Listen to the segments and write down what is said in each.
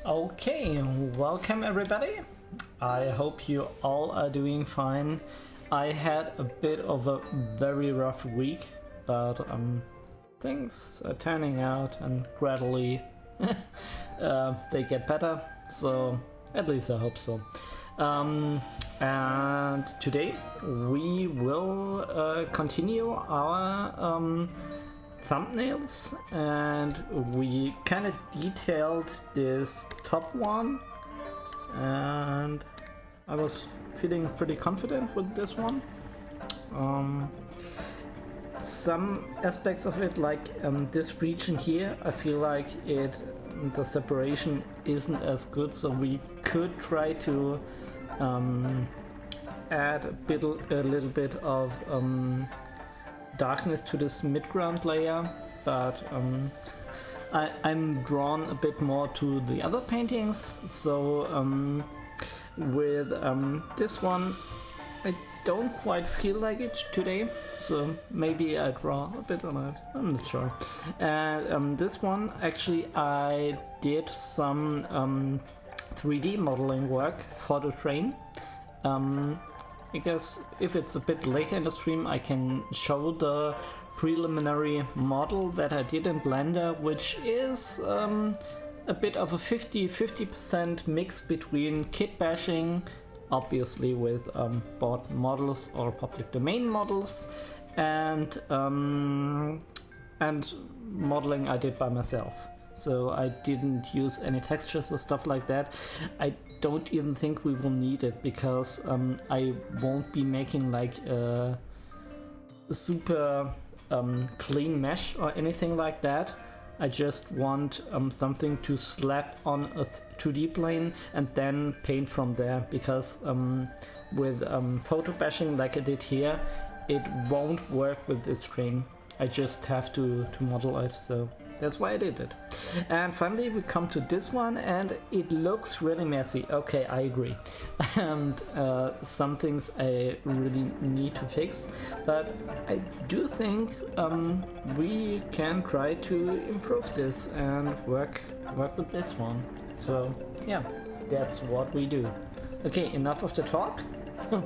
Okay, welcome everybody. I hope you all are doing fine. I had a bit of a very rough week, but things are turning out and gradually they get better, so at least I hope so. And today we will continue our thumbnails, and we kind of detailed this top one, and I was feeling pretty confident with this one. Some aspects of it, like this region here, I feel like the separation isn't as good, so we could try to add a little bit of darkness to this mid-ground layer, but I'm drawn a bit more to the other paintings, so with this one I don't quite feel like it today, so maybe I draw a bit on it, I'm not sure. And this one, actually I did some 3D modeling work for the train. I guess if it's a bit later in the stream, I can show the preliminary model that I did in Blender, which is a bit of a 50% mix between kit bashing, obviously with bought models or public domain models, and modeling I did by myself. So I didn't use any textures or stuff like that. I don't even think we will need it, because I won't be making like a super clean mesh or anything like that. I just want something to slap on a 2D plane and then paint from there, because with photo bashing like I did here, it won't work with this train. I just have to model it, so that's why I did it. And finally we come to this one, and it looks really messy. Okay, I agree. And some things I really need to fix, but I do think we can try to improve this and work with this one. So yeah, that's what we do. Okay, enough of the talk.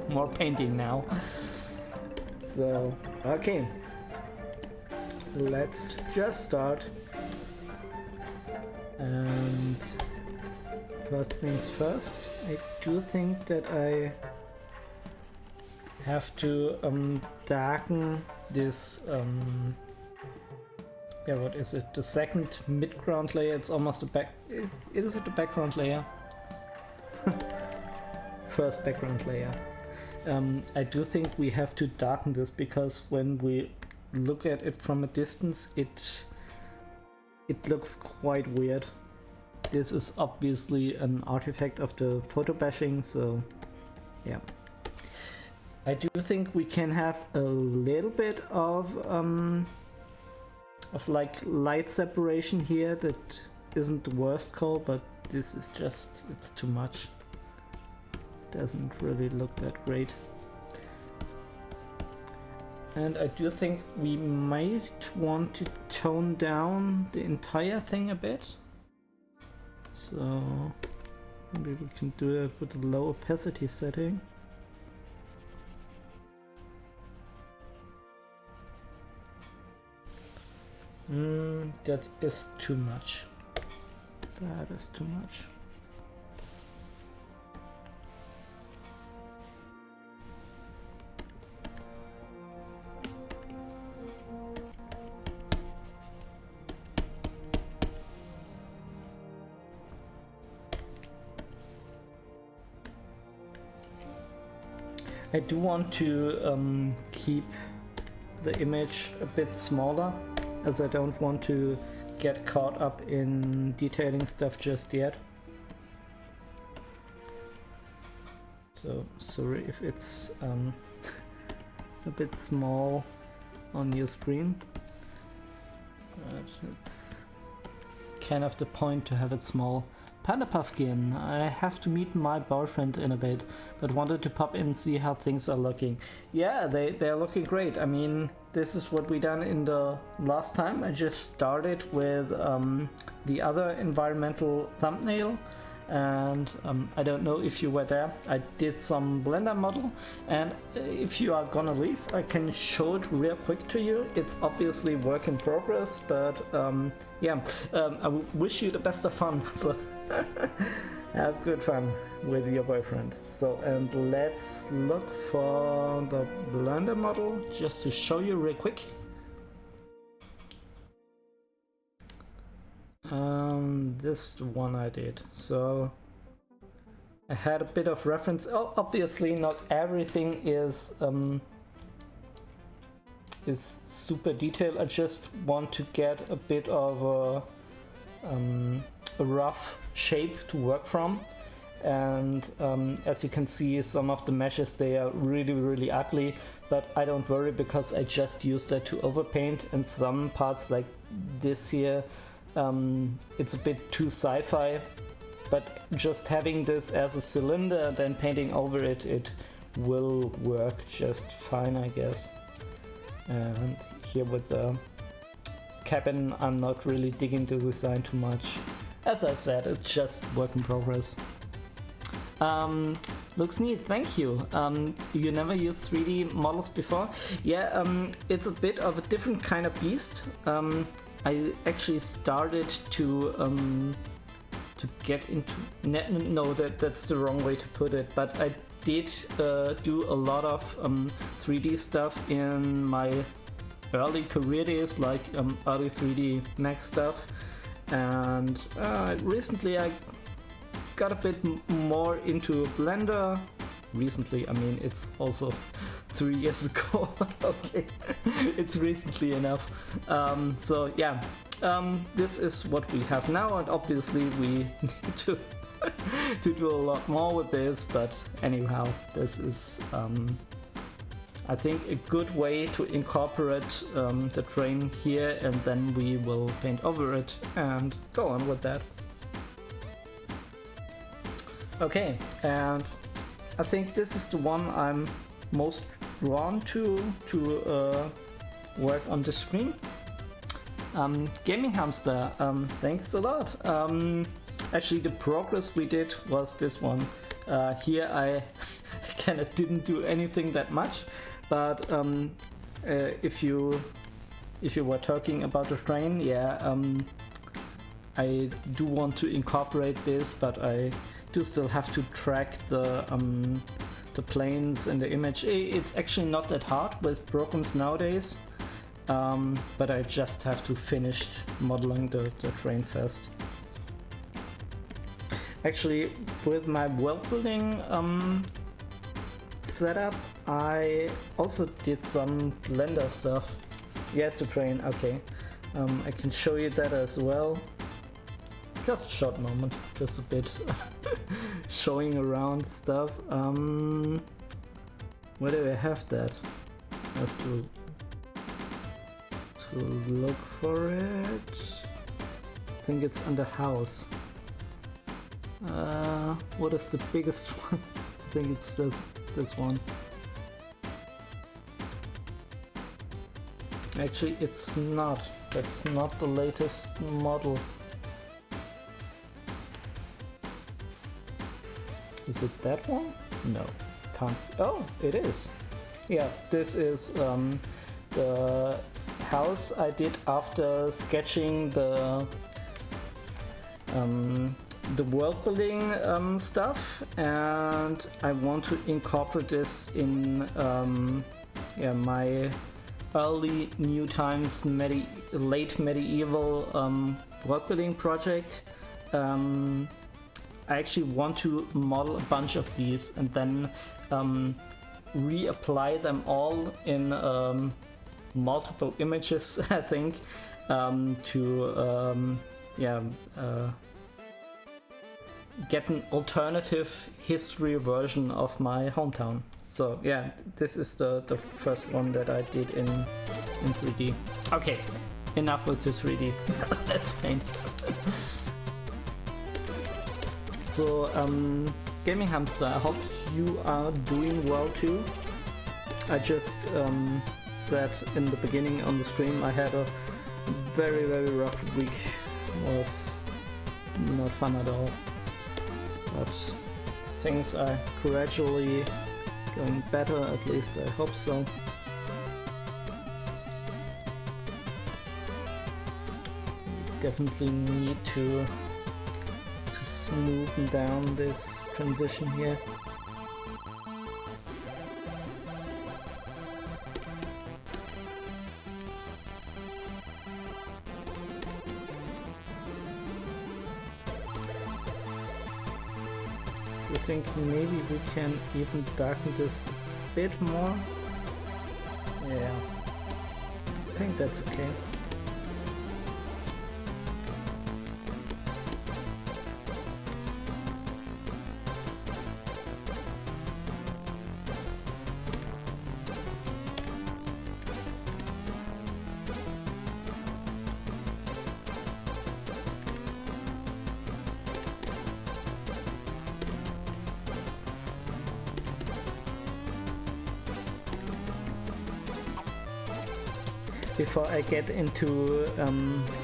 More painting now. So okay, let's just start. And first things first, I do think that I have to darken this, yeah, what is it, the second mid-ground layer. It's almost a back, is it the background layer? First background layer. I do think we have to darken this, because when we look at it from a distance, it looks quite weird. This is obviously an artifact of the photo bashing, so yeah. I do think we can have a little bit of like light separation here. That isn't the worst call, but this is just, it's too much. Doesn't really look that great. And I do think we might want to tone down the entire thing a bit. So maybe we can do that with a low opacity setting. That is too much. That is too much. I do want to keep the image a bit smaller, as I don't want to get caught up in detailing stuff just yet. So sorry if it's a bit small on your screen, but it's kind of the point to have it small. Panda Puffkin, I have to meet my boyfriend in a bit, but wanted to pop in and see how things are looking. Yeah, they're looking great. I mean, this is what we done in the last time. I just started with the other environmental thumbnail, and I don't know if you were there. I did some Blender model, and if you are gonna leave, I can show it real quick to you. It's obviously work in progress, but yeah, I wish you the best of fun. So have good fun with your boyfriend. So, and let's look for the Blender model just to show you real quick. This one I did. So I had a bit of reference. Oh, obviously not everything is super detailed. I just want to get a bit of a rough shape to work from, and as you can see, some of the meshes, they are really ugly, but I don't worry because I just use that to overpaint, and some parts like this here, it's a bit too sci-fi, but just having this as a cylinder then painting over it, it will work just fine, I guess. And here with the cabin, I'm not really digging the design too much. As I said, it's just work in progress. Looks neat, thank you. You never used 3D models before? Yeah, it's a bit of a different kind of beast. I actually started to get into... No, that's the wrong way to put it, but I did do a lot of 3D stuff in my early career days, like early 3D Max stuff. And recently I got a bit more into Blender. Recently, I mean, it's also 3 years ago. Okay, it's recently enough. So yeah, this is what we have now, and obviously we need to do a lot more with this, but anyhow, this is I think a good way to incorporate the terrain here, and then we will paint over it and go on with that. Okay, and I think this is the one I'm most drawn to work on the screen. Gaming Hamster, thanks a lot. Actually, the progress we did was this one. Here I kind of didn't do anything that much. But if you were talking about the train, yeah, I do want to incorporate this, but I do still have to track the planes and the image. It's actually not that hard with programs nowadays, but I just have to finish modeling the train first. Actually, with my world building setup, I also did some Blender stuff. Yes, the train, okay. I can show you that as well. Just a short moment, just a bit showing around stuff. Where do I have that? I have to look for it. I think it's under house. What is the biggest one? I think it's this one. Actually, it's not. That's not the latest model. Is it that one? No, can't. Oh, it is. Yeah, this is the house I did after sketching the world building stuff, and I want to incorporate this in yeah, my early New Times late medieval world building project. I actually want to model a bunch of these and then reapply them all in multiple images, I think, to yeah, get an alternative history version of my hometown. So yeah, this is the first one that I did in 3D. Okay, enough with the 3D. Let's paint. So Gaming Hamster, I hope you are doing well too. I just said in the beginning on the stream, I had a very, very rough week. It was not fun at all. But things are gradually going better, at least I hope so. We definitely need to smoothen down this transition here. I think maybe we can even darken this a bit more. Yeah, I think that's okay. Before I get into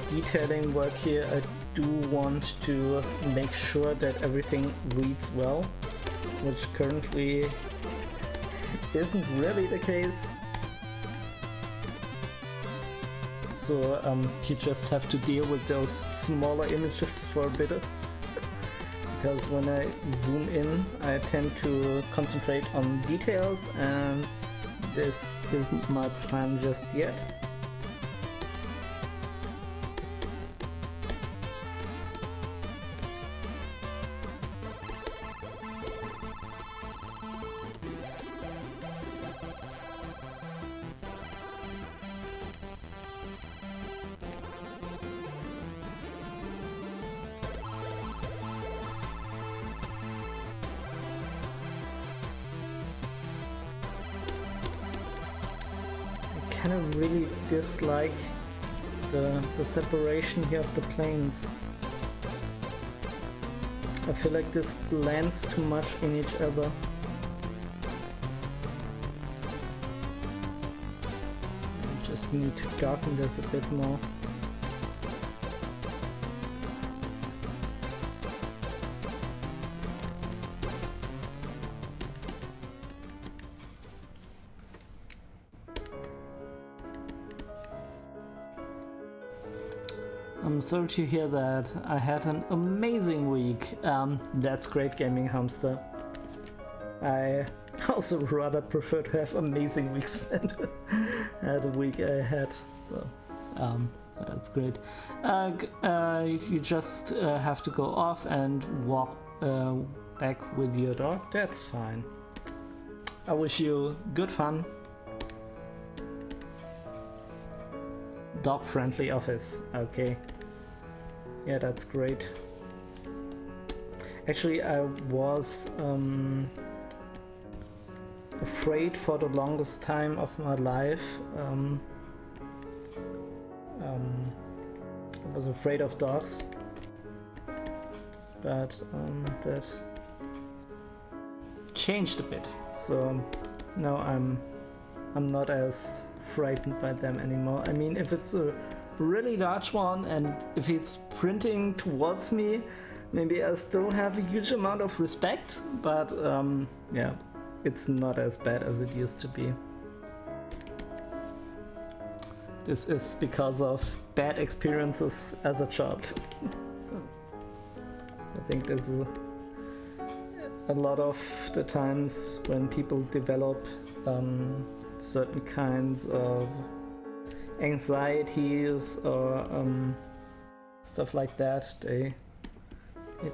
detailing work here, I do want to make sure that everything reads well, which currently isn't really the case. So you just have to deal with those smaller images for a bit. Because when I zoom in, I tend to concentrate on details, and this isn't my plan just yet. I kind of really dislike the separation here of the planes. I feel like this blends too much in each other. I just need to darken this a bit more. I'm sorry to hear that. I had an amazing week. That's great, Gaming Hamster. I also rather prefer to have amazing weeks than the week I had. So, that's great. You just have to go off and walk back with your dog. That's fine. I wish you good fun. Dog-friendly office, okay. Yeah, that's great. Actually, I was afraid for the longest time of my life. I was afraid of dogs, but that changed a bit. So now I'm not as frightened by them anymore. I mean, if it's a really large one and if it's sprinting towards me, maybe I still have a huge amount of respect, but yeah, it's not as bad as it used to be. This is because of bad experiences as a child. So, I think this is a lot of the times when people develop certain kinds of anxieties or stuff like that, they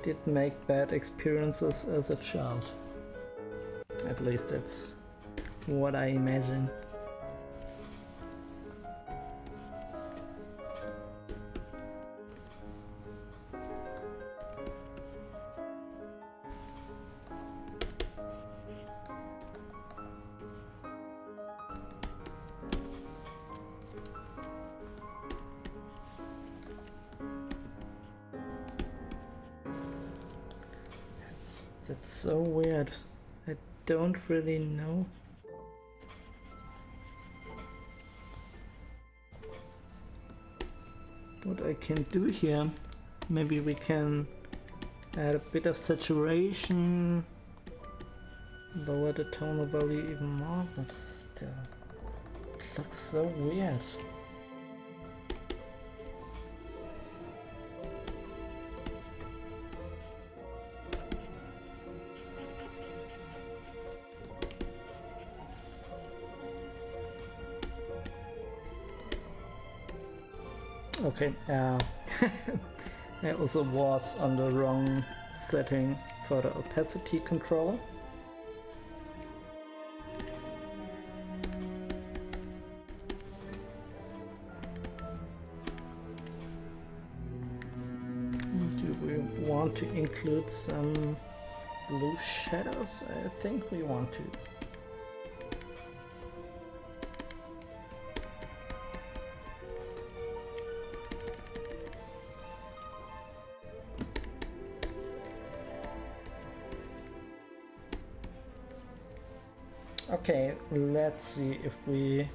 did make bad experiences as a child. At least that's what I imagine. That's so weird. I don't really know. what I can do here, maybe we can add a bit of saturation, lower the tonal value even more, but still, it looks so weird. Okay, I also was on the wrong setting for the opacity control. Do we want to include some blue shadows? I think we want to. Okay, let's see if we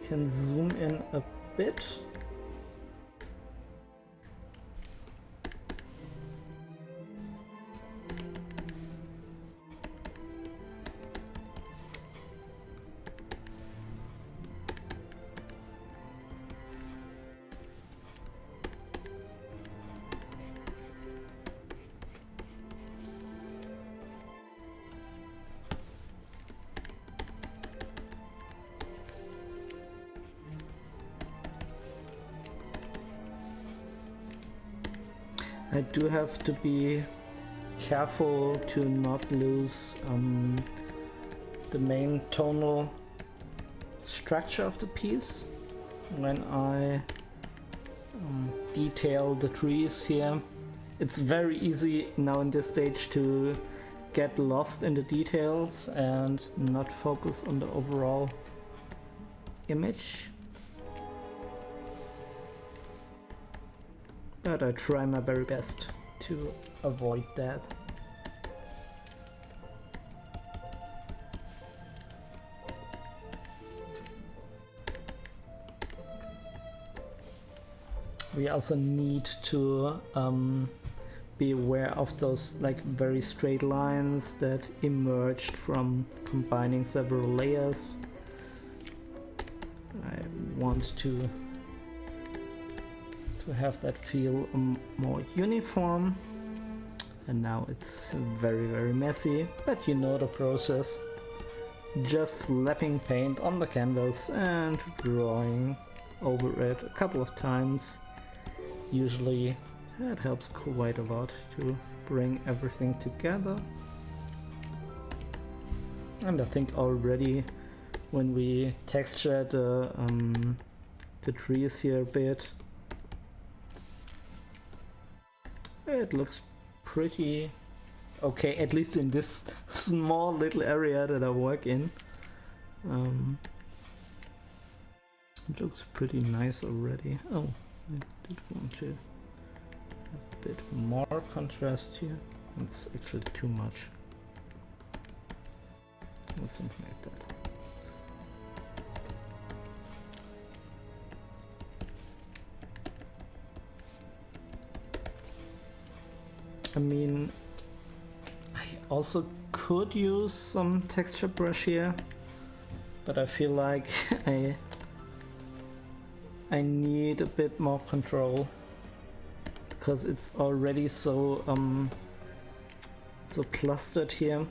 can zoom in a bit. I do have to be careful to not lose the main tonal structure of the piece when I detail the trees here. It's very easy now in this stage to get lost in the details and not focus on the overall image. But I try my very best to avoid that. We also need to be aware of those like very straight lines that emerged from combining several layers. I want to have that feel more uniform, and now it's very, very messy, but you know the process. Just slapping paint on the canvas and drawing over it a couple of times. Usually that helps quite a lot to bring everything together. And I think already when we texture the trees here a bit, it looks pretty okay, at least in this small little area that I work in. It looks pretty nice already. Oh, I did want to have a bit more contrast here. It's actually too much. Or something like that. I mean, I also could use some texture brush here, but I feel like I need a bit more control because it's already so so clustered here.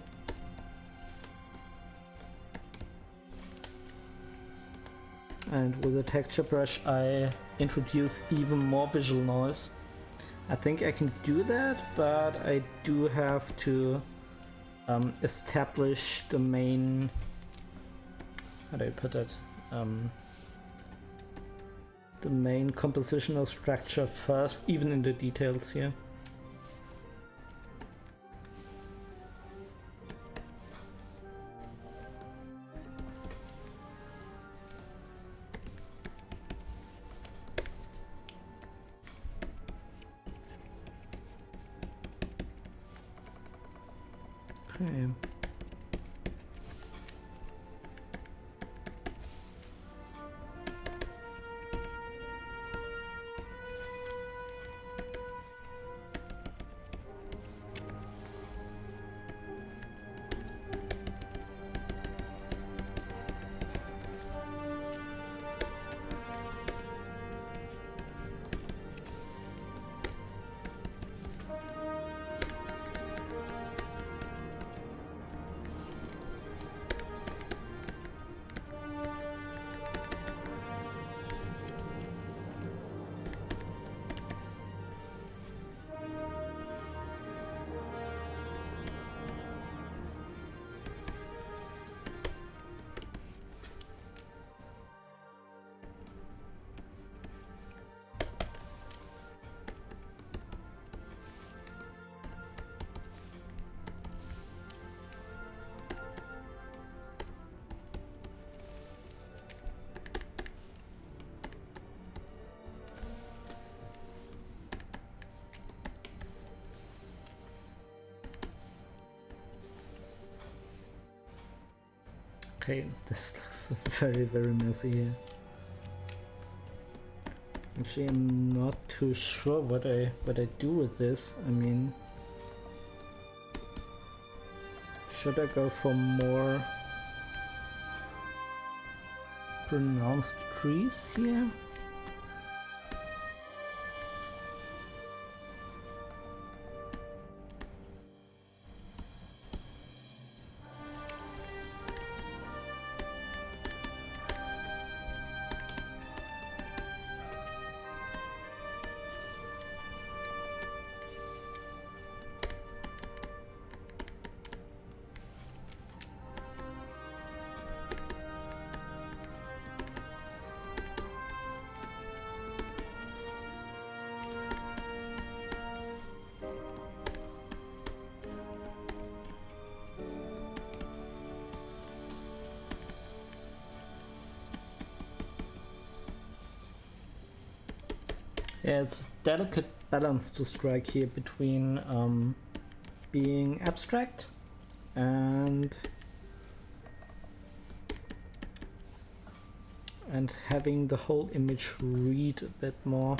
And with the texture brush I introduce even more visual noise. I think I can do that, but I do have to establish the main, how do I put it, the main compositional structure first, even in the details here. Okay. Okay, this looks very, very messy here. Actually, I'm not too sure what I do with this. I mean, should I go for more pronounced trees here? Yeah, it's a delicate balance to strike here between being abstract and having the whole image read a bit more.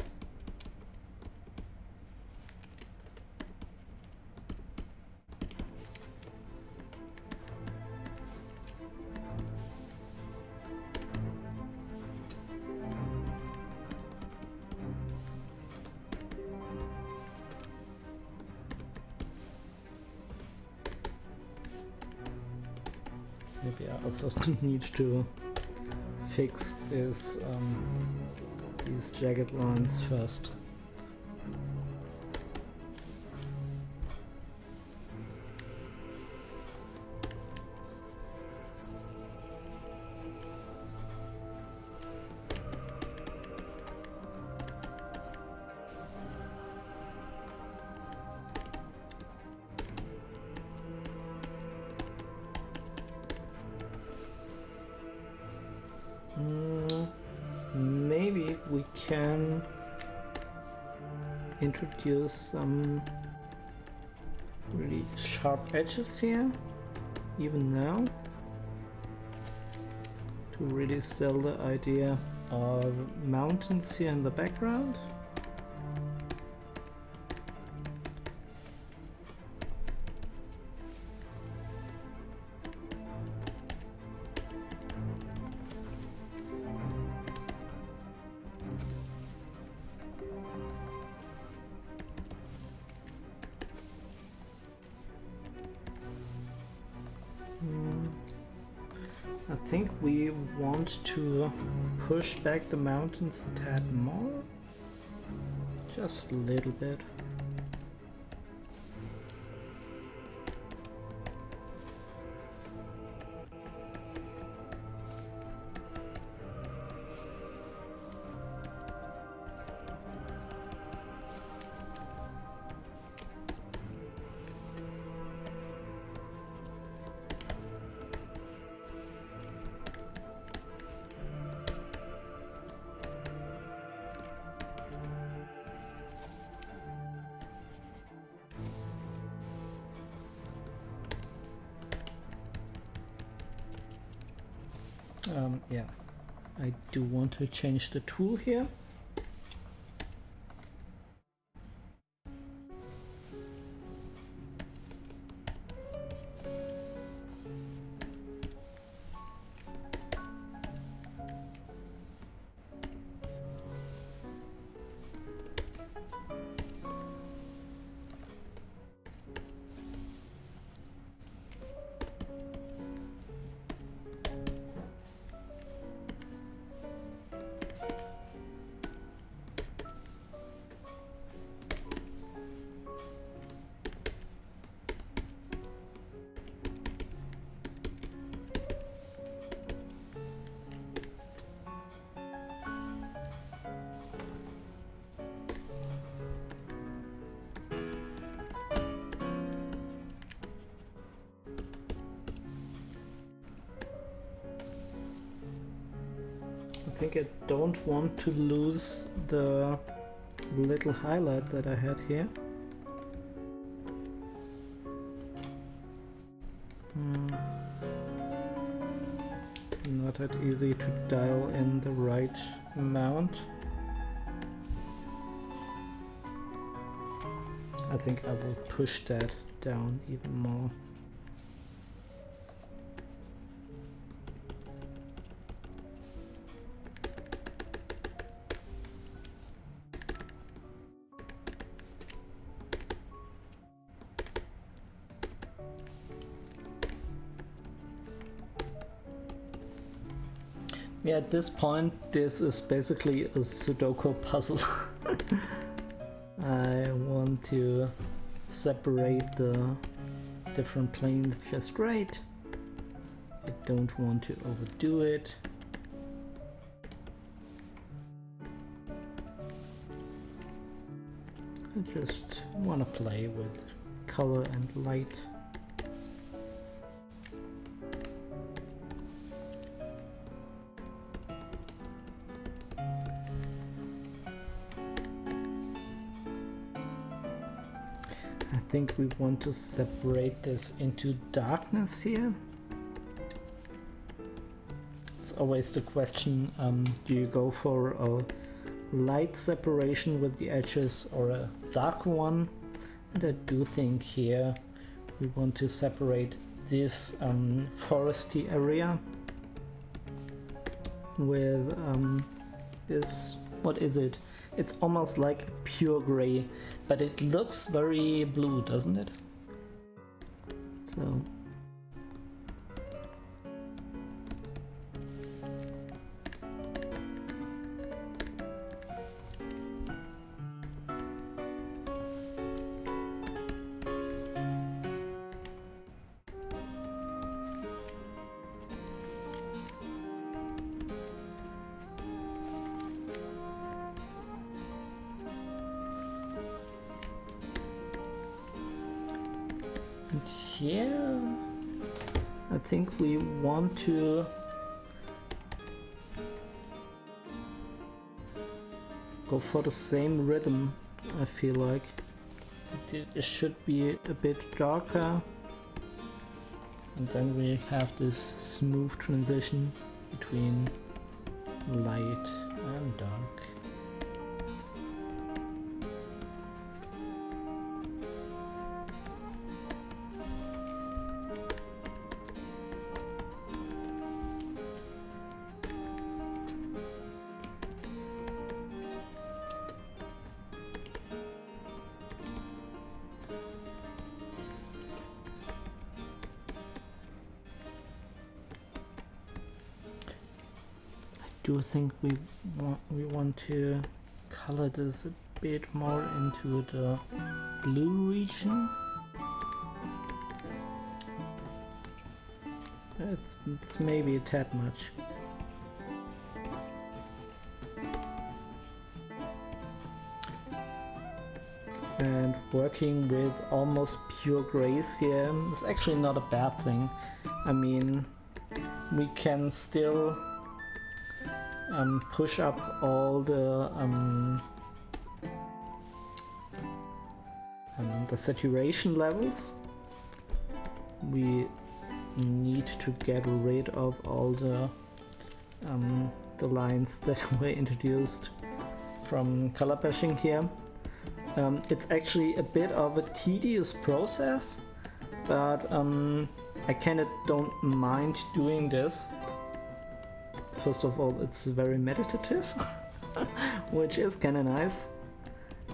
Maybe I also need to fix this, these jagged lines first. Maybe we can introduce some really sharp edges here, even now, to really sell the idea of mountains here in the background. I think we want to push back the mountains a tad more, just a little bit. Yeah, I do want to change the tool here. I think I don't want to lose the little highlight that I had here. not that easy to dial in the right amount. I think I will push that down even more. Yeah, at this point, this is basically a Sudoku puzzle. I want to separate the different planes just right. I don't want to overdo it. I just want to play with color and light. I think we want to separate this into darkness here. It's always the question, do you go for a light separation with the edges or a dark one? And I do think here we want to separate this foresty area with this, what is it? It's almost like pure gray, but it looks very blue, doesn't it? So here, I think we want to go for the same rhythm. I feel like it should be a bit darker, and then we have this smooth transition between light and dark. I do think we want to color this a bit more into the blue region. It's maybe a tad much. And working with almost pure grays here is actually not a bad thing. I mean, we can still push up all the saturation levels. We need to get rid of all the lines that were introduced from color bashing here. It's actually a bit of a tedious process, but I kinda don't mind doing this. First of all, it's very meditative, which is kinda nice.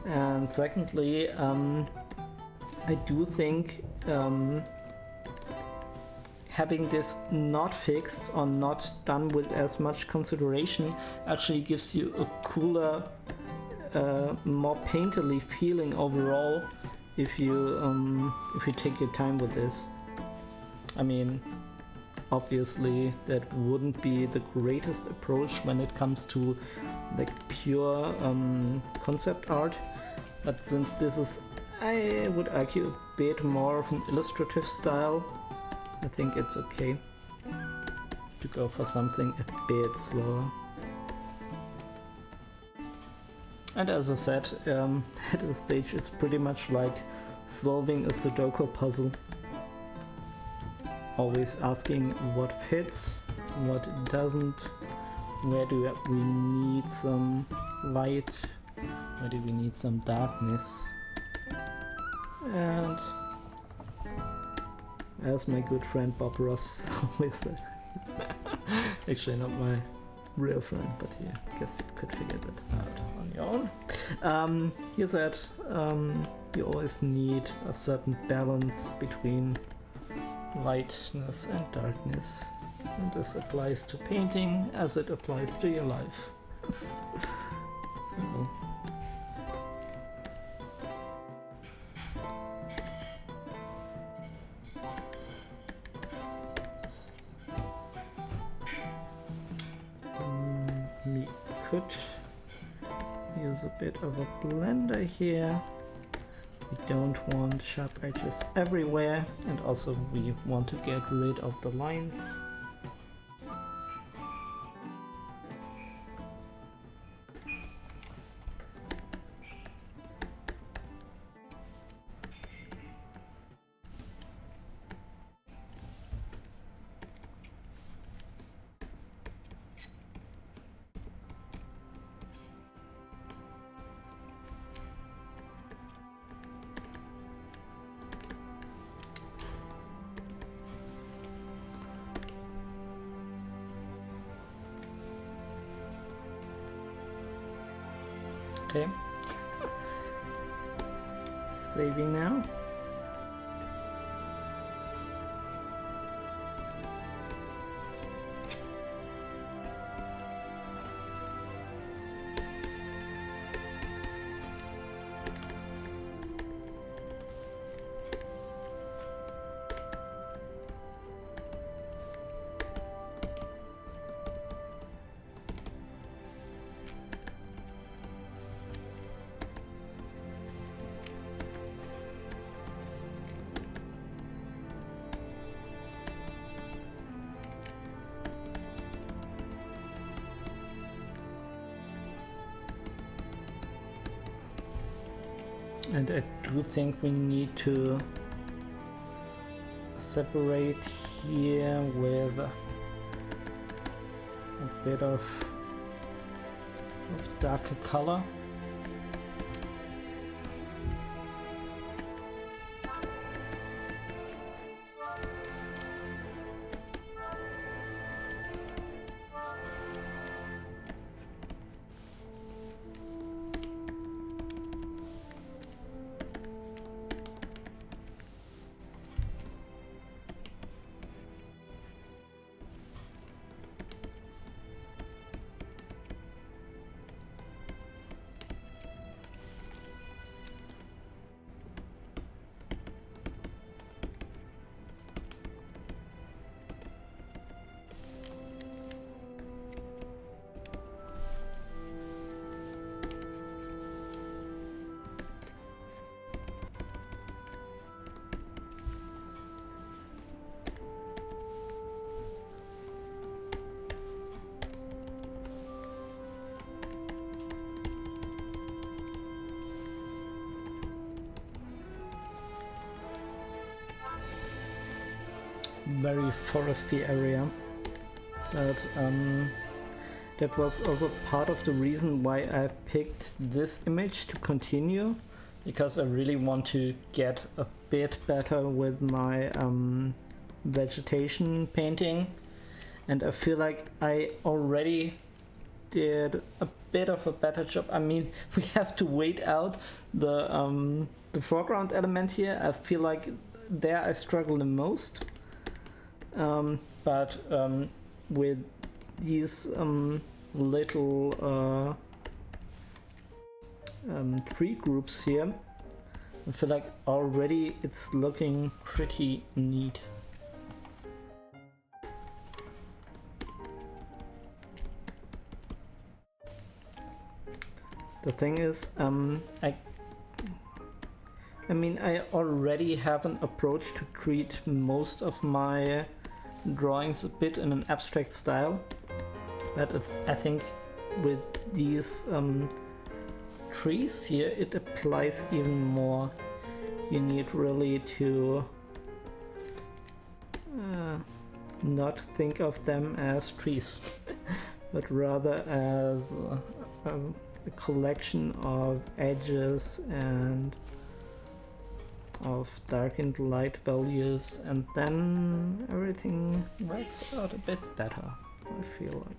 And secondly, I do think having this not fixed or not done with as much consideration actually gives you a cooler, more painterly feeling overall if you take your time with this. I mean, obviously that wouldn't be the greatest approach when it comes to like pure concept art, but since this is, I would argue, a bit more of an illustrative style, I think it's okay to go for something a bit slower. And as I said, at this stage it's pretty much like solving a Sudoku puzzle. Always asking what fits what it doesn't, where do we need some light, where do we need some darkness. And as my good friend Bob Ross always said, actually not my real friend, but yeah, I guess you could figure that out on your own. He said you always need a certain balance between lightness and darkness, and this applies to painting as it applies to your life. So, we could use a bit of a blender here. We don't want sharp edges everywhere, and also we want to get rid of the lines. Okay. Saving now. And I do think we need to separate here with a bit of darker color. Very foresty area. That was also part of the reason why I picked this image to continue, because I really want to get a bit better with my vegetation painting, and I feel like I already did a bit of a better job. I mean, we have to wait out the foreground element here. I feel like there I struggle the most. But with these little tree groups here, I feel like already it's looking pretty neat. The thing is, I mean, I already have an approach to treat most of my drawings a bit in an abstract style, but I think with these trees here it applies even more. You need really to not think of them as trees, but rather as a collection of edges and of darkened light values, and then everything works out a bit better, I feel like.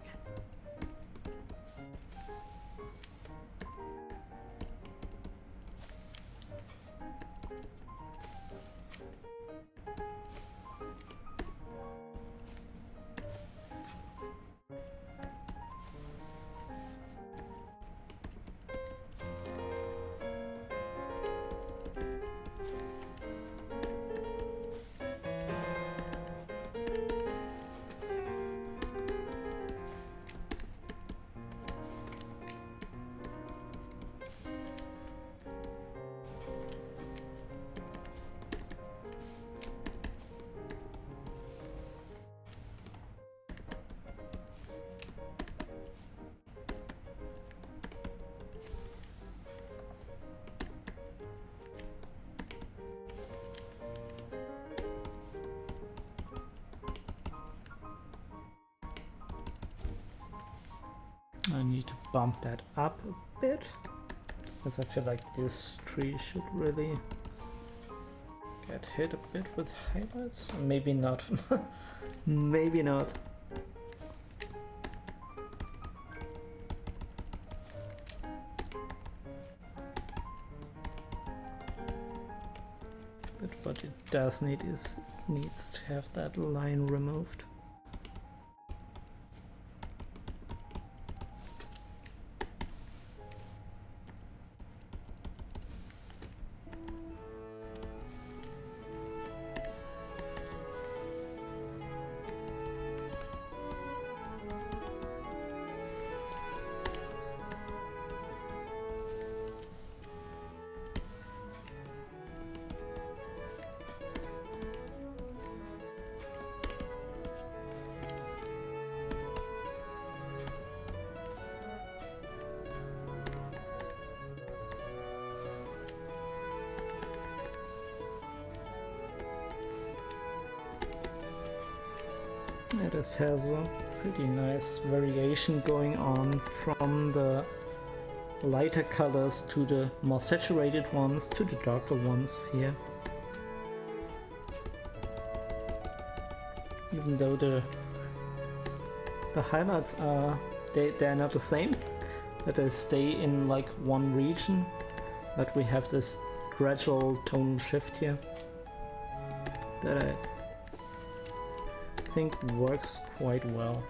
I need to bump that up a bit, because I feel like this tree should really get hit a bit with highlights. Maybe not. Maybe not. But what it does need is it needs to have that line removed. This has a pretty nice variation going on from the lighter colors to the more saturated ones to the darker ones here. Even though the highlights are they're not the same, but they stay in like one region, but we have this gradual tonal shift here that I think works quite well.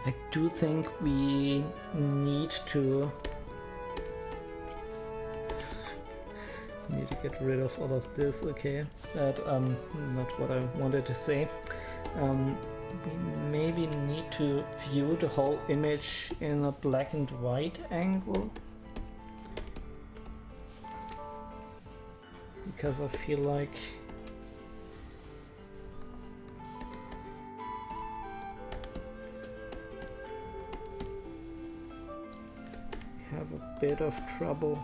I do think we need to get rid of all of this. Okay, that not what I wanted to say. We maybe need to view the whole image in a black and white angle, because I feel like we have a bit of trouble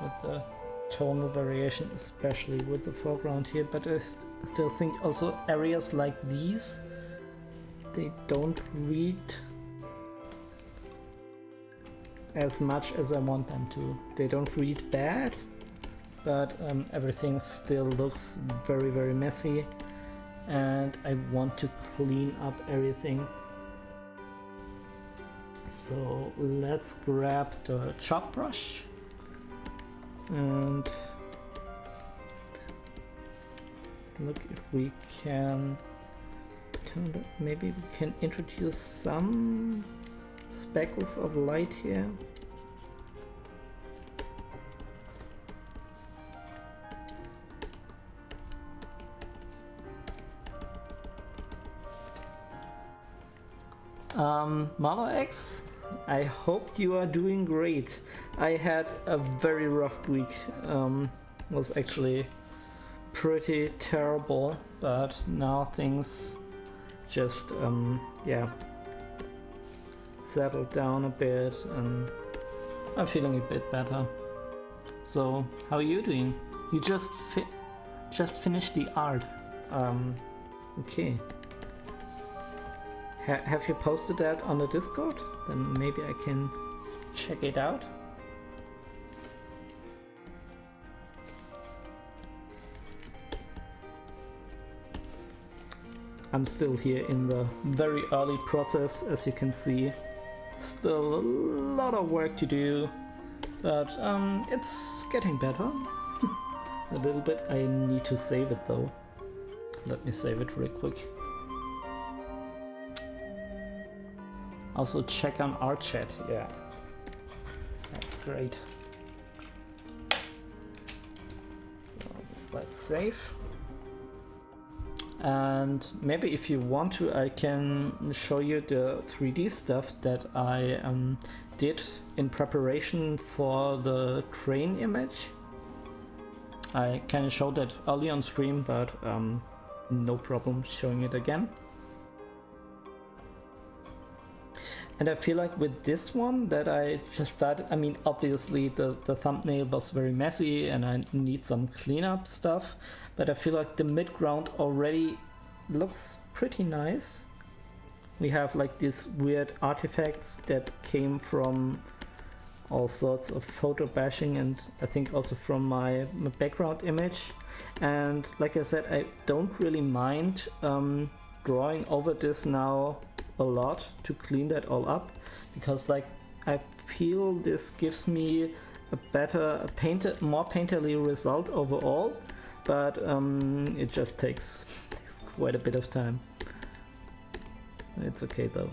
with the tonal variation, especially with the foreground here, but I still think also areas like these, they don't read as much as I want them to. They don't read bad, but everything still looks very, very messy, and I want to clean up everything. So let's grab the chop brush and look if we can maybe we can introduce some speckles of light here. Mama X, I hope you are doing great. I had a very rough week. Was actually pretty terrible, but now things just yeah, settled down a bit and I'm feeling a bit better. So how are you doing? You just finished the art. Okay. Have you posted that on the Discord? Then maybe I can check it out. I'm still here in the very early process, as you can see. Still a lot of work to do, but it's getting better. A little bit. I need to save it though. Let me save it real quick. Also check on our chat, yeah. That's great. So let's save. And maybe if you want to, I can show you the 3D stuff that I did in preparation for the crane image. I kind of showed that early on stream, but no problem showing it again. And I feel like with this one that I just started, I mean, obviously the thumbnail was very messy and I need some cleanup stuff, but I feel like the mid-ground already looks pretty nice. We have like these weird artifacts that came from all sorts of photo bashing and I think also from my background image. And like I said, I don't really mind drawing over this now a lot to clean that all up, because like I feel this gives me a better, more painterly result overall, but it just takes quite a bit of time. It's okay though.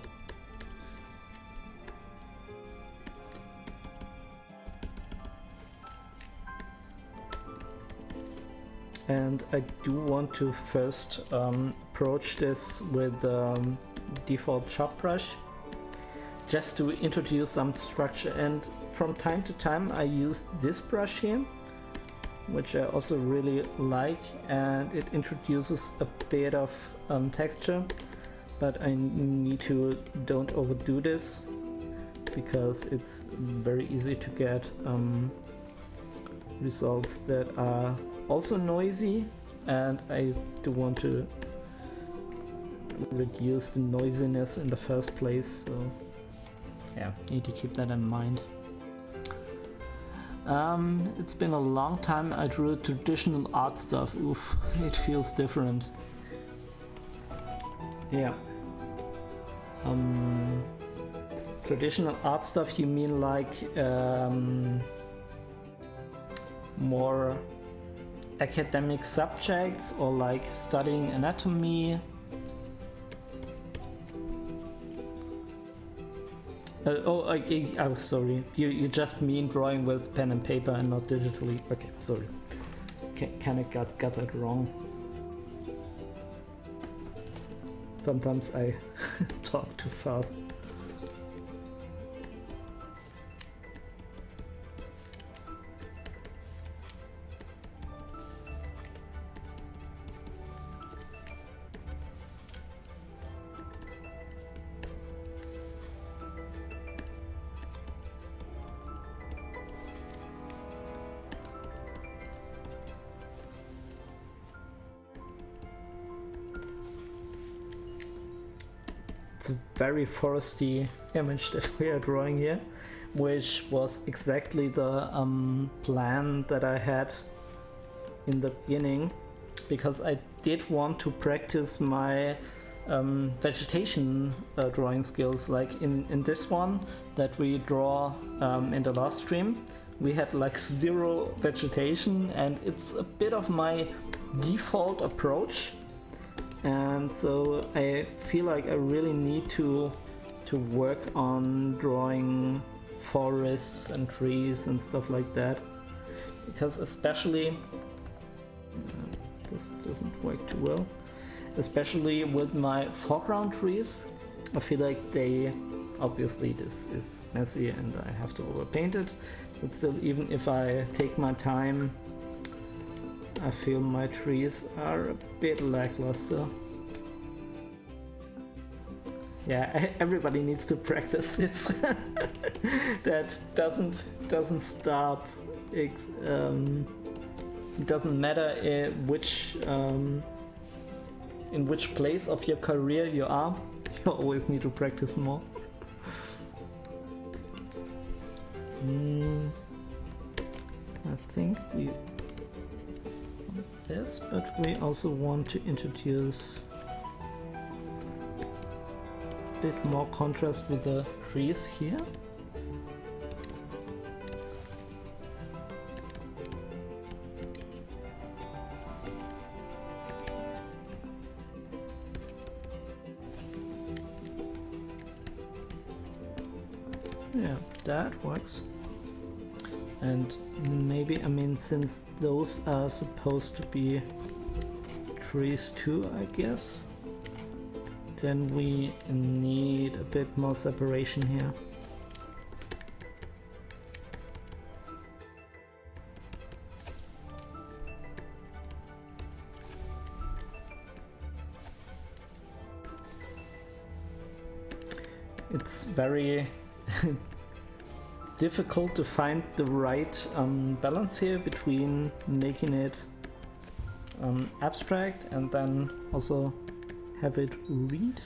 And I do want to first approach this with default chop brush, just to introduce some structure, and from time to time I use this brush here, which I also really like, and it introduces a bit of texture, but I need to don't overdo this because it's very easy to get results that are also noisy, and I do want to reduce the noisiness in the first place, so yeah, need to keep that in mind. It's been a long time I drew traditional art stuff. Oof, it feels different. Yeah. Traditional art stuff, you mean like more academic subjects, or like studying anatomy? I'm sorry. You just mean drawing with pen and paper and not digitally. Okay, sorry. Kind of got it wrong. Sometimes I talk too fast. It's a very foresty image that we are drawing here, which was exactly the plan that I had in the beginning, because I did want to practice my vegetation drawing skills. Like in this one that we draw in the last stream, we had like 0 vegetation, and it's a bit of my default approach. And so I feel like I really need to work on drawing forests and trees and stuff like that, because especially this doesn't work too well, especially with my foreground trees. I feel like they, obviously this is messy and I have to overpaint it, but still, even if I take my time, I feel my trees are a bit lackluster. Yeah, everybody needs to practice it. That doesn't stop it doesn't matter in which place of your career you are, you always need to practice more. I think we want this, but we also want to introduce a bit more contrast with the trees here. Yeah, that works. And maybe, I mean, since those are supposed to be trees too, I guess, then we need a bit more separation here. It's very difficult to find the right balance here between making it abstract and then also have it read.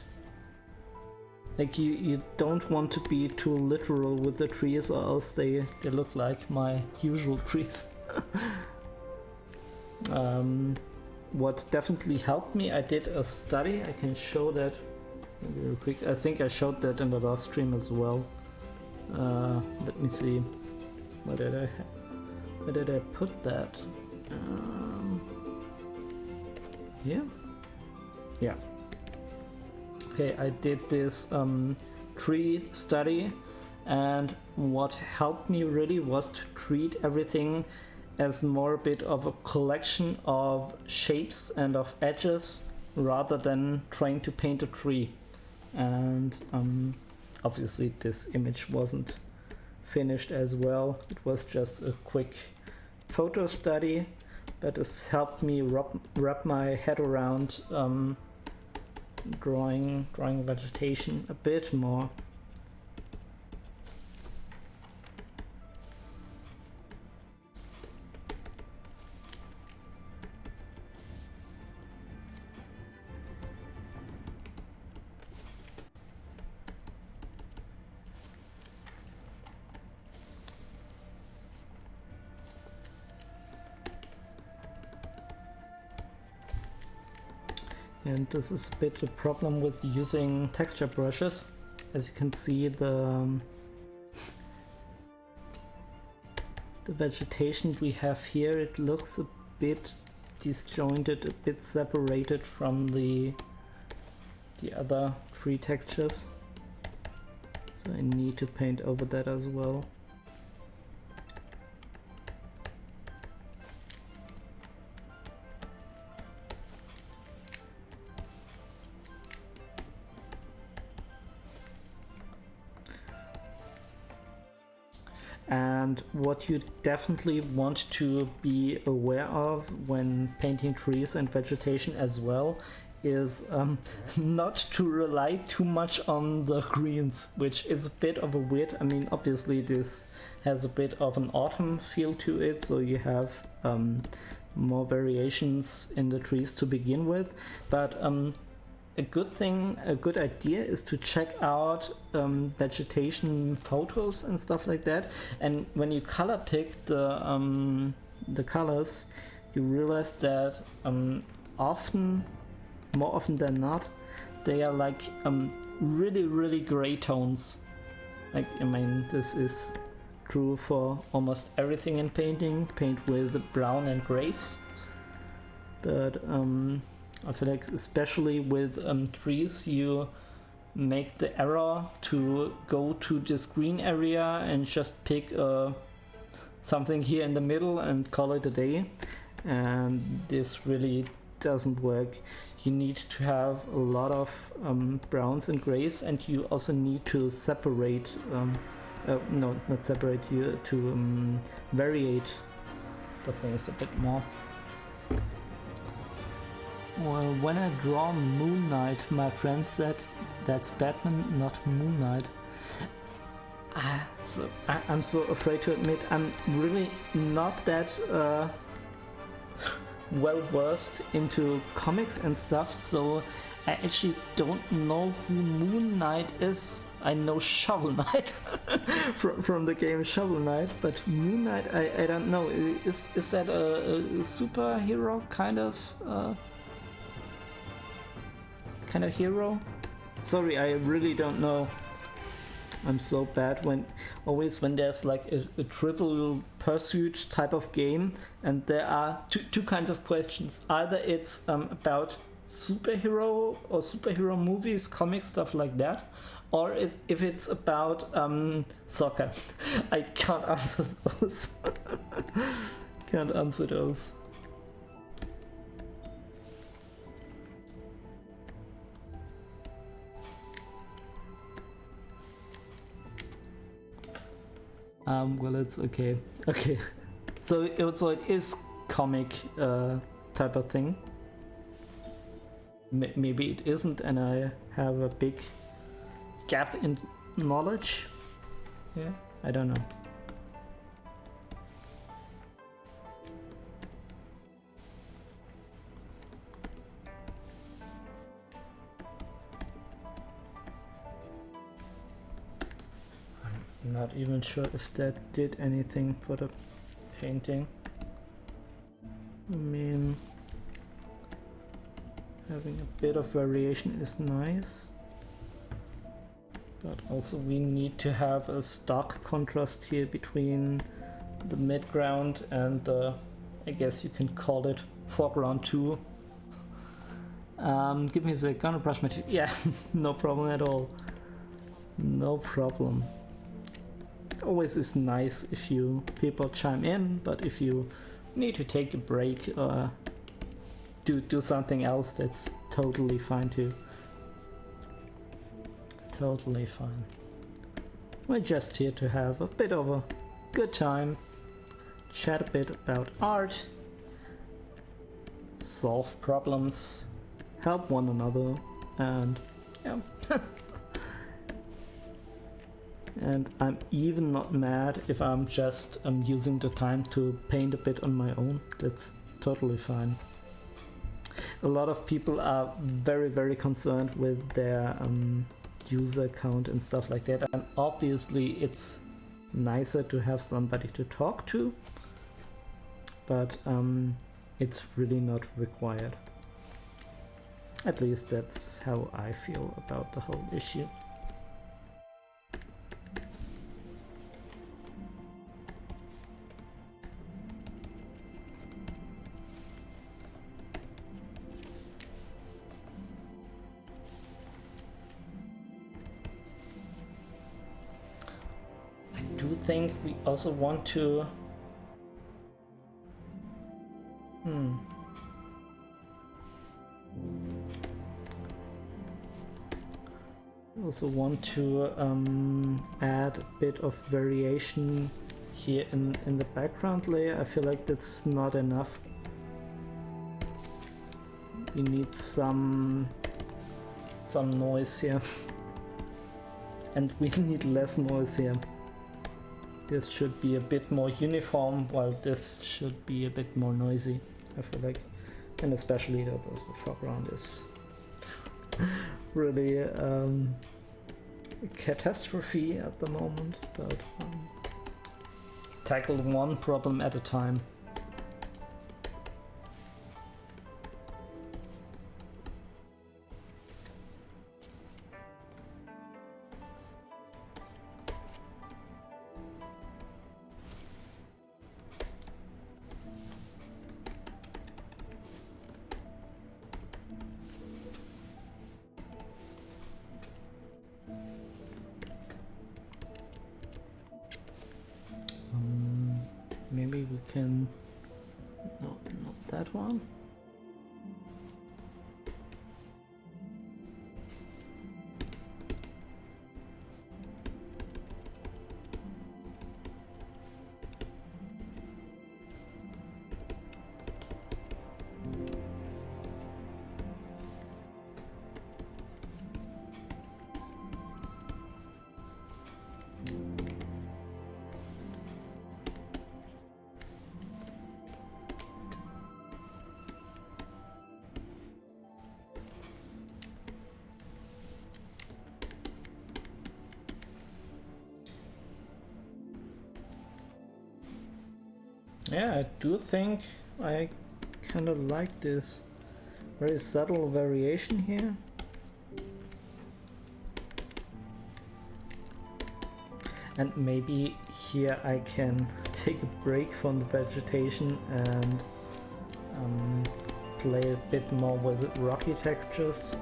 Like you don't want to be too literal with the trees, or else they look like my usual trees. What definitely helped me, I did a study, I can show that real quick. I think I showed that in the last stream as well. Let me see. Where did I put that? Here? Yeah. Okay, I did this tree study, and what helped me really was to treat everything as more a bit of a collection of shapes and of edges rather than trying to paint a tree. And obviously this image wasn't finished as well. It was just a quick photo study, but it's helped me wrap my head around drawing vegetation a bit more. And this is a bit a problem with using texture brushes. As you can see, the vegetation we have here, it looks a bit disjointed, a bit separated from the other tree textures. So I need to paint over that as well. And what you definitely want to be aware of when painting trees and vegetation as well is not to rely too much on the greens, which is a bit of a weird, I mean, obviously this has a bit of an autumn feel to it, so you have more variations in the trees to begin with, but a good idea is to check out vegetation photos and stuff like that. And when you color pick the colors, you realize that more often than not, they are like really gray tones. Like, I mean, this is true for almost everything in painting. Paint with brown and grays, but I feel like especially with trees, you make the error to go to this green area and just pick something here in the middle and call it a day, and this really doesn't work. You need to have a lot of browns and grays, and you also need to separate, no, not separate, you to variate the things a bit more. Well, when I draw Moon Knight, my friend said that's Batman, not Moon Knight. I'm so afraid to admit I'm really not that well versed into comics and stuff, so I actually don't know who Moon Knight is. I know Shovel Knight from the game Shovel Knight, but Moon Knight I don't know. Is that a superhero kind of hero? Sorry, I really don't know. I'm so bad when there's like a trivial pursuit type of game and there are two kinds of questions. Either it's about superhero or superhero movies, comics, stuff like that, or if it's about soccer. I can't answer those. Can't answer those. Well, it's okay. Okay. So it is comic type of thing. Maybe it isn't, and I have a big gap in knowledge. Yeah, I don't know. I'm not even sure if that did anything for the painting. I mean, having a bit of variation is nice, but also we need to have a stark contrast here between the midground and the, I guess you can call it foreground too. Give me a sec, gonna brush my teeth. Yeah, no problem at all. No problem. Always is nice if you people chime in, but if you need to take a break or do something else, that's totally fine too. Totally fine. We're just here to have a bit of a good time, chat a bit about art, solve problems, help one another, and yeah. And I'm even not mad if I'm just using the time to paint a bit on my own. That's totally fine. A lot of people are very, very concerned with their user account and stuff like that. And obviously it's nicer to have somebody to talk to, but it's really not required. At least that's how I feel about the whole issue. I think we also want to add a bit of variation here in the background layer. I feel like that's not enough. We need some noise here. And we need less noise here. This should be a bit more uniform, while this should be a bit more noisy, I feel like. And especially the foreground is really a catastrophe at the moment, but tackle one problem at a time. Maybe we can... No, not that one. Yeah, I do think I kind of like this very subtle variation here. And maybe here I can take a break from the vegetation and play a bit more with rocky textures.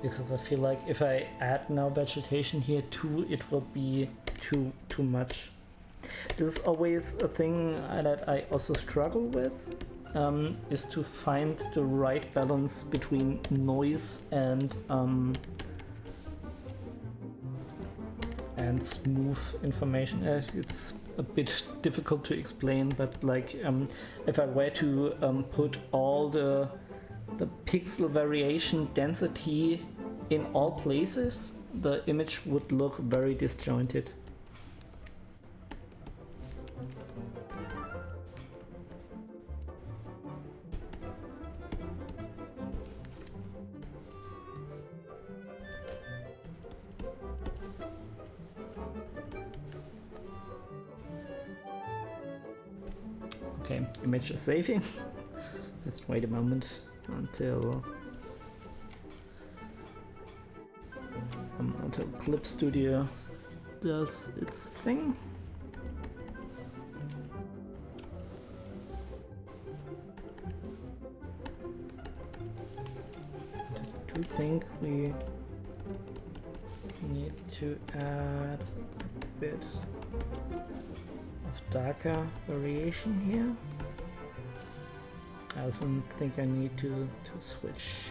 Because I feel like if I add now vegetation here too, it will be too much. This is always a thing that I also struggle with, is to find the right balance between noise and smooth information. It's a bit difficult to explain, but like if I were to put all the pixel variation density in all places, the image would look very disjointed. Okay, image is saving. Just wait a moment until Clip Studio does its thing. I do think we need to add a bit of darker variation here. I also think I need to switch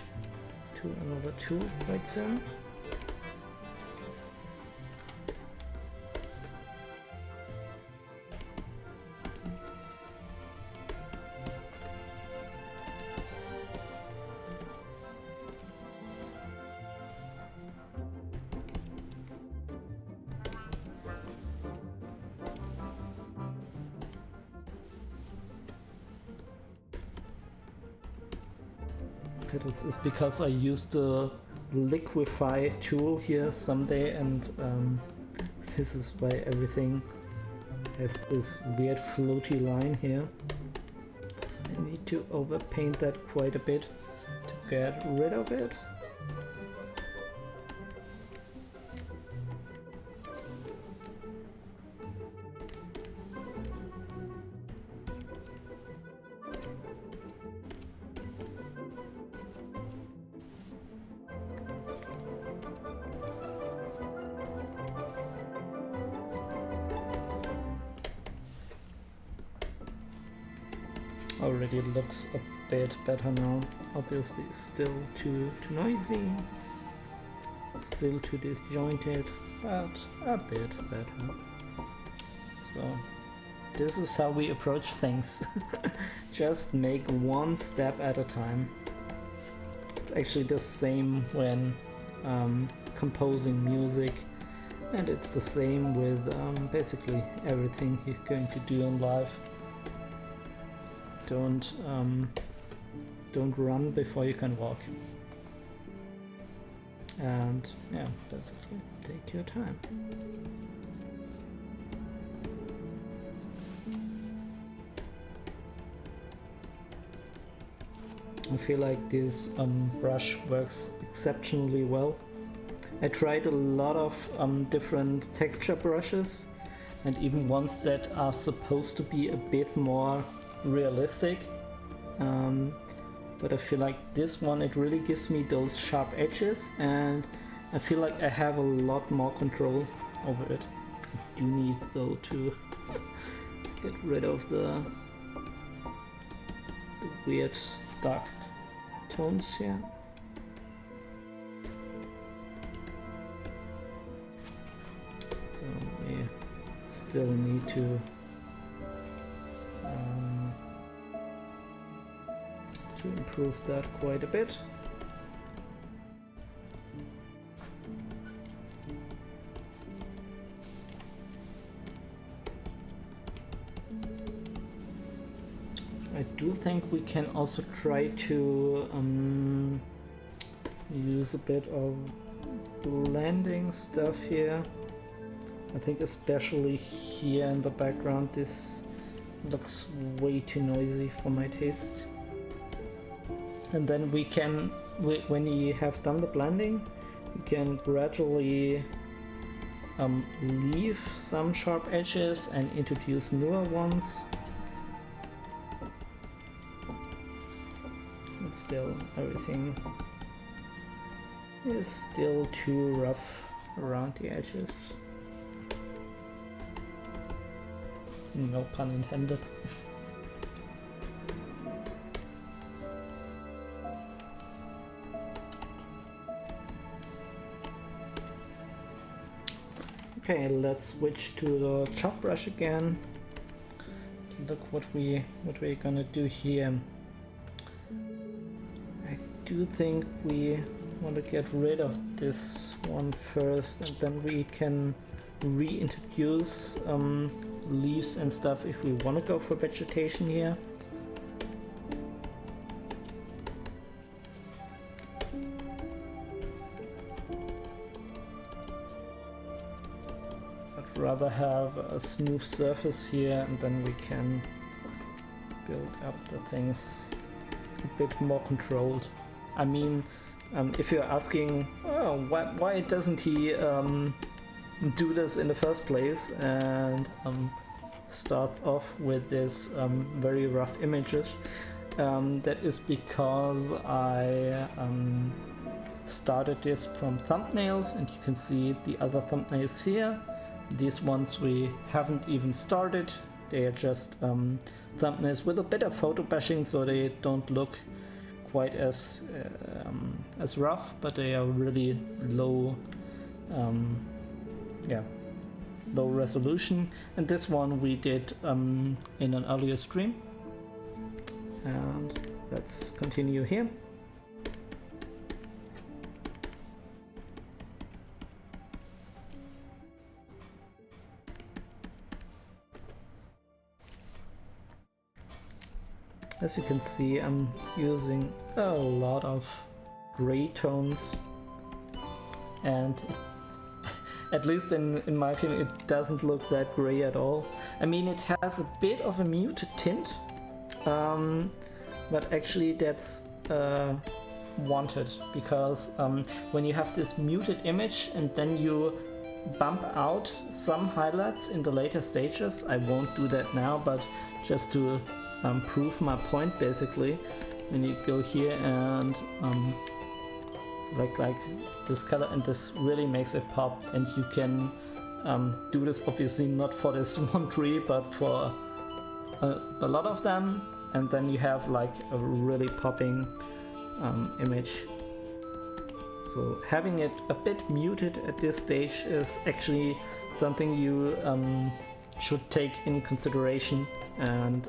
to another tool quite soon. This is because I used the liquefy tool here someday, and this is why everything has this weird floaty line here. So I need to overpaint that quite a bit to get rid of it. Already looks a bit better now. Obviously still too noisy, still too disjointed, but a bit better. So this is how we approach things. Just make one step at a time. It's actually the same when composing music, and it's the same with basically everything you're going to do in life. Don't run before you can walk. And yeah, basically take your time. I feel like this brush works exceptionally well. I tried a lot of different texture brushes, and even ones that are supposed to be a bit more realistic, but I feel like this one, it really gives me those sharp edges, and I feel like I have a lot more control over it. I do need though to get rid of the weird dark tones here. So we still need to improve that quite a bit. I do think we can also try to use a bit of blending stuff here. I think especially here in the background this looks way too noisy for my taste. And then we can, when you have done the blending, you can gradually leave some sharp edges and introduce newer ones. But still, everything is still too rough around the edges. No pun intended. Okay, let's switch to the chalk brush again. Look what we're gonna do here. I do think we want to get rid of this one first, and then we can reintroduce leaves and stuff if we want to go for vegetation here. I'd rather have a smooth surface here, and then we can build up the things a bit more controlled. I mean, if you're asking, oh, why doesn't he do this in the first place and starts off with this very rough images, that is because I started this from thumbnails, and you can see the other thumbnails here. These ones we haven't even started. They are just thumbnails with a bit of photo bashing, so they don't look quite as rough, but they are really low, low resolution. And this one we did in an earlier stream, and let's continue here. As you can see, I'm using a lot of gray tones, and at least in my feeling, it doesn't look that gray at all. I mean, it has a bit of a muted tint, but actually that's wanted, because when you have this muted image and then you bump out some highlights in the later stages, I won't do that now, but just to prove my point, basically, when you go here and select like this color, and this really makes it pop, and you can do this obviously not for this one tree, but for a lot of them, and then you have like a really popping image. So having it a bit muted at this stage is actually something you should take in consideration, and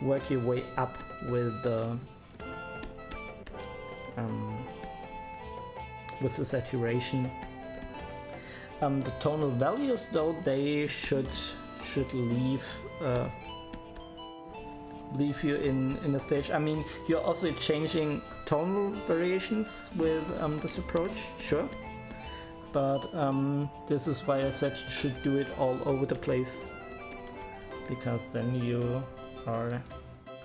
work your way up with the saturation. The tonal values, though, they should leave you in the stage. I mean, you're also changing tonal variations with this approach, sure, but this is why I said you should do it all over the place, because then you are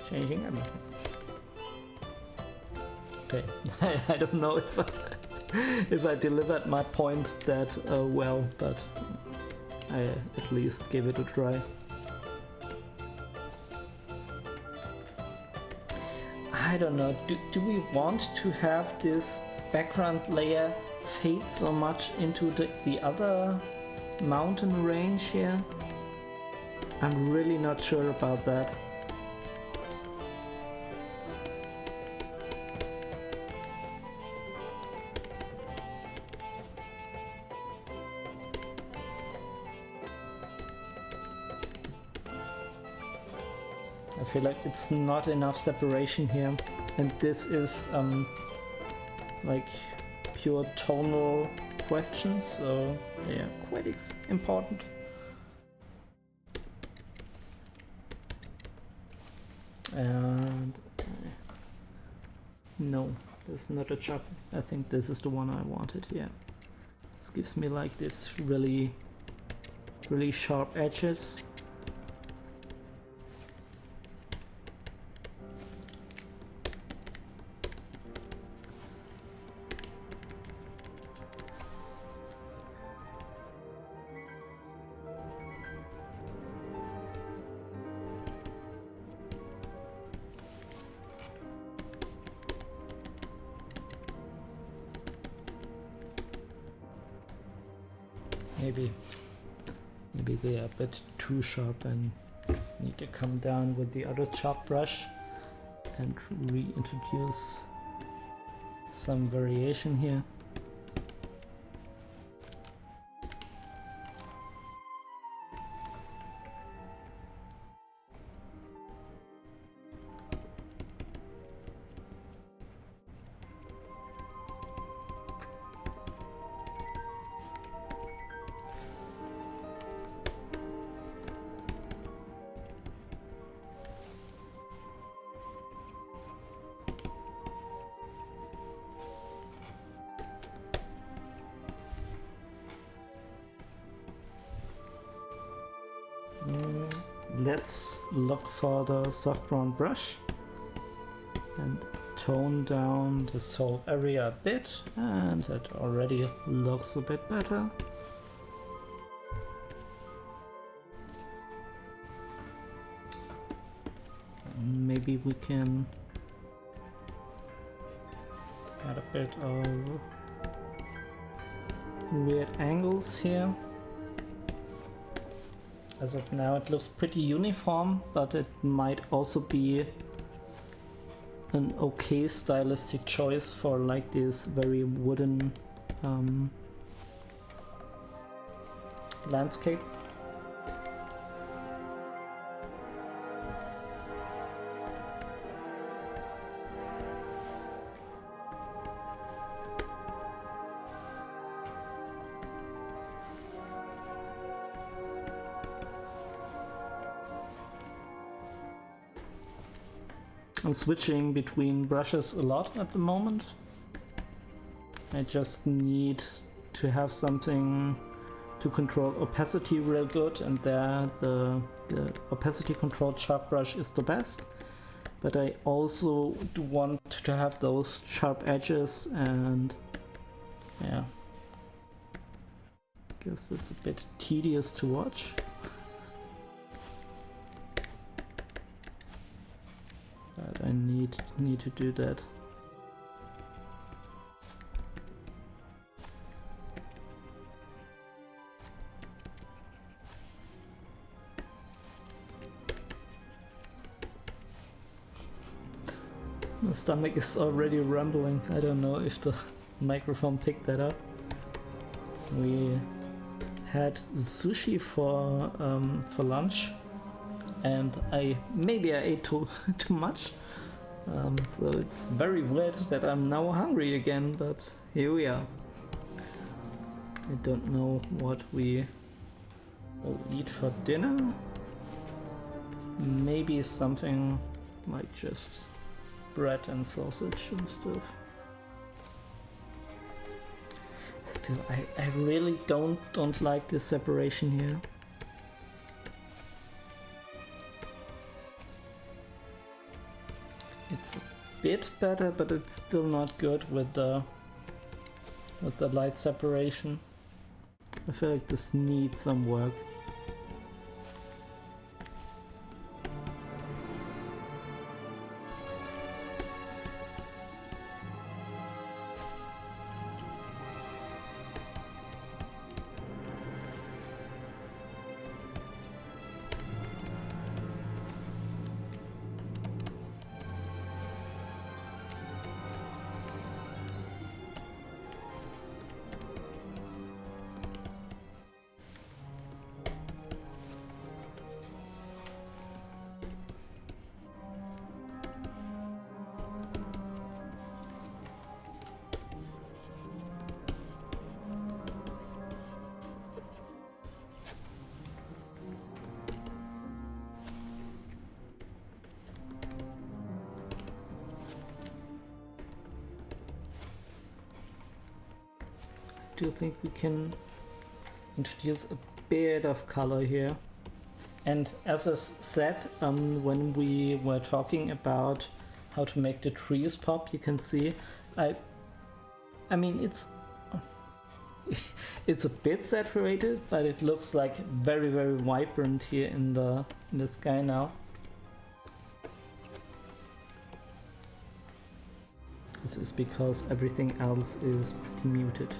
changing everything. Okay, I don't know if I delivered my point that well, but I at least gave it a try. I don't know, do we want to have this background layer fade so much into the other mountain range here? I'm really not sure about that. I feel like it's not enough separation here, and this is like pure tonal questions, so yeah, quite important. And no, this is not a chop. I think this is the one I wanted. Yeah, this gives me like this really really sharp edges. Maybe they are a bit too sharp and need to come down with the other sharp brush and reintroduce some variation here. Let's look for the soft brown brush and tone down this whole area a bit, and that already looks a bit better. Maybe we can add a bit of weird angles here. As of now it looks pretty uniform, but it might also be an okay stylistic choice for like this very wooden landscape. I'm switching between brushes a lot at the moment. I just need to have something to control opacity real good, and there the opacity controlled sharp brush is the best. But I also do want to have those sharp edges, and yeah, I guess it's a bit tedious to watch. But I need to do that. My stomach is already rumbling. I don't know if the microphone picked that up. We had sushi for lunch, and maybe I ate too much. So it's very weird that I'm now hungry again, but here we are. I don't know what we will eat for dinner. Maybe something like just bread and sausage and stuff. Still, I really don't like this separation here. It's a bit better, but it's still not good with the light separation. I feel like this needs some work. Do you think we can introduce a bit of color here. And as I said, when we were talking about how to make the trees pop, you can see I mean it's a bit saturated, but it looks like very vibrant here in the sky now. This is because everything else is pretty muted.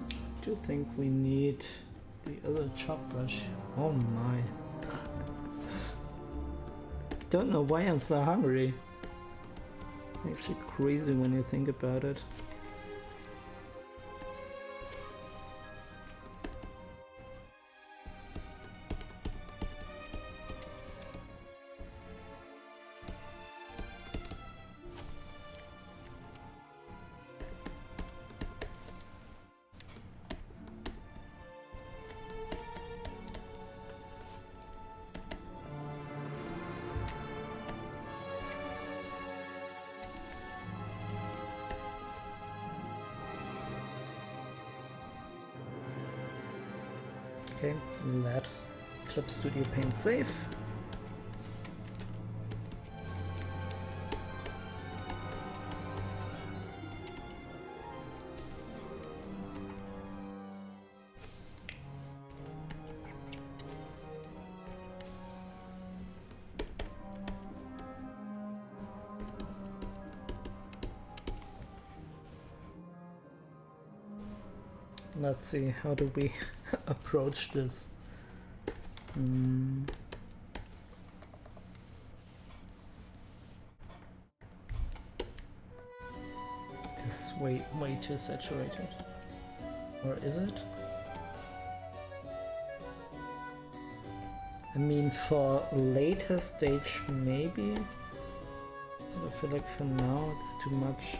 I do think we need the other chop brush. Oh my. Don't know why I'm so hungry. Actually crazy when you think about it. Okay, let Clip Studio Paint save. Let's see, how do we approach this? This is way too saturated. Or is it? I mean, for later stage maybe, but I feel like for now it's too much.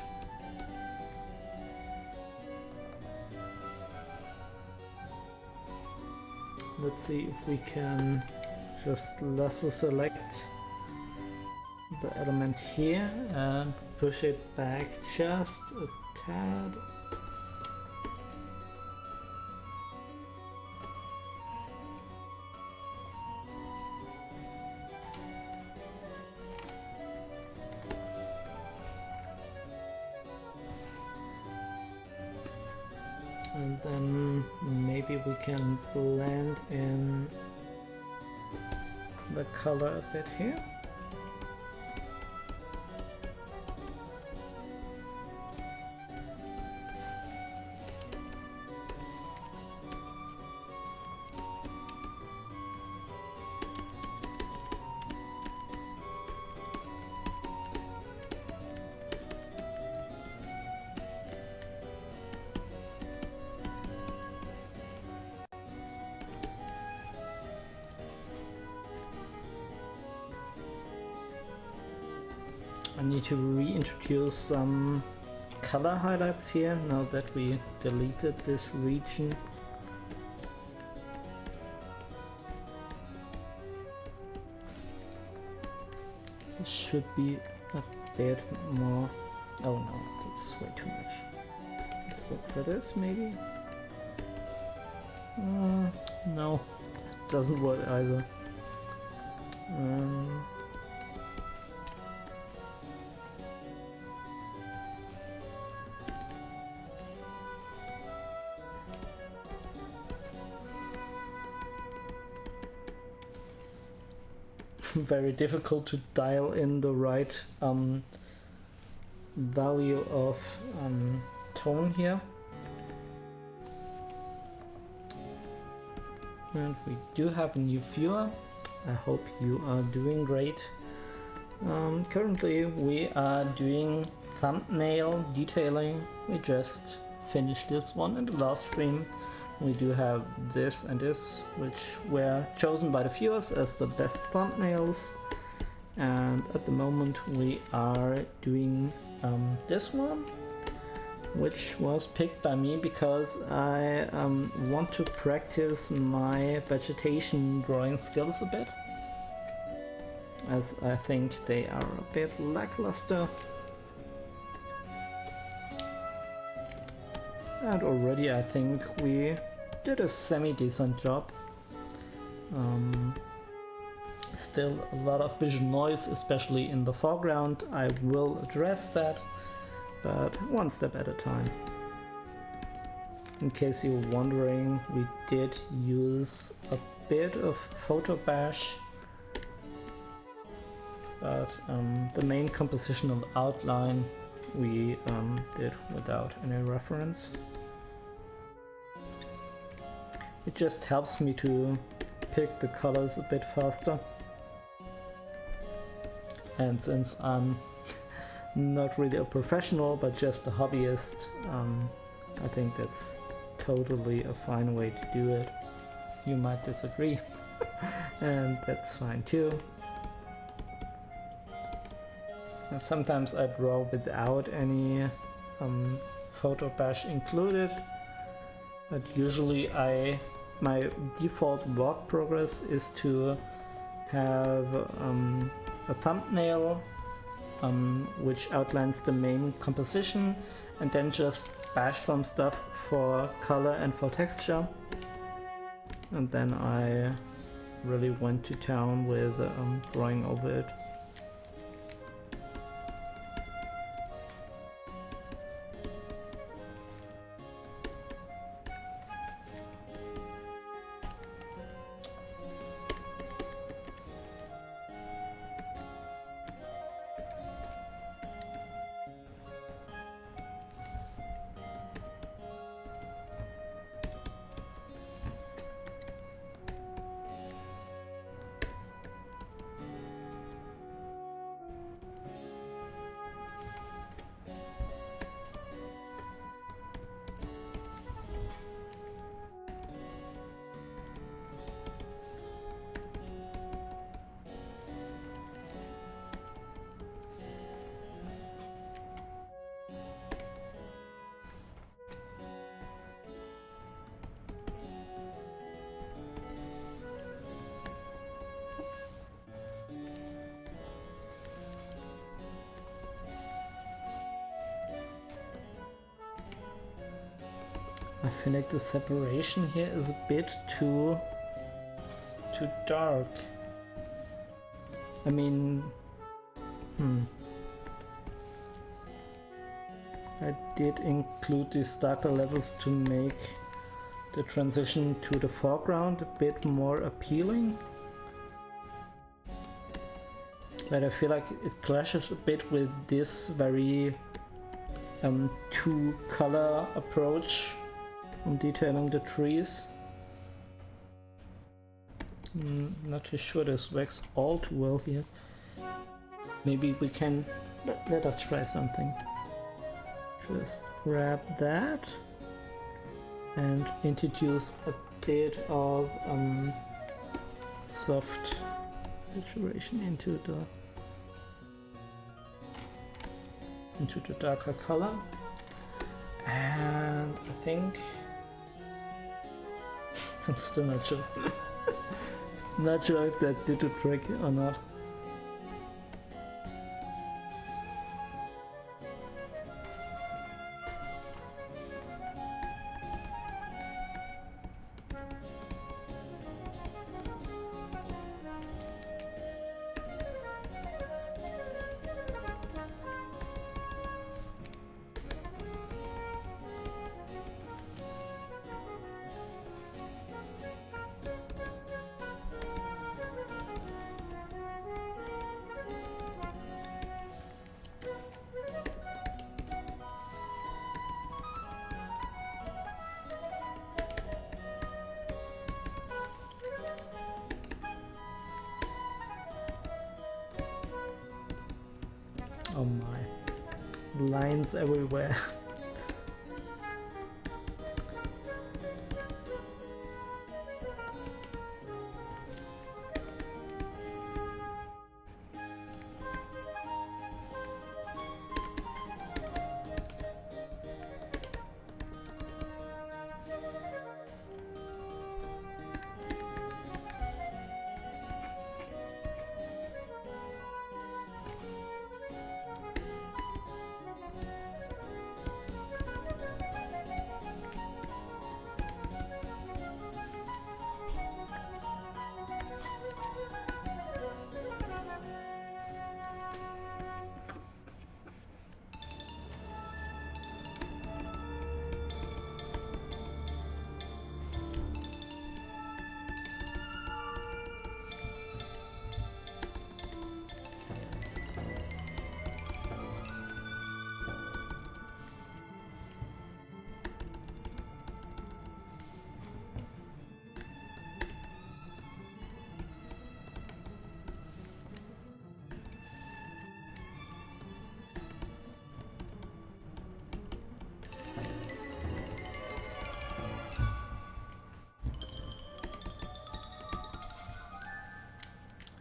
Let's see if we can just lasso select the element here and push it back just a tad. And then maybe we can blend in the color a bit here. I need to reintroduce some color highlights here now that we deleted this region. This should be a bit more. Oh no, that's way too much. Let's look for this maybe. No, it doesn't work either. Very difficult to dial in the right value of tone here. And we do have a new viewer. I hope you are doing great. Currently we are doing thumbnail detailing. We just finished this one in the last stream. We do have this and this, which were chosen by the viewers as the best thumbnails. And at the moment we are doing this one. which was picked by me because I want to practice my vegetation drawing skills a bit, as I think they are a bit lackluster. And already I think we did a semi-decent job. Still a lot of visual noise, especially in the foreground. I will address that, but one step at a time. In case you're wondering, we did use a bit of photo bash, but the main compositional outline we did without any reference. It just helps me to pick the colors a bit faster. And since I'm not really a professional but just a hobbyist, I think that's totally a fine way to do it. You might disagree, and that's fine too. And sometimes I draw without any photo bash included, but usually my default work progress is to have a thumbnail which outlines the main composition, and then just bash some stuff for color and for texture, and then I really went to town with drawing over it. I feel like the separation here is a bit too dark. I mean, I did include these darker levels to make the transition to the foreground a bit more appealing. But I feel like it clashes a bit with this very two-color approach on detailing the trees. Not too sure this works all too well here. Maybe we can... let us try something. Just grab that and introduce a bit of soft saturation into the darker color. And I think I'm still not sure. Not sure if that did the trick or not. Oh my, lines everywhere.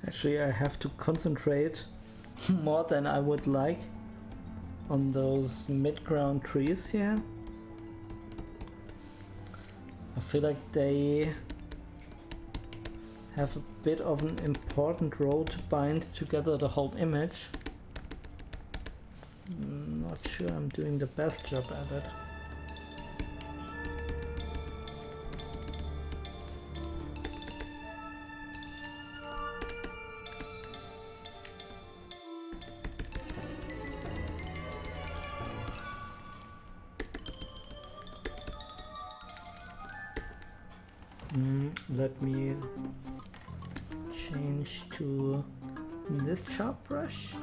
Actually, I have to concentrate more than I would like on those mid-ground trees here. I feel like they have a bit of an important role to bind together the whole image. Not sure I'm doing the best job at it. Let me change to this chop brush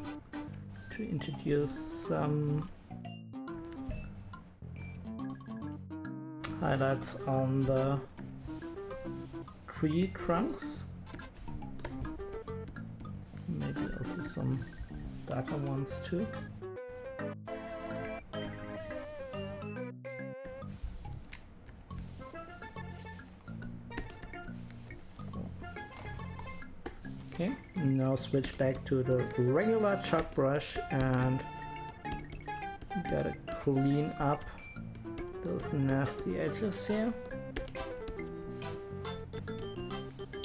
to introduce some highlights on the tree trunks. Maybe also some darker ones too. Okay, now switch back to the regular chalk brush and gotta clean up those nasty edges here.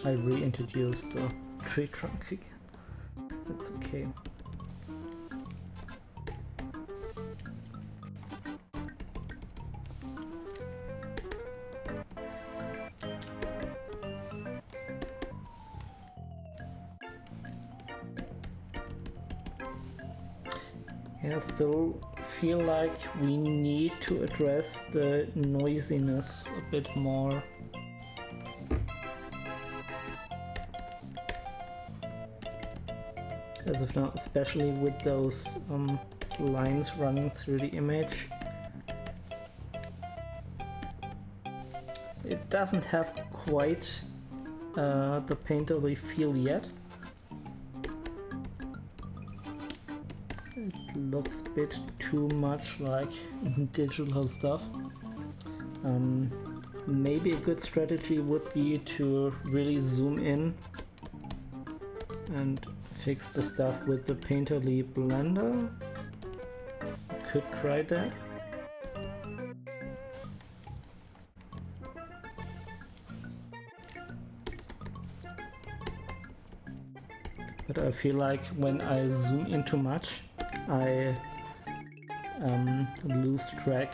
I reintroduced the tree trunk again. That's okay. I still feel like we need to address the noisiness a bit more. As of now, especially with those lines running through the image. It doesn't have quite the painterly feel yet. It looks a bit too much like digital stuff. Maybe a good strategy would be to really zoom in and fix the stuff with the painterly blender. Could try that. But I feel like when I zoom in too much, I lose track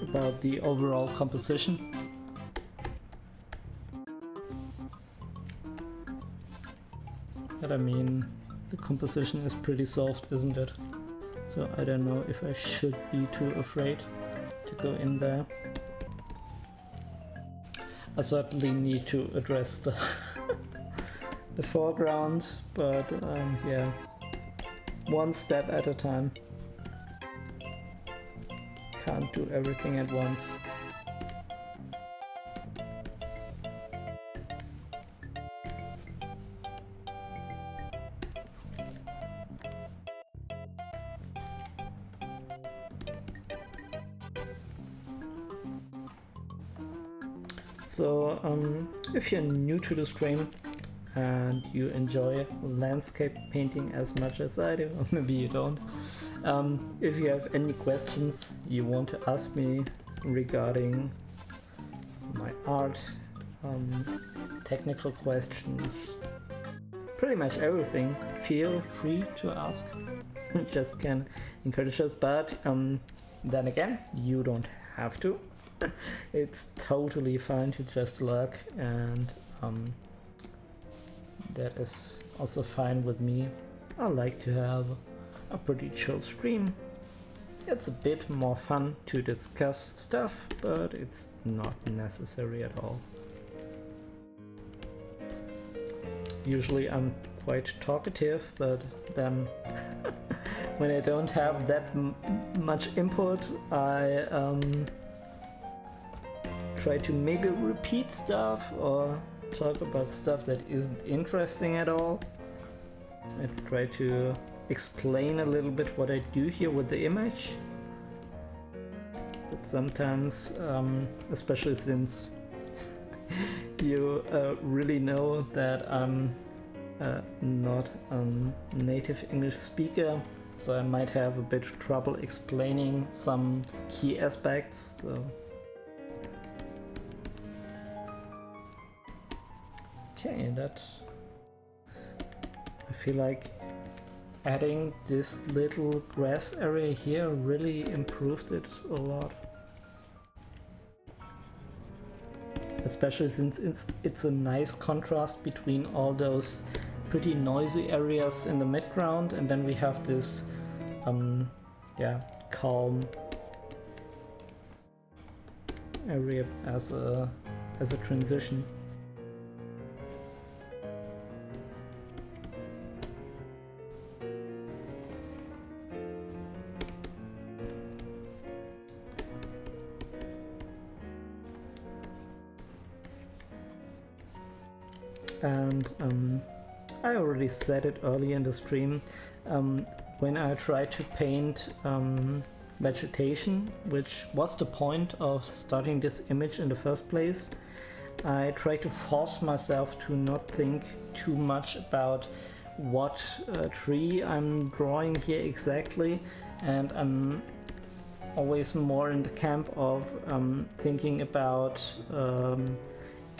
about the overall composition. But I mean, the composition is pretty soft, isn't it? So I don't know if I should be too afraid to go in there. I certainly need to address the the foreground, but yeah, one step at a time. Can't do everything at once. So if you're new to the stream and you enjoy landscape painting as much as I do, or maybe you don't, if you have any questions you want to ask me regarding my art, technical questions, pretty much everything, feel free to ask. Just can encourage us, but then again, you don't have to. It's totally fine to just lurk, and that is also fine with me. I like to have a pretty chill stream. It's a bit more fun to discuss stuff, but it's not necessary at all. Usually I'm quite talkative, but then when I don't have that much input, I try to maybe repeat stuff or talk about stuff that isn't interesting at all. I try to explain a little bit what I do here with the image. But sometimes, especially since you really know that I'm not a native English speaker, so I might have a bit of trouble explaining some key aspects. So. Okay, that I feel like adding this little grass area here really improved it a lot. Especially since it's a nice contrast between all those pretty noisy areas in the midground, and then we have this calm area as a transition. And I already said it early in the stream, when I tried to paint vegetation, which was the point of starting this image in the first place, I tried to force myself to not think too much about what tree I'm drawing here exactly, and I'm always more in the camp of thinking about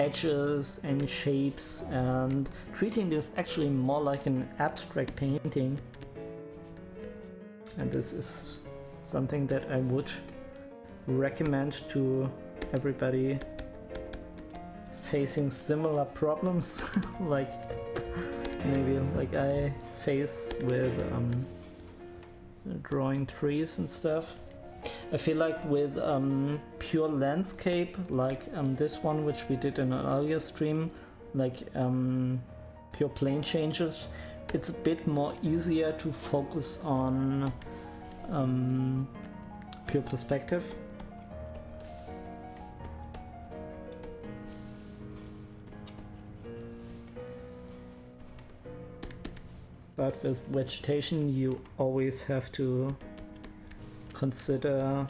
edges and shapes and treating this actually more like an abstract painting. And this is something that I would recommend to everybody facing similar problems like maybe like I face with drawing trees and stuff. I feel like with pure landscape, like this one which we did in an earlier stream, like pure plane changes, it's a bit more easier to focus on pure perspective. But with vegetation you always have to consider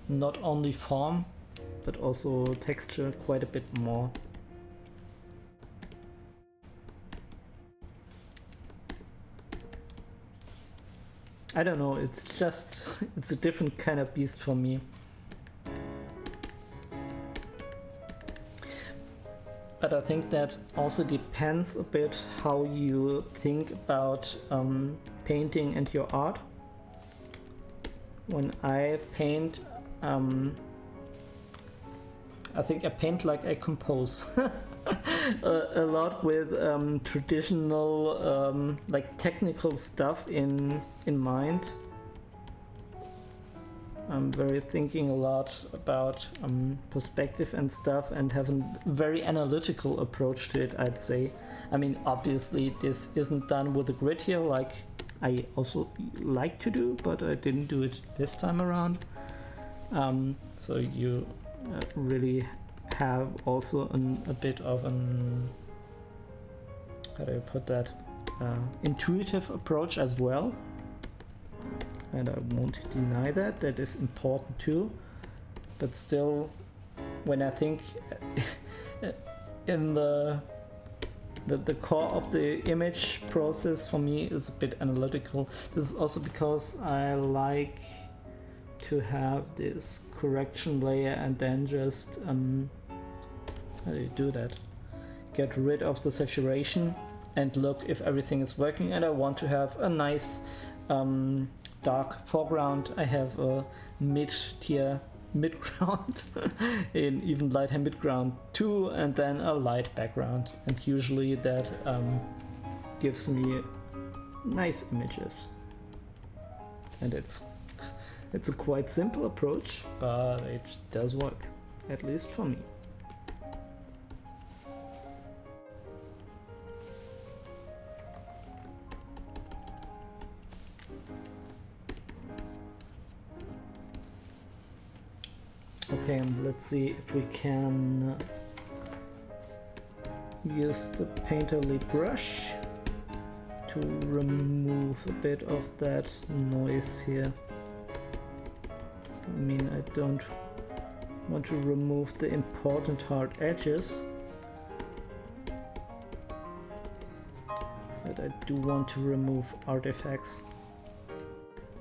not only form but also texture quite a bit more. I don't know, it's just it's a different kind of beast for me. But I think that also depends a bit how you think about painting and your art. When I paint, I think I paint like I compose. A lot with traditional, like technical stuff in mind. I'm very thinking a lot about perspective and stuff, and have a very analytical approach to it, I'd say. I mean, obviously this isn't done with a grid here, like I also like to do, but I didn't do it this time around. So you really have also a bit of an, how do I put that, intuitive approach as well. And I won't deny that, that is important too. But still, when I think in the core of the image process for me is a bit analytical. This is also because I like to have this correction layer and then just, how do you do that? Get rid of the saturation and look if everything is working, and I want to have a nice dark foreground. I have a mid-tier midground in even lighter midground too, and then a light background, and usually that gives me nice images. And it's a quite simple approach, but it does work, at least for me. Okay, and let's see if we can use the painterly brush to remove a bit of that noise here. I mean, I don't want to remove the important hard edges, but I do want to remove artifacts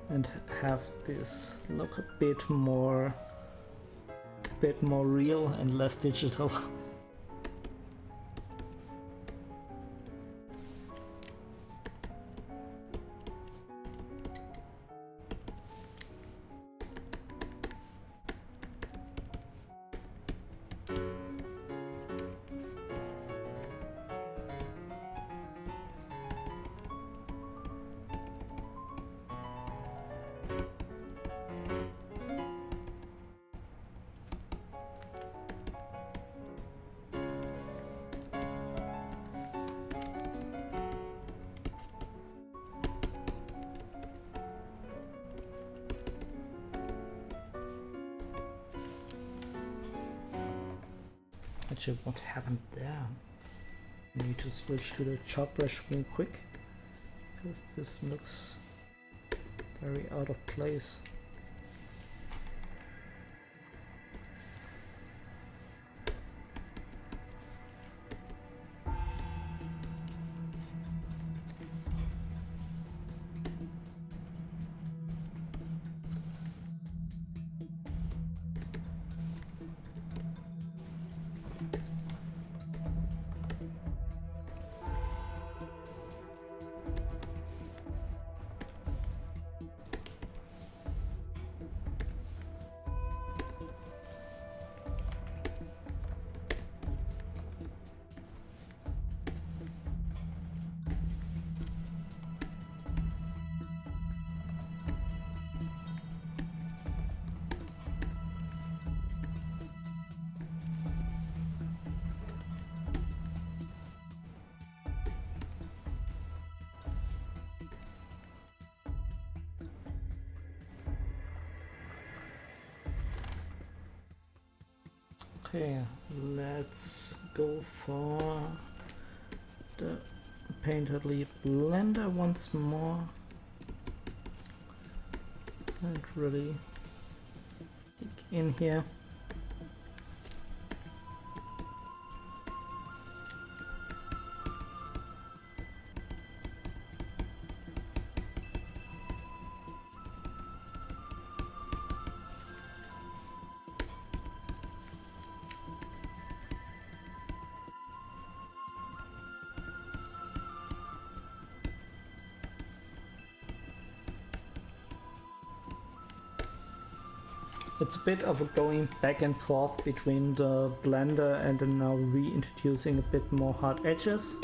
and have this look a bit more real and less digital. Actually, what happened there? I need to switch to the chop brush real quick, because this looks very out of place. Okay, let's go for the Painter Lead Blender once more and really dig in here. It's a bit of a going back and forth between the blender and then now reintroducing a bit more hard edges.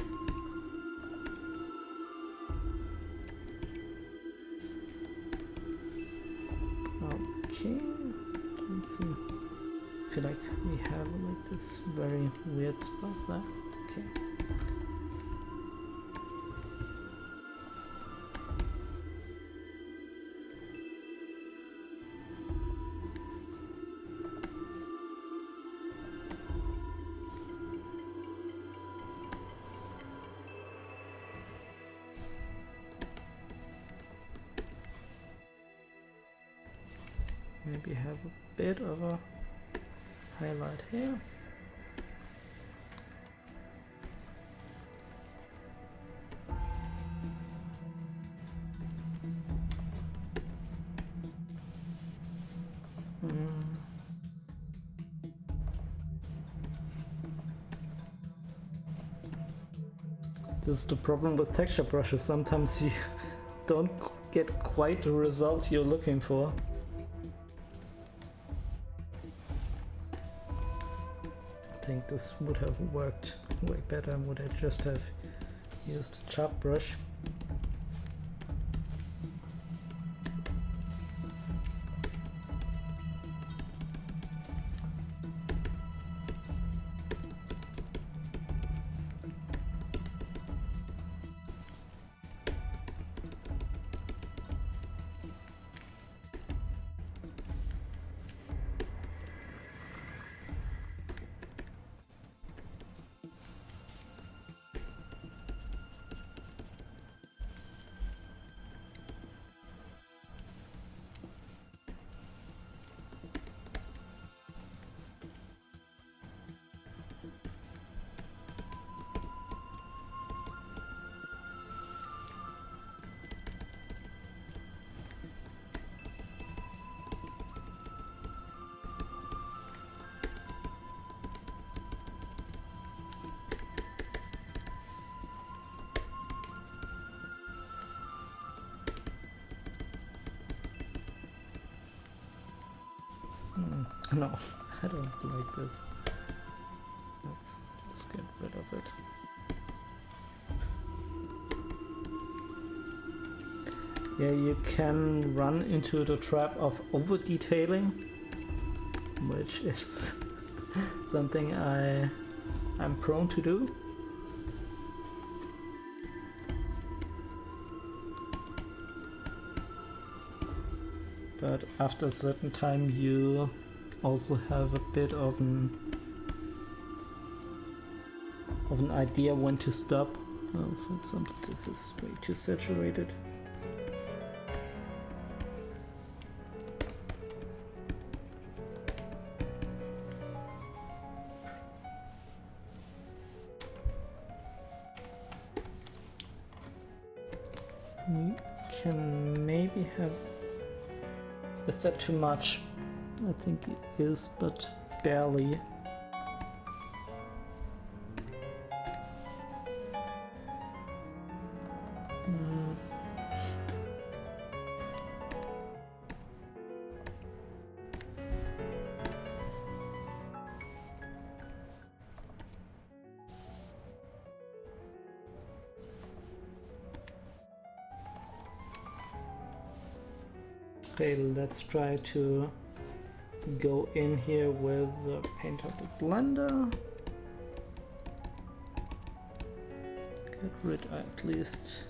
Okay, let's see. I feel like we have like this very weird spot there. Okay. Maybe have a bit of a highlight here. This is the problem with texture brushes. Sometimes you don't get quite the result you're looking for. I think this would have worked way better would I just have used a chop brush. No, I don't like this. Let's get rid of it. Yeah, you can run into the trap of over detailing, which is something I'm prone to do. But after a certain time you also have a bit of an idea when to stop. Oh, for example, this is way too saturated. We can maybe have... Is that too much? I think it is, but barely. Okay, let's try to go in here with the paint of the blender. Get rid at least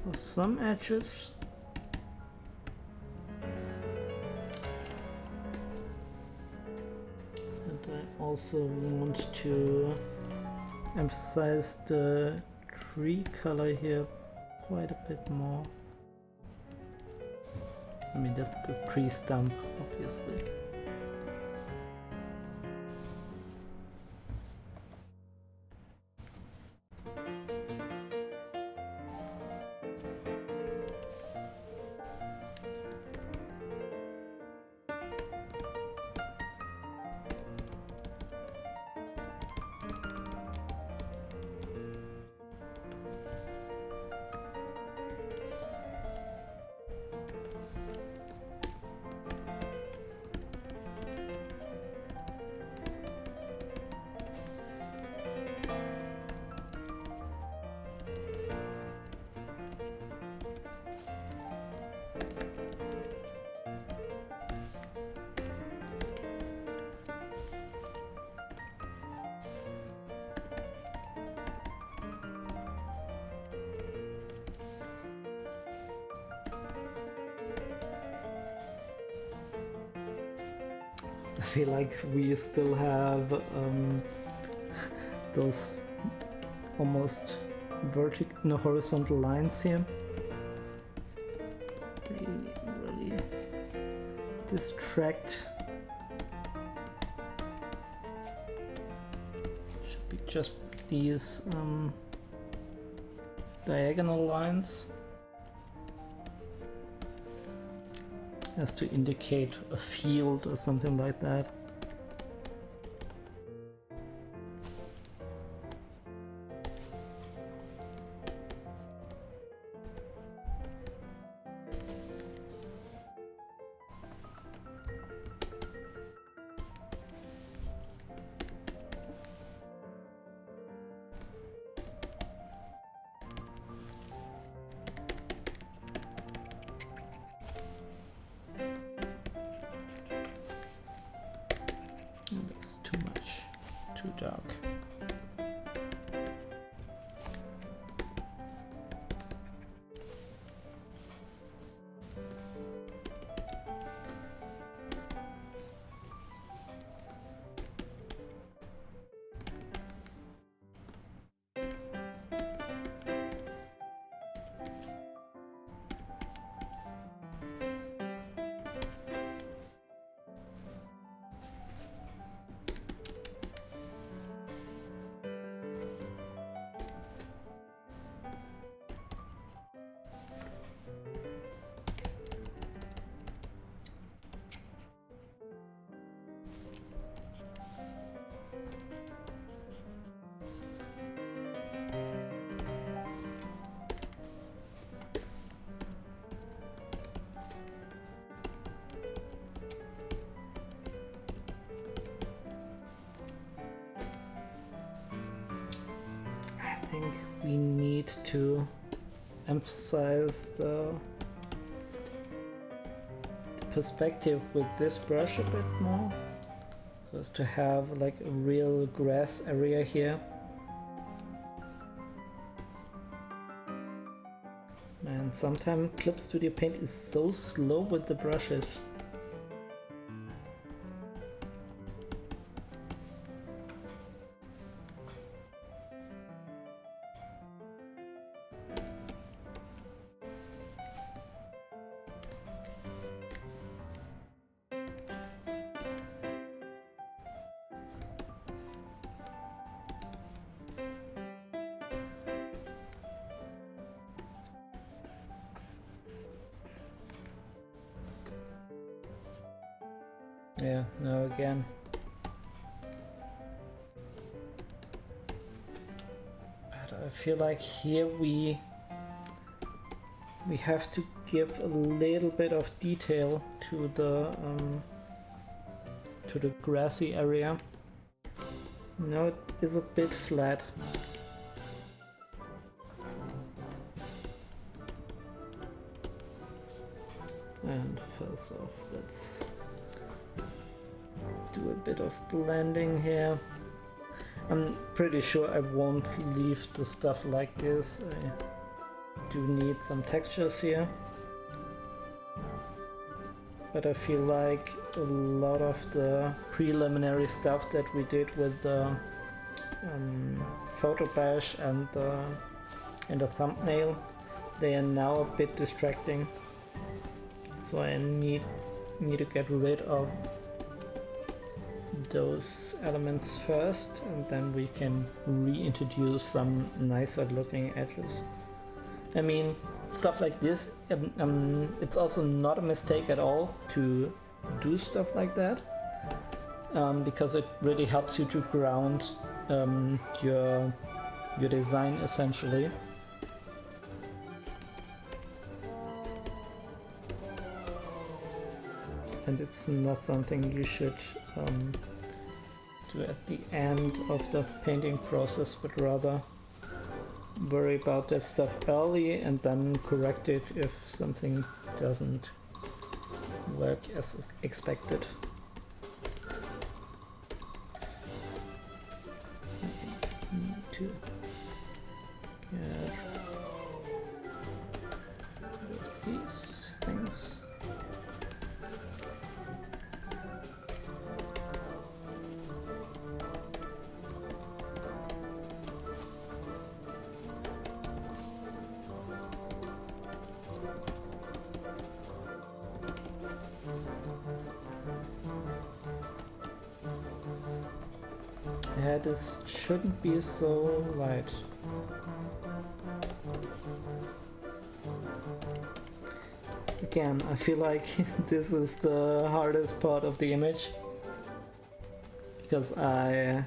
of some edges. And I also want to emphasize the tree color here quite a bit more. I mean, this tree stump, obviously. I feel like we still have those almost horizontal lines here. They really distract. Should be just these diagonal lines as to indicate a field or something like that. That's too much, too dark. to emphasize the perspective with this brush a bit more, so as to have like a real grass area here. And sometimes Clip Studio Paint is so slow with the brushes. Yeah, no, again. But I feel like here we have to give a little bit of detail to the grassy area. Now it is a bit flat. And first off, let's do a bit of blending here. I'm pretty sure I won't leave the stuff like this. I do need some textures here. But I feel like a lot of the preliminary stuff that we did with the photo bash and the thumbnail, they are now a bit distracting. So I need to get rid of those elements first, and then we can reintroduce some nicer looking edges. I mean, stuff like this, it's also not a mistake at all to do stuff like that, because it really helps you to ground your design essentially. And it's not something you should do at the end of the painting process, but rather worry about that stuff early and then correct it if something doesn't work as expected. I need to get these things. Yeah, this shouldn't be so light. Again, I feel like this is the hardest part of the image, because I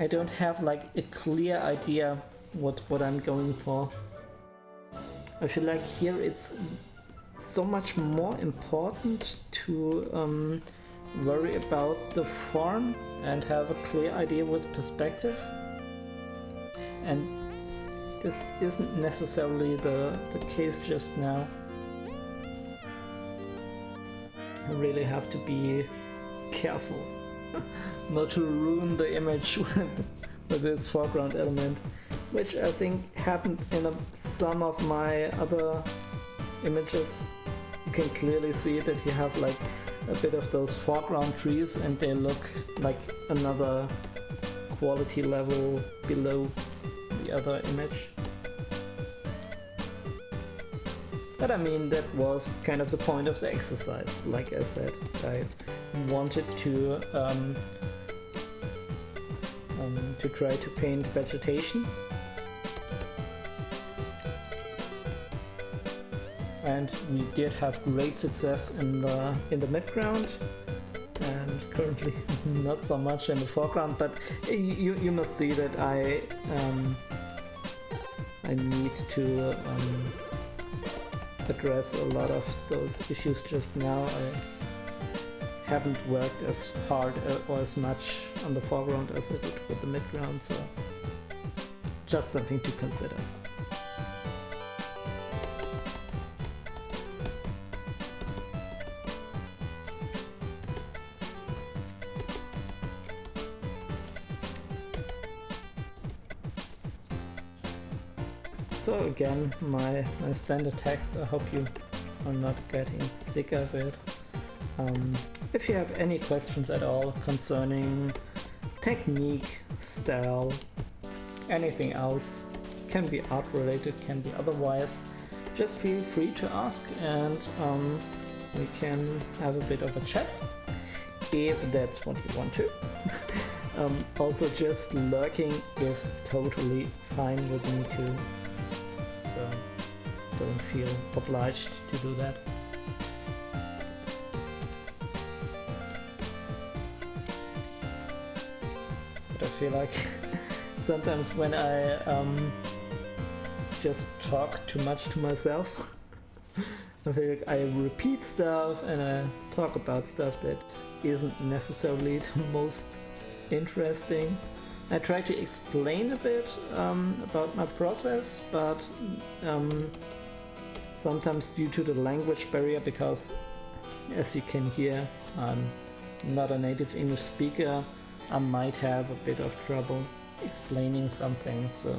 don't have like a clear idea what I'm going for. I feel like here it's so much more important to worry about the form and have a clear idea with perspective, and this isn't necessarily the case just now. I really have to be careful not to ruin the image with this foreground element, which I think happened in some of my other images. You can clearly see that you have like a bit of those foreground trees and they look like another quality level below the other image. But I mean, that was kind of the point of the exercise. Like I said, I wanted to try to paint vegetation, and we did have great success in the midground, and currently not so much in the foreground. But you must see that I need to address a lot of those issues just now. I haven't worked as hard or as much on the foreground as I did with the midground, so just something to consider. So again, my standard text, I hope you are not getting sick of it. If you have any questions at all concerning technique, style, anything else, can be art related, can be otherwise, just feel free to ask, and we can have a bit of a chat if that's what you want to. Also, just lurking is totally fine with me too, so don't feel obliged to do that. But I feel like sometimes when I just talk too much to myself, I feel like I repeat stuff and I talk about stuff that isn't necessarily the most interesting. I try to explain a bit about my process, but sometimes due to the language barrier, because as you can hear, I'm not a native English speaker, I might have a bit of trouble explaining something, so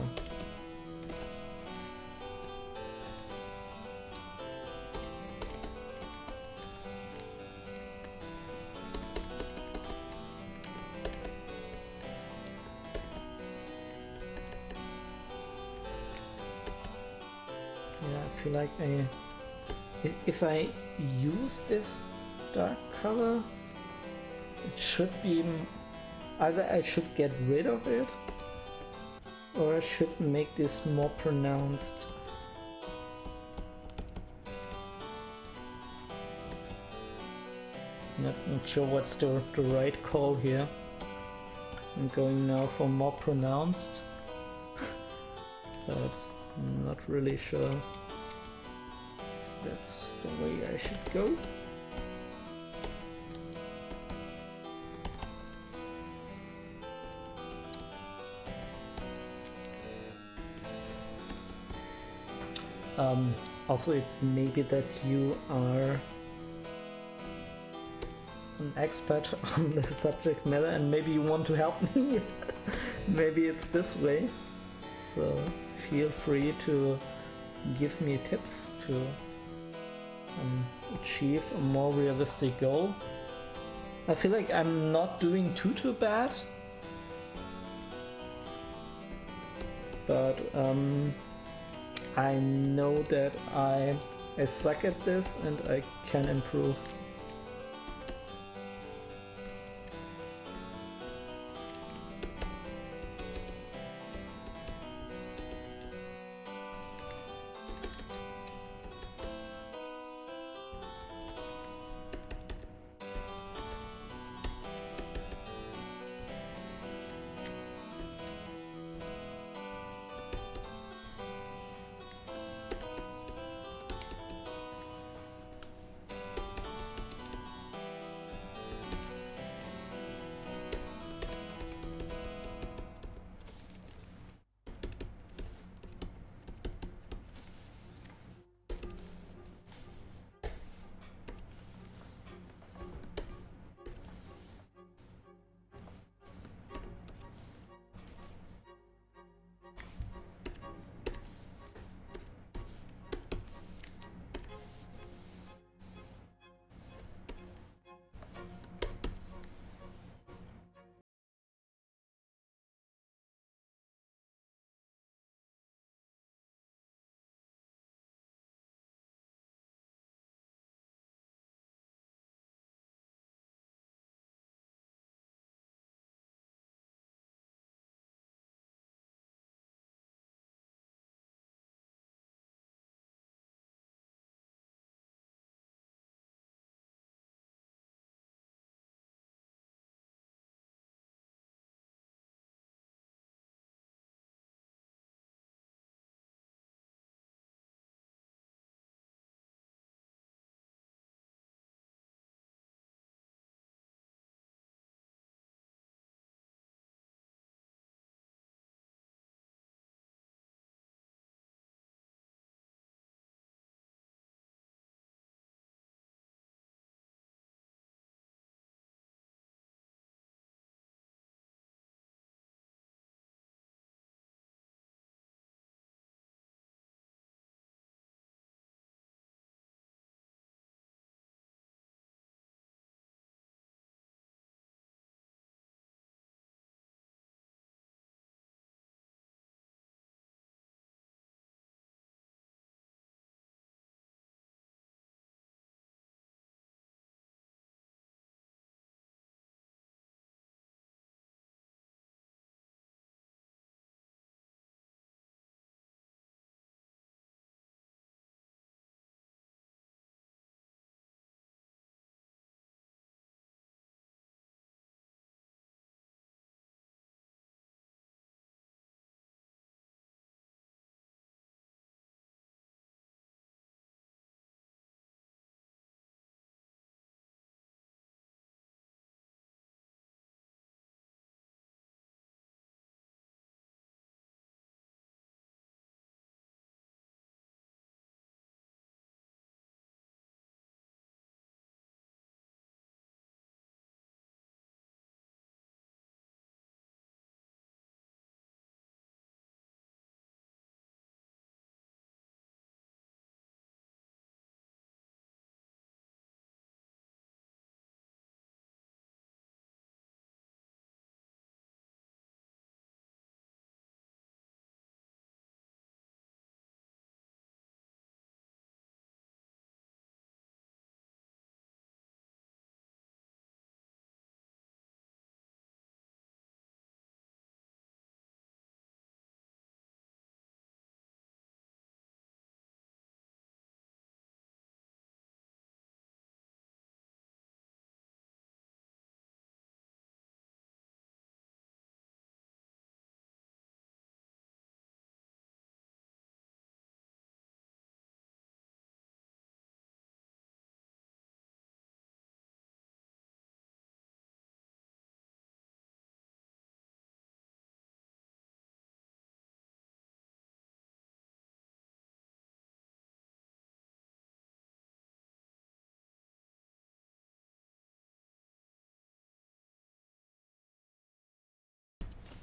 yeah, I feel like if I use this dark color, it should be either I should get rid of it or I should make this more pronounced. Not sure what's the right call here. I'm going now for more pronounced, but I'm not really sure if that's the way I should go. Also, it may be that you are an expert on the subject matter and maybe you want to help me. Maybe it's this way. So feel free to give me tips to achieve a more realistic goal. I feel like I'm not doing too bad. But I know that I suck at this and I can improve.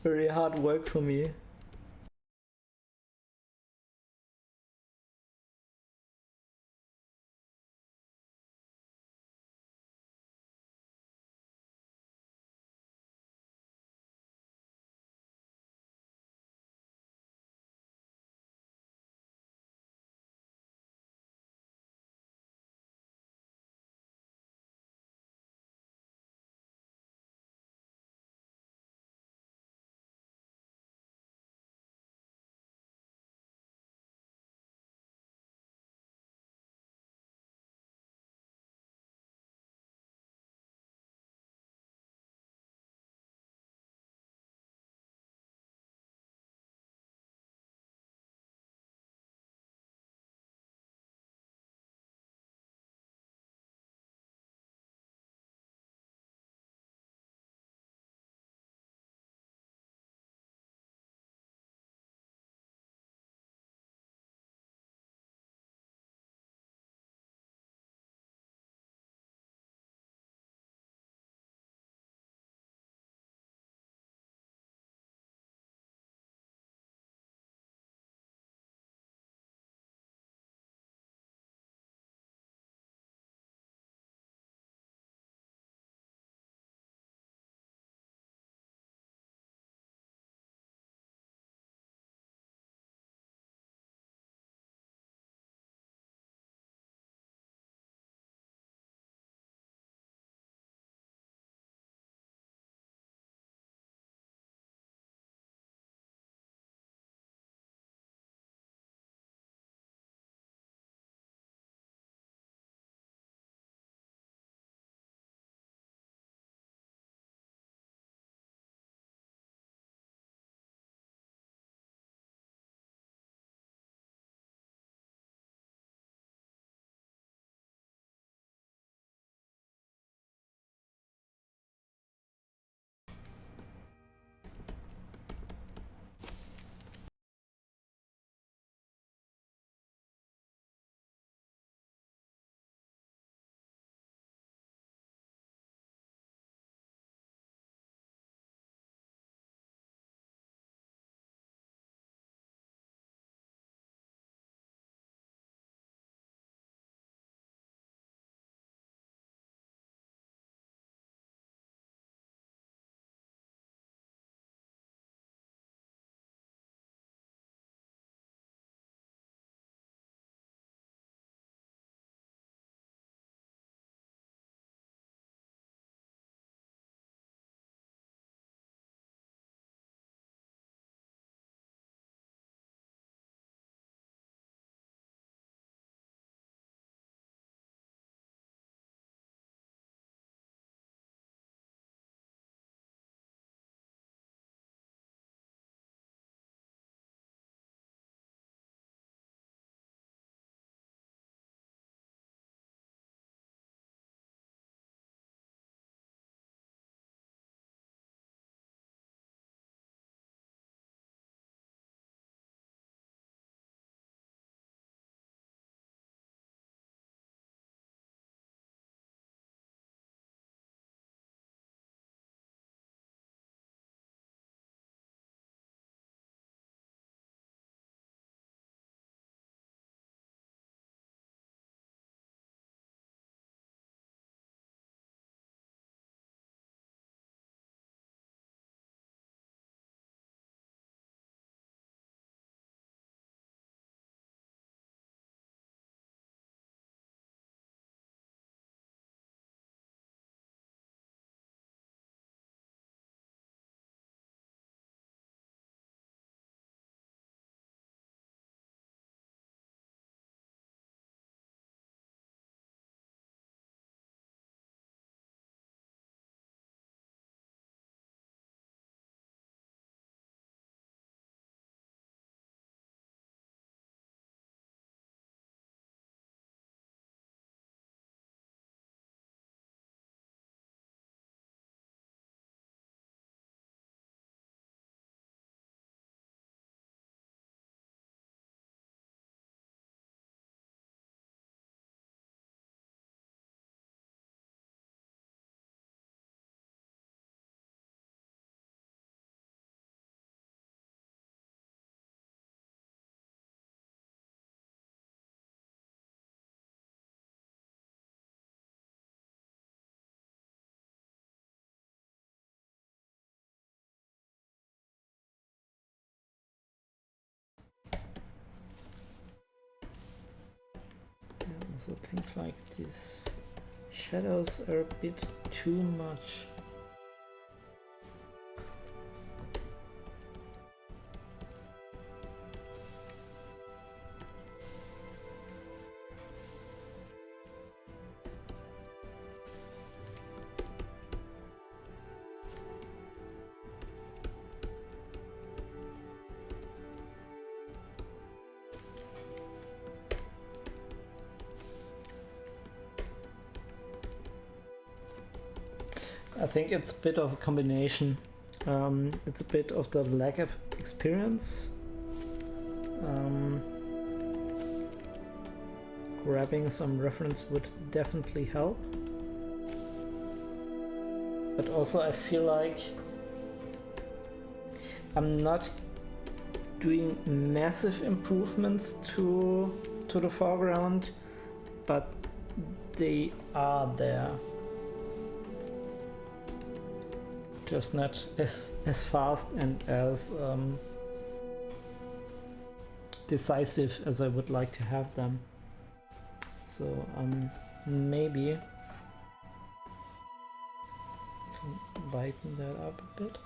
Very hard work for me. also think like these shadows are a bit too much. I think it's a bit of a combination. It's a bit of the lack of experience. Grabbing some reference would definitely help. But also I feel like I'm not doing massive improvements to the foreground, but they are there. Just not as fast and as decisive as I would like to have them. So maybe I can lighten that up a bit.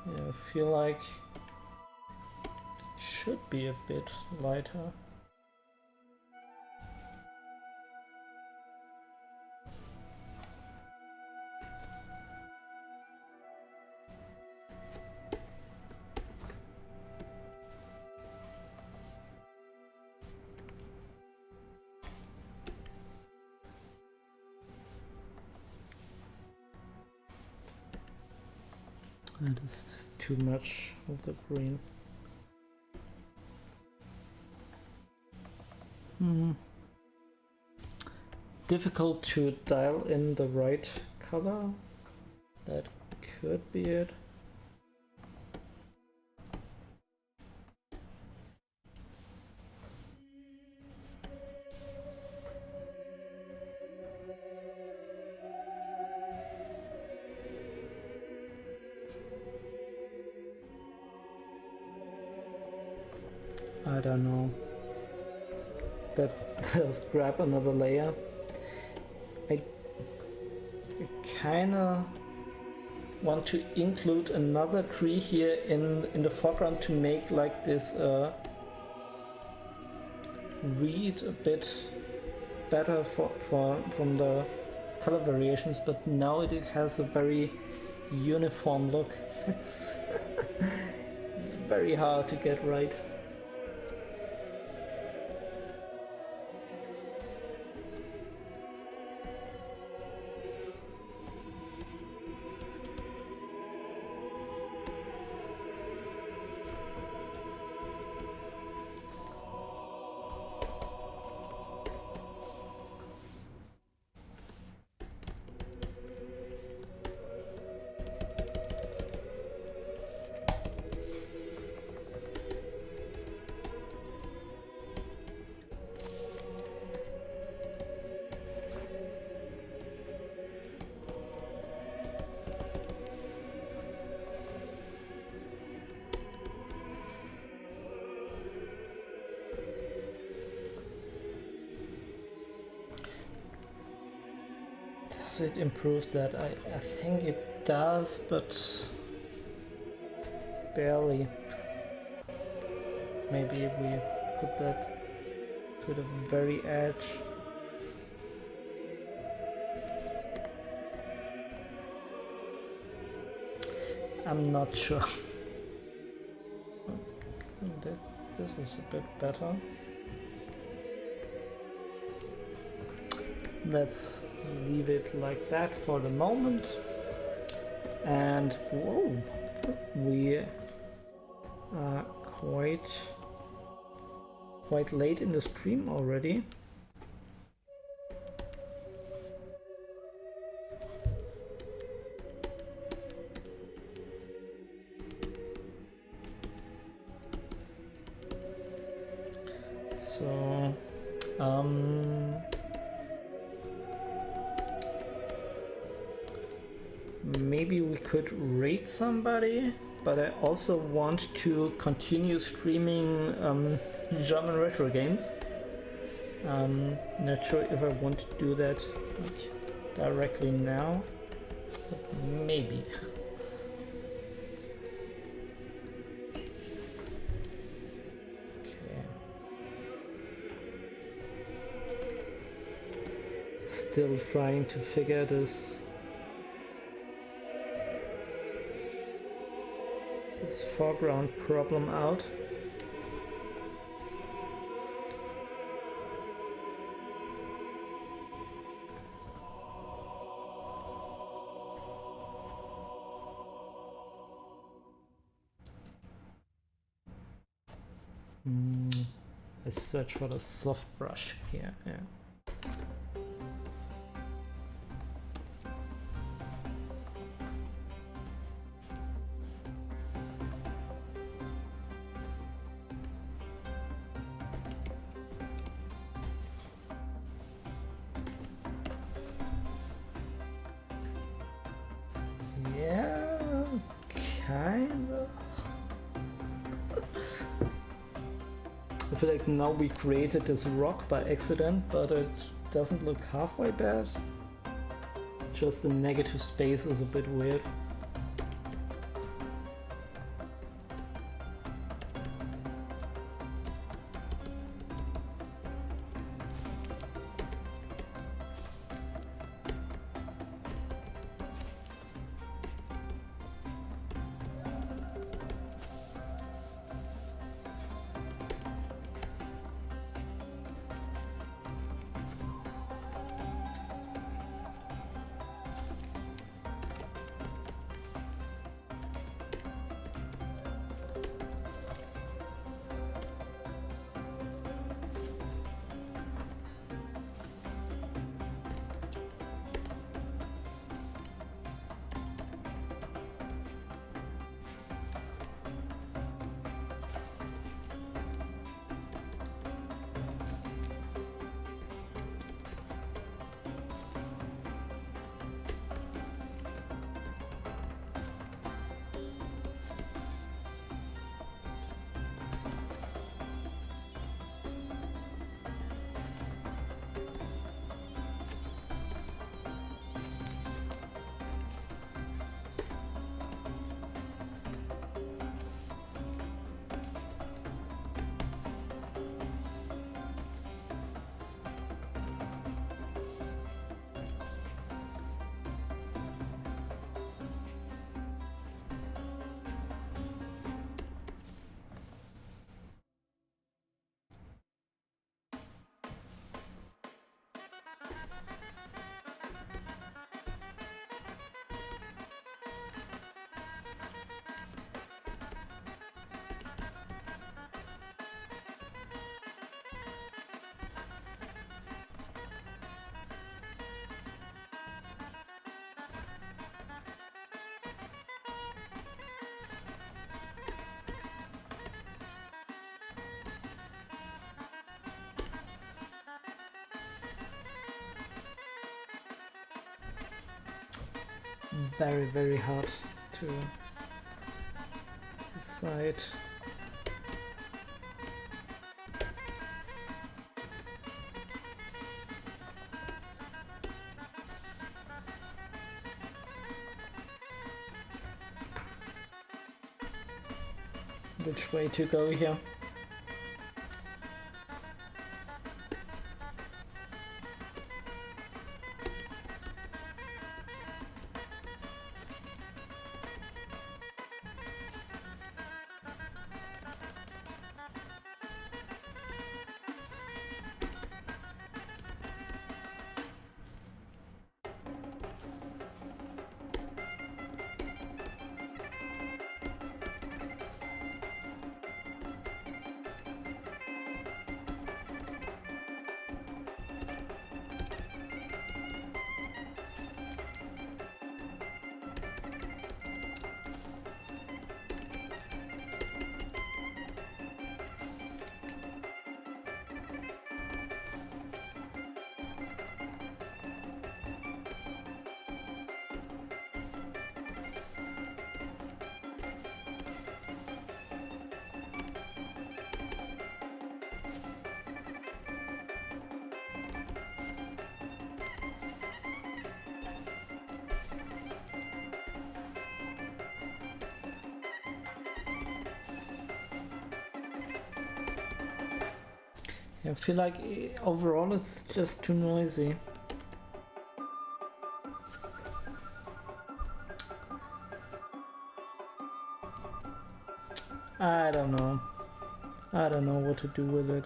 Yeah, I feel like it should be a bit lighter. This is too much of the green. Difficult to dial in the right color. That could be it. I don't know. Let's grab another layer. I kinda want to include another tree here in the foreground to make like this read a bit better from the color variations, but now it has a very uniform look. It's very hard to get right. Does it improve that? I think it does, but barely. Maybe if we put that to the very edge. I'm not sure. This is a bit better. Let's leave it like that for the moment. And whoa, we are quite late in the stream already. So maybe we could rate somebody. but I also want to continue streaming German retro games. Not sure if I want to do that directly now, but maybe. Okay. Still trying to figure this foreground problem out. I search for the soft brush here. Yeah. Yeah, kinda. I feel like now we created this rock by accident, but it doesn't look halfway bad. Just the negative space is a bit weird. Very, very hard to decide. Which way to go here? I feel like overall it's just too noisy. I don't know. I don't know what to do with it.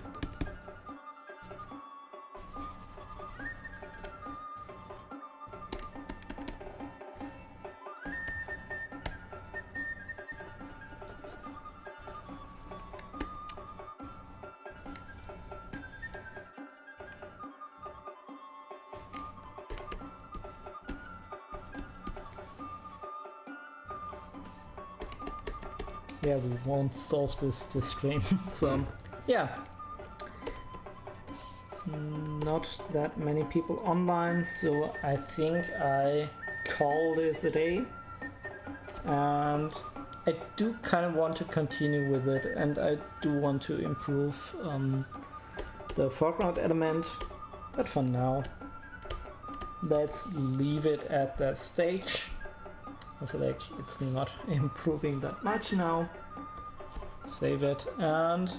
Yeah, we won't solve this stream. So yeah, not that many people online, so I think I call this a day. And I do kind of want to continue with it, and I do want to improve the foreground element, but for now let's leave it at that stage. I feel like it's not improving that much now. Save it and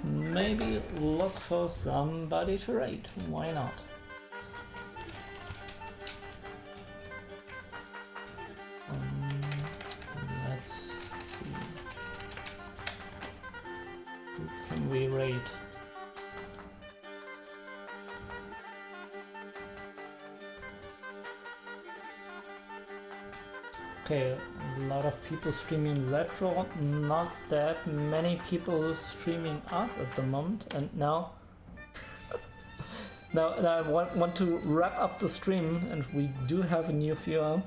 maybe look for somebody to raid. Why not? Let's see. Who can we raid? Okay, a lot of people streaming retro, not that many people streaming art at the moment, and now now I want to wrap up the stream, and we do have a new viewer.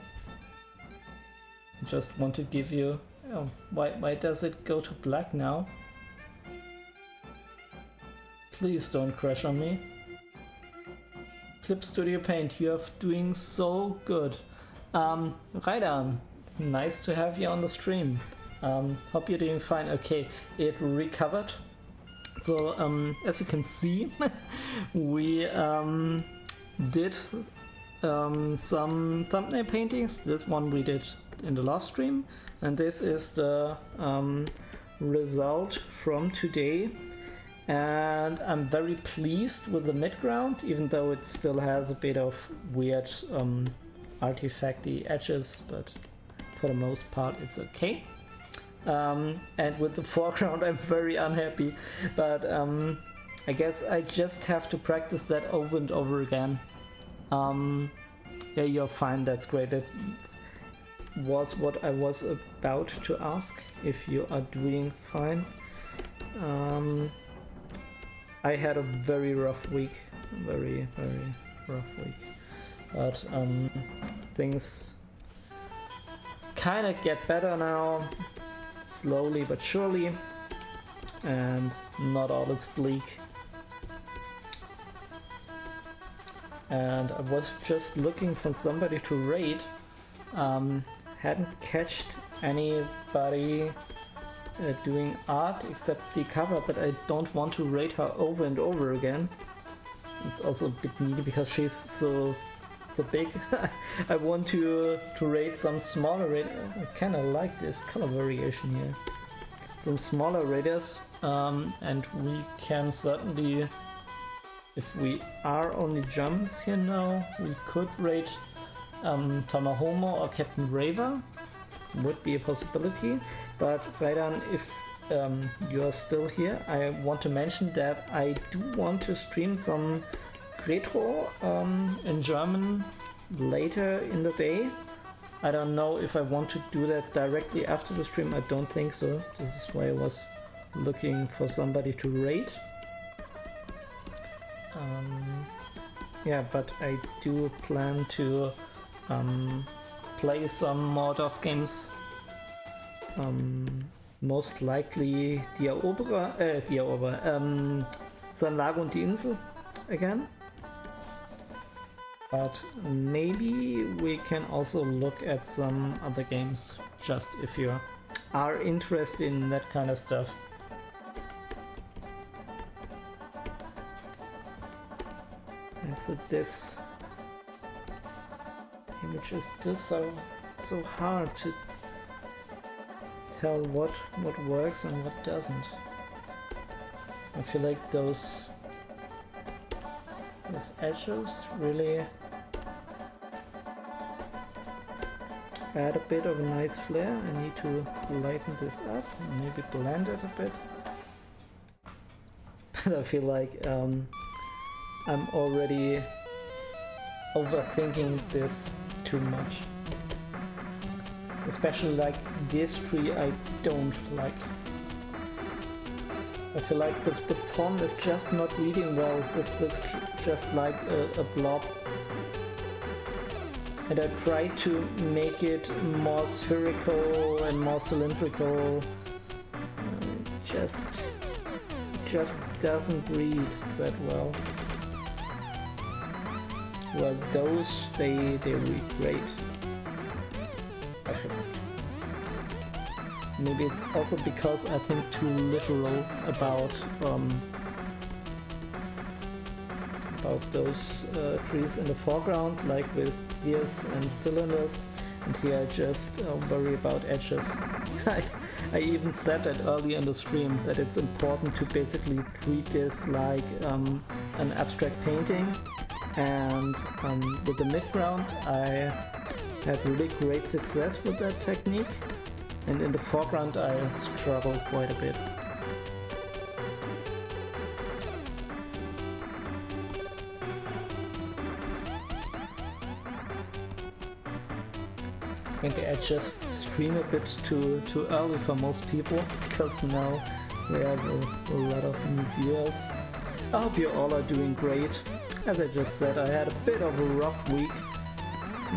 Just want to give you... Oh, why does it go to black now? Please don't crash on me. Clip Studio Paint, you are doing so good. Raidan, nice to have you on the stream. Hope you're doing fine. Okay, it recovered. So as you can see, we did some thumbnail paintings. This one we did in the last stream, and this is the result from today. And I'm very pleased with the midground, even though it still has a bit of weird artifacty edges, but for the most part it's okay. And with the foreground I'm very unhappy, but I guess I just have to practice that over and over again. Yeah, you're fine, that's great. That was what I was about to ask, if you are doing fine. I had a very rough week, very rough week. But things kind of get better now, slowly but surely, and not all is bleak. And I was just looking for somebody to raid, hadn't catched anybody doing art except C cover, but I don't want to raid her over and over again. It's also a bit needy because she's so big. I want to raid some smaller raiders. I kind of like this color variation here. Some smaller raiders, and we can certainly, if we are only Germans here now, we could raid Tamahomo or Captain Raver. Would be a possibility. But Raidan, if you're still here, I want to mention that I do want to stream some retro in German later in the day. I don't know if I want to do that directly after the stream. I don't think so. This is why I was looking for somebody to raid. Yeah, but I do plan to play some more DOS games. Most likely Die Eroberer, Sein Lager und die Insel again. But maybe we can also look at some other games, just if you are interested in that kind of stuff. And for this image, is just so hard to tell what works and what doesn't. I feel like those Those edges really add a bit of a nice flare. I need to lighten this up, maybe blend it a bit. But I feel like I'm already overthinking this too much. Especially like this tree I don't like. I feel like the font is just not reading well. This looks just like a blob. And I try to make it more spherical and more cylindrical. Just doesn't read that well. Well, those they read great. I feel like. Maybe it's also because I think too literal about those trees in the foreground, like with tears and cylinders, and here I just worry about edges. I even said that earlier in the stream, that it's important to basically treat this like an abstract painting, and with the midground I had really great success with that technique, and in the foreground I struggled quite a bit. Maybe I just stream a bit too early for most people, because now we have a lot of new viewers. I hope you all are doing great. As I just said, I had a bit of a rough week.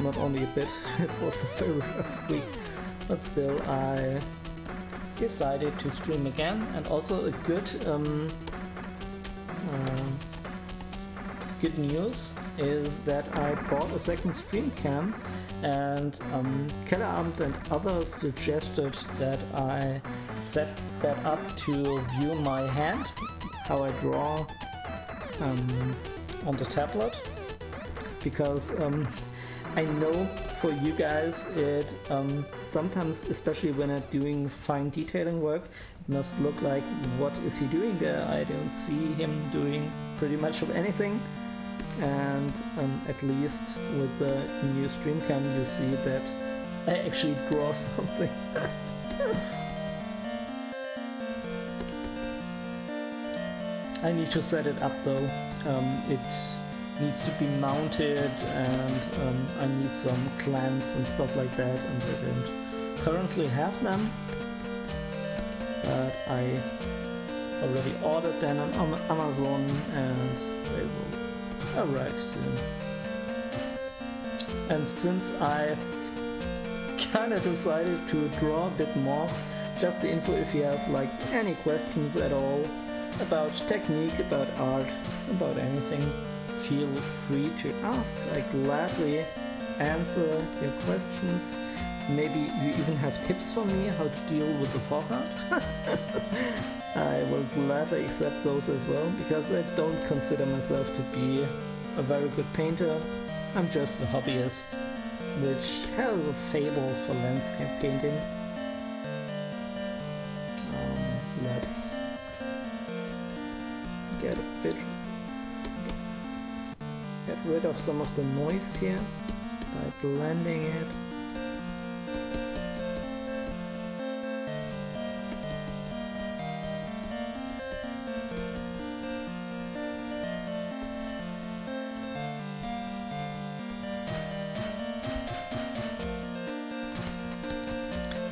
Not only a bit, it was a very rough week. But still, I decided to stream again, and also a good news is that I bought a second stream cam, and Kellerabend and others suggested that I set that up to view my hand, how I draw on the tablet, because I know for you guys it sometimes, especially when I'm doing fine detailing work, it must look like, what is he doing there? I don't see him doing pretty much of anything. And at least with the new stream cam you see that I actually draw something. I need to set it up though. It needs to be mounted, and I need some clamps and stuff like that, and I don't currently have them, but I already ordered them on Amazon and they will arrive soon. And since I kinda decided to draw a bit more, just the info, if you have like any questions at all about technique, about art, about anything, feel free to ask. I gladly answer your questions. Maybe you even have tips for me how to deal with the foreground. I will gladly accept those as well, because I don't consider myself to be a very good painter. I'm just a hobbyist, which has a fable for landscape painting. Let's get rid of some of the noise here by blending it.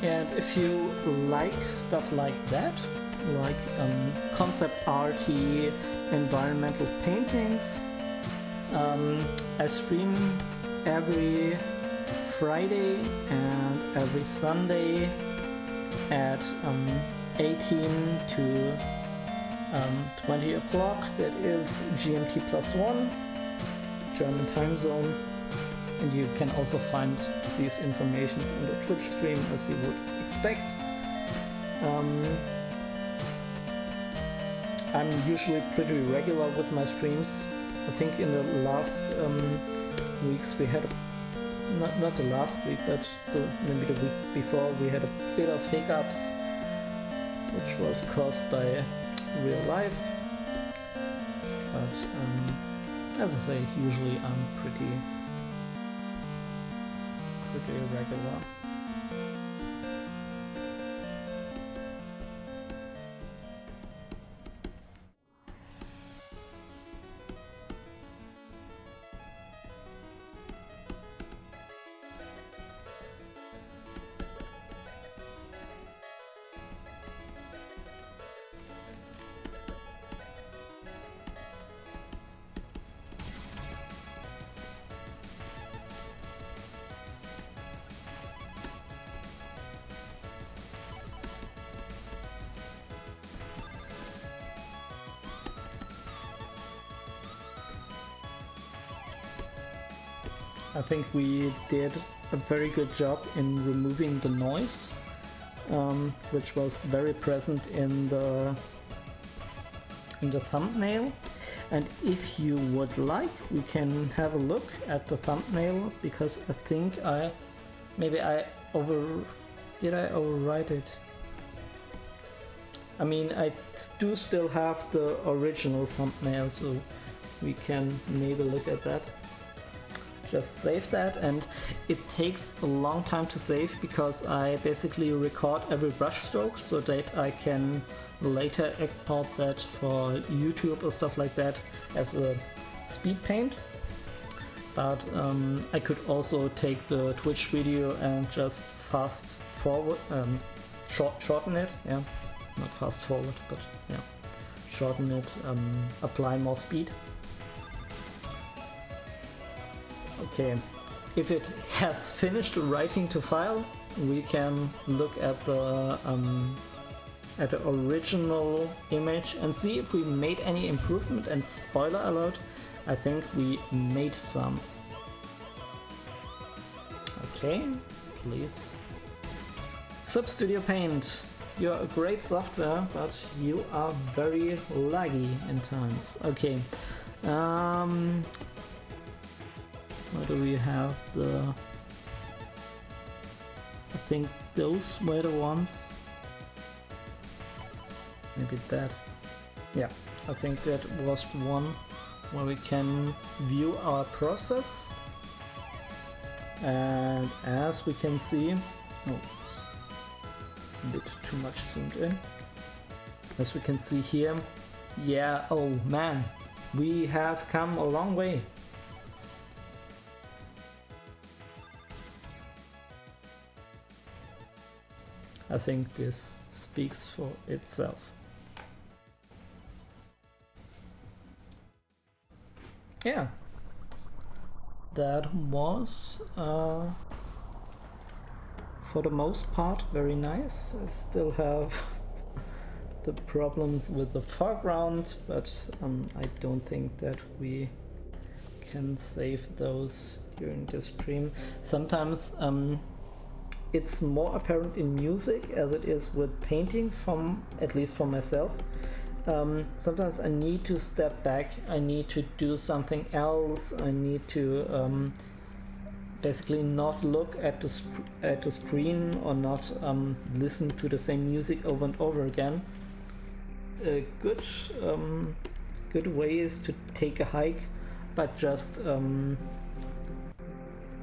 And if you like stuff like that, like concept arty, environmental paintings, I stream every Friday and every Sunday at 18 to 20 o'clock. That is GMT +1, German time zone. And you can also find these informations in the Twitch stream, as you would expect. I'm usually pretty regular with my streams. I think in the last weeks we had, not the last week, but maybe the week before, we had a bit of hiccups, which was caused by real life. But As I say, usually I'm pretty regular. I think we did a very good job in removing the noise, which was very present in the thumbnail. And if you would like, we can have a look at the thumbnail, because I think did I overwrite it? I mean, I do still have the original thumbnail, so we can maybe look at that. Just save that, and it takes a long time to save because I basically record every brush stroke so that I can later export that for YouTube or stuff like that as a speed paint. But I could also take the Twitch video and just fast forward, shorten it, yeah, not fast forward, but yeah, shorten it, apply more speed. Okay, if it has finished writing to file, we can look at the original image and see if we made any improvement. And spoiler alert, I think we made some. Okay, please. Clip Studio Paint, you're a great software, but you are very laggy in times. Okay. Where do we have the... I think those were the ones. Maybe that. Yeah, I think that was the one where we can view our process. And as we can see... Oh, it's a bit too much zoomed in. As we can see here, yeah, oh man, we have come a long way. I think this speaks for itself. Yeah, that was for the most part very nice. I still have the problems with the foreground, but I don't think that we can save those during the stream. Sometimes it's more apparent in music as it is with painting, at least for myself. Sometimes I need to step back, I need to do something else, I need to basically not look at the screen or not listen to the same music over and over again. A good way is to take a hike, but just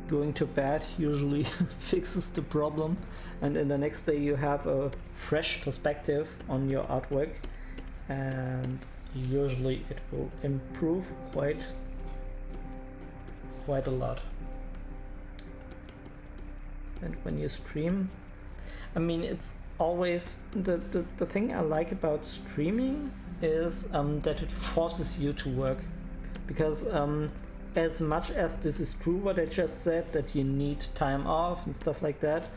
going to bed usually fixes the problem, and in the next day you have a fresh perspective on your artwork, and usually it will improve quite a lot. And when you stream, I mean, it's always the thing I like about streaming is that it forces you to work, because as much as this is true what I just said, that you need time off and stuff like that,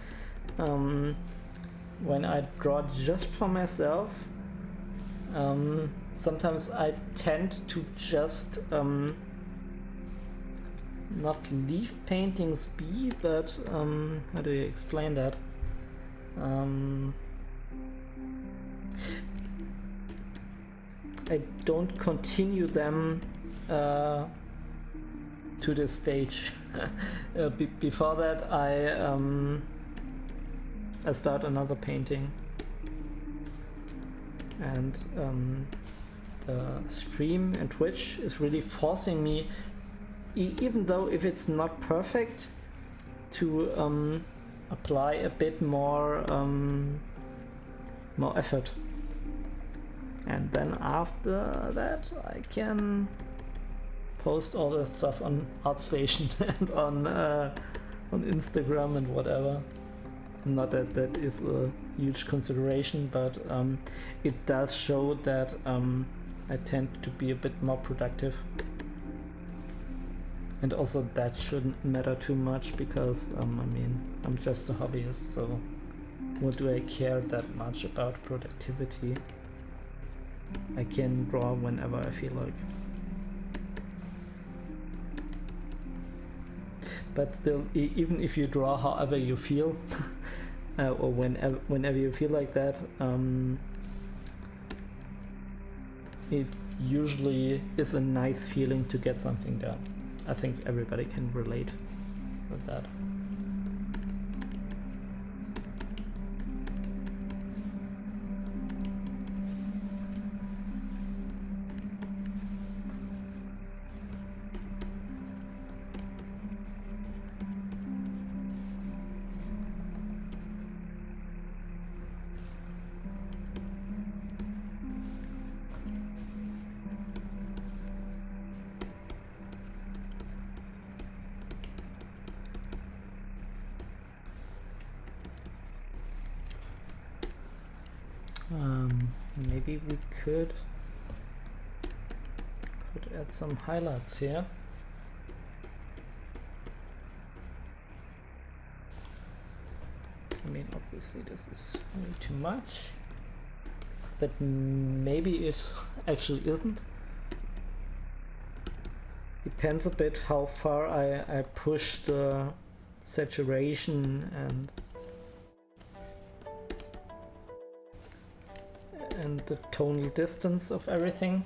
when I draw just for myself, sometimes I tend to just not leave paintings be, but how do you explain that? I don't continue them to this stage. Before that, I start another painting, and the stream and Twitch is really forcing me, even though if it's not perfect, to apply a bit more more effort. And then after that I can post all the stuff on ArtStation and on Instagram and whatever. Not that that is a huge consideration, but it does show that I tend to be a bit more productive. And also that shouldn't matter too much because I mean, I'm just a hobbyist, so what do I care that much about productivity? I can draw whenever I feel like. But still, even if you draw however you feel, or whenever you feel like that, it usually is a nice feeling to get something done. I think everybody can relate with that. Maybe we could add some highlights here. I mean, obviously this is way too much, but maybe it actually isn't. Depends a bit how far I push the saturation and the tonal distance of everything.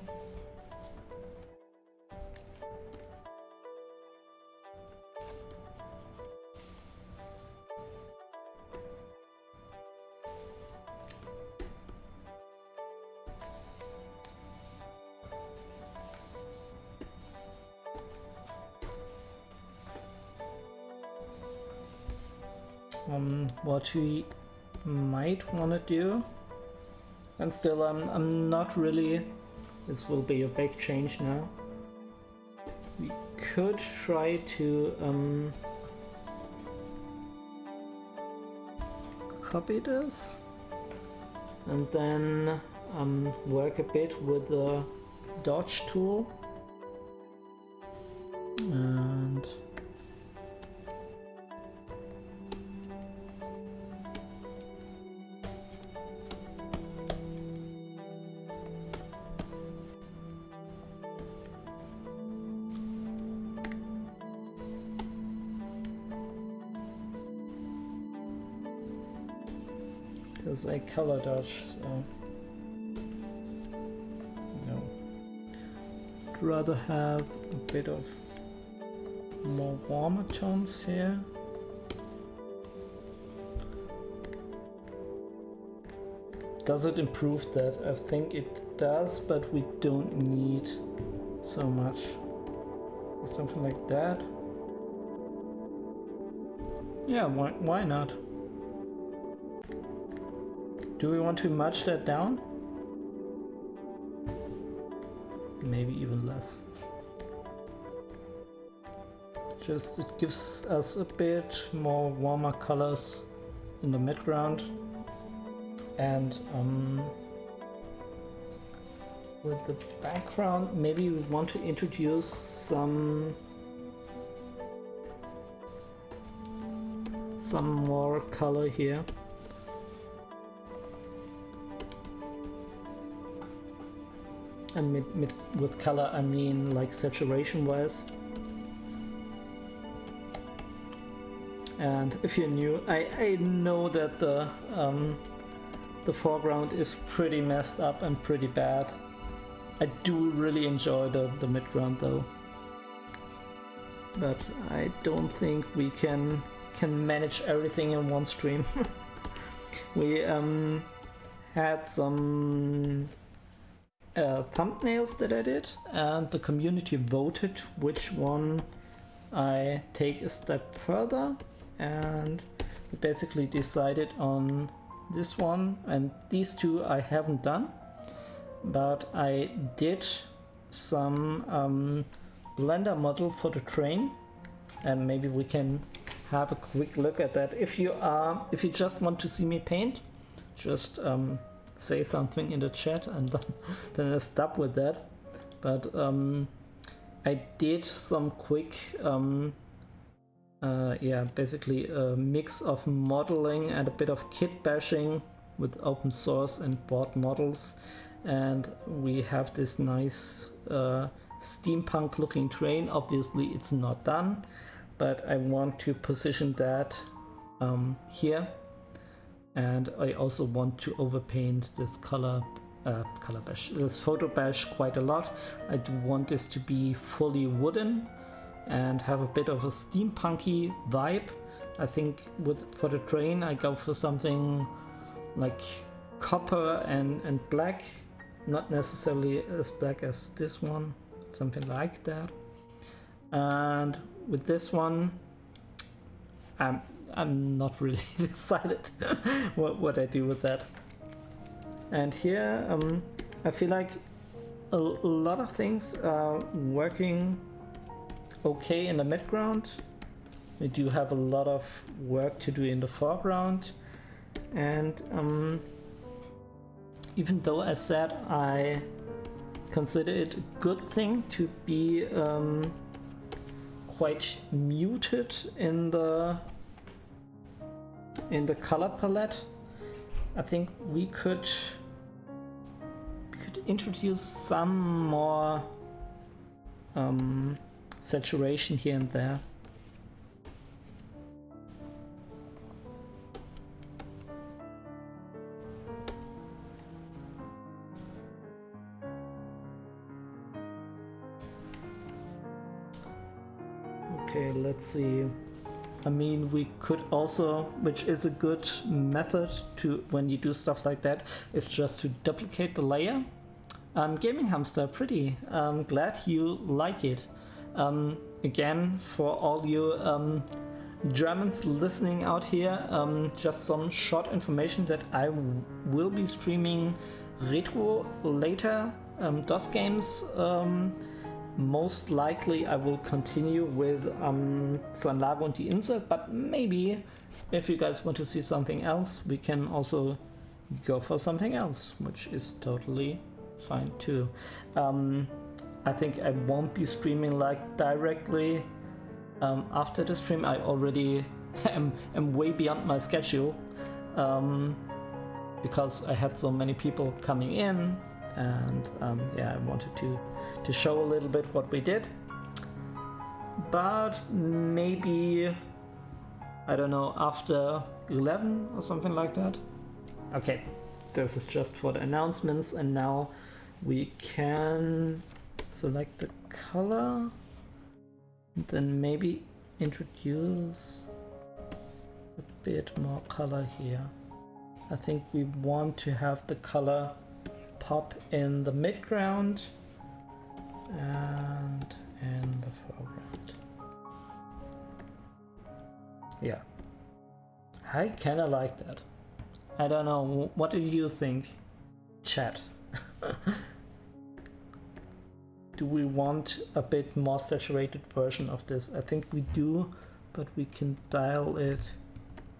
What we might want to do, and still I'm not really, this will be a big change now. We could try to copy this and then work a bit with the dodge tool and there's a color dodge, so no. I'd rather have a bit of more warmer tones here. Does it improve that? I think it does, but we don't need so much. Something like that. Yeah, why not? Do we want to match that down? Maybe even less. Just it gives us a bit more warmer colors in the midground, and with the background maybe we want to introduce some more color here. And with color I mean like saturation wise. And if you're new, I know that the foreground is pretty messed up and pretty bad. I do really enjoy the midground though, but I don't think we can manage everything in one stream. We had some thumbnails that I did, and the community voted which one I take a step further, and we basically decided on this one, and these two I haven't done, but I did some Blender model for the train, and maybe we can have a quick look at that. If you just want to see me paint, just say something in the chat, and then I stop with that. But I did some quick basically a mix of modeling and a bit of kit bashing with open source and board models, and we have this nice steampunk looking train. Obviously it's not done, but I want to position that here, and I also want to overpaint this color bash, this photo bash quite a lot. I do want this to be fully wooden and have a bit of a steampunky vibe. I think for the train I go for something like copper and black, not necessarily as black as this one, something like that. And with this one, I'm not really decided what I do with that. And here I feel like a lot of things are working okay in the midground. We do have a lot of work to do in the foreground, and even though I said I consider it a good thing to be quite muted in the color palette, I think we could introduce some more saturation here and there. Okay, let's see. I mean, we could also, which is a good method to when you do stuff like that, is just to duplicate the layer. Gaming Hamster, pretty. Glad you like it. Again, for all you Germans listening out here, just some short information that I will be streaming retro later, DOS games. Most likely I will continue with Sanlavo und die Insel, but maybe if you guys want to see something else, we can also go for something else, which is totally fine too. I think I won't be streaming like directly after the stream. I already am way beyond my schedule because I had so many people coming in, and yeah, I wanted to show a little bit what we did. But maybe, I don't know, after 11 or something like that. Okay, this is just for the announcements, and now we can select the color and then maybe introduce a bit more color here. I think we want to have the color pop in the midground and in the foreground. Yeah, I kinda like that. I don't know, what do you think, chat? Do we want a bit more saturated version of this? I think we do, but we can dial it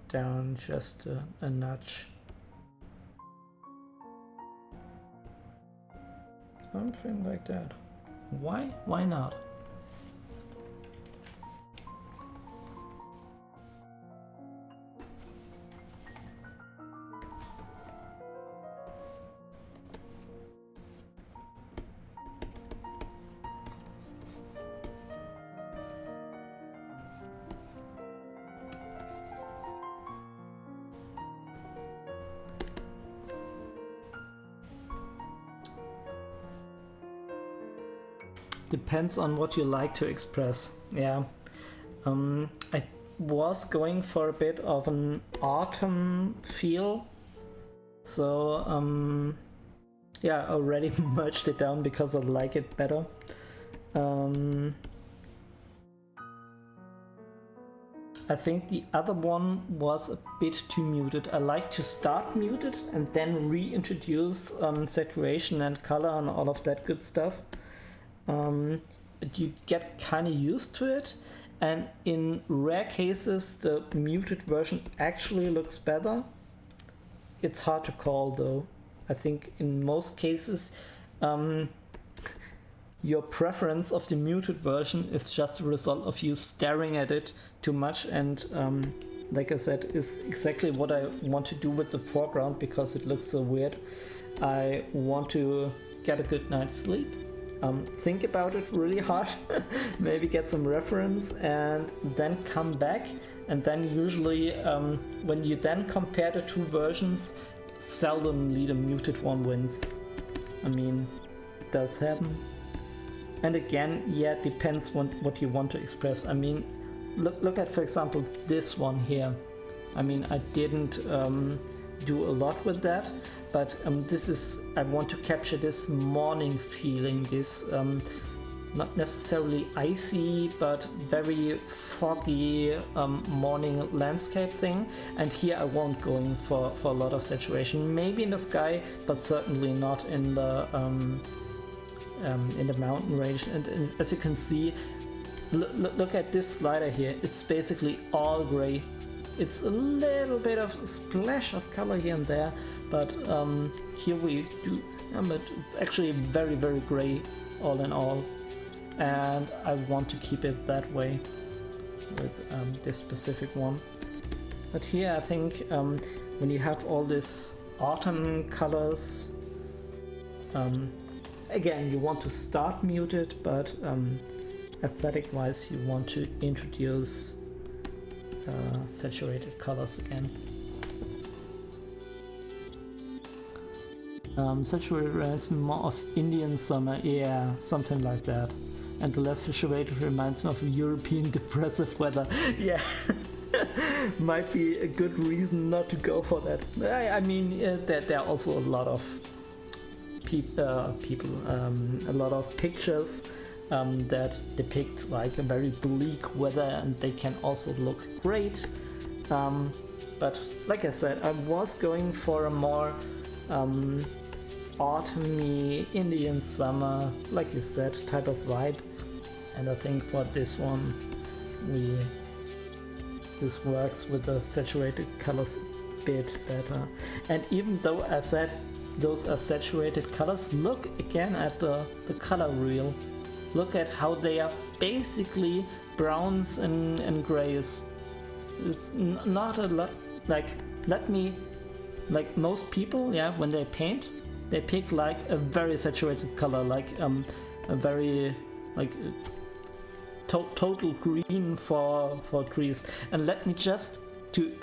down just a notch. Something like that. Why? Why not? Depends on what you like to express. Yeah, I was going for a bit of an autumn feel, so Yeah, I already merged it down because I like it better. I think the other one was a bit too muted. I like to start muted and then reintroduce saturation and color and all of that good stuff. But you get kind of used to it, and in rare cases the muted version actually looks better. It's hard to call though. I think in most cases your preference of the muted version is just a result of you staring at it too much, and like I said, is exactly what I want to do with the foreground because it looks so weird. I want to get a good night's sleep, think about it really hard, maybe get some reference, and then come back. And then usually when you then compare the two versions, seldomly the muted one wins. I mean, it does happen. And again, yeah, it depends on what you want to express. I mean, look at, for example, this one here. I mean, I didn't do a lot with that, but this is, I want to capture this morning feeling, this not necessarily icy, but very foggy morning landscape thing. And here I won't go in for a lot of saturation, maybe in the sky, but certainly not in the mountain range. And as you can see, look at this slider here. It's basically all gray. It's a little bit of a splash of color here and there, but here we do, but it's actually very, very gray all in all. And I want to keep it that way with this specific one. But here I think when you have all these autumn colors, again, you want to start muted, but aesthetic wise you want to introduce saturated colors again. Saturated reminds me more of Indian summer, yeah, something like that. And the less saturated reminds me of European depressive weather. Yeah, might be a good reason not to go for that. I mean, there are also a lot of a lot of pictures that depict like a very bleak weather, and they can also look great. But like I said, I was going for a more autumny Indian summer, like you said, type of vibe. And I think for this one, this works with the saturated colors a bit better. And even though I said those are saturated colors, look again at the color wheel. Look at how they are basically browns and grays. It's not a lot, like most people, yeah, when they paint, they pick like a very saturated color, like a very like total green for trees. And let me just to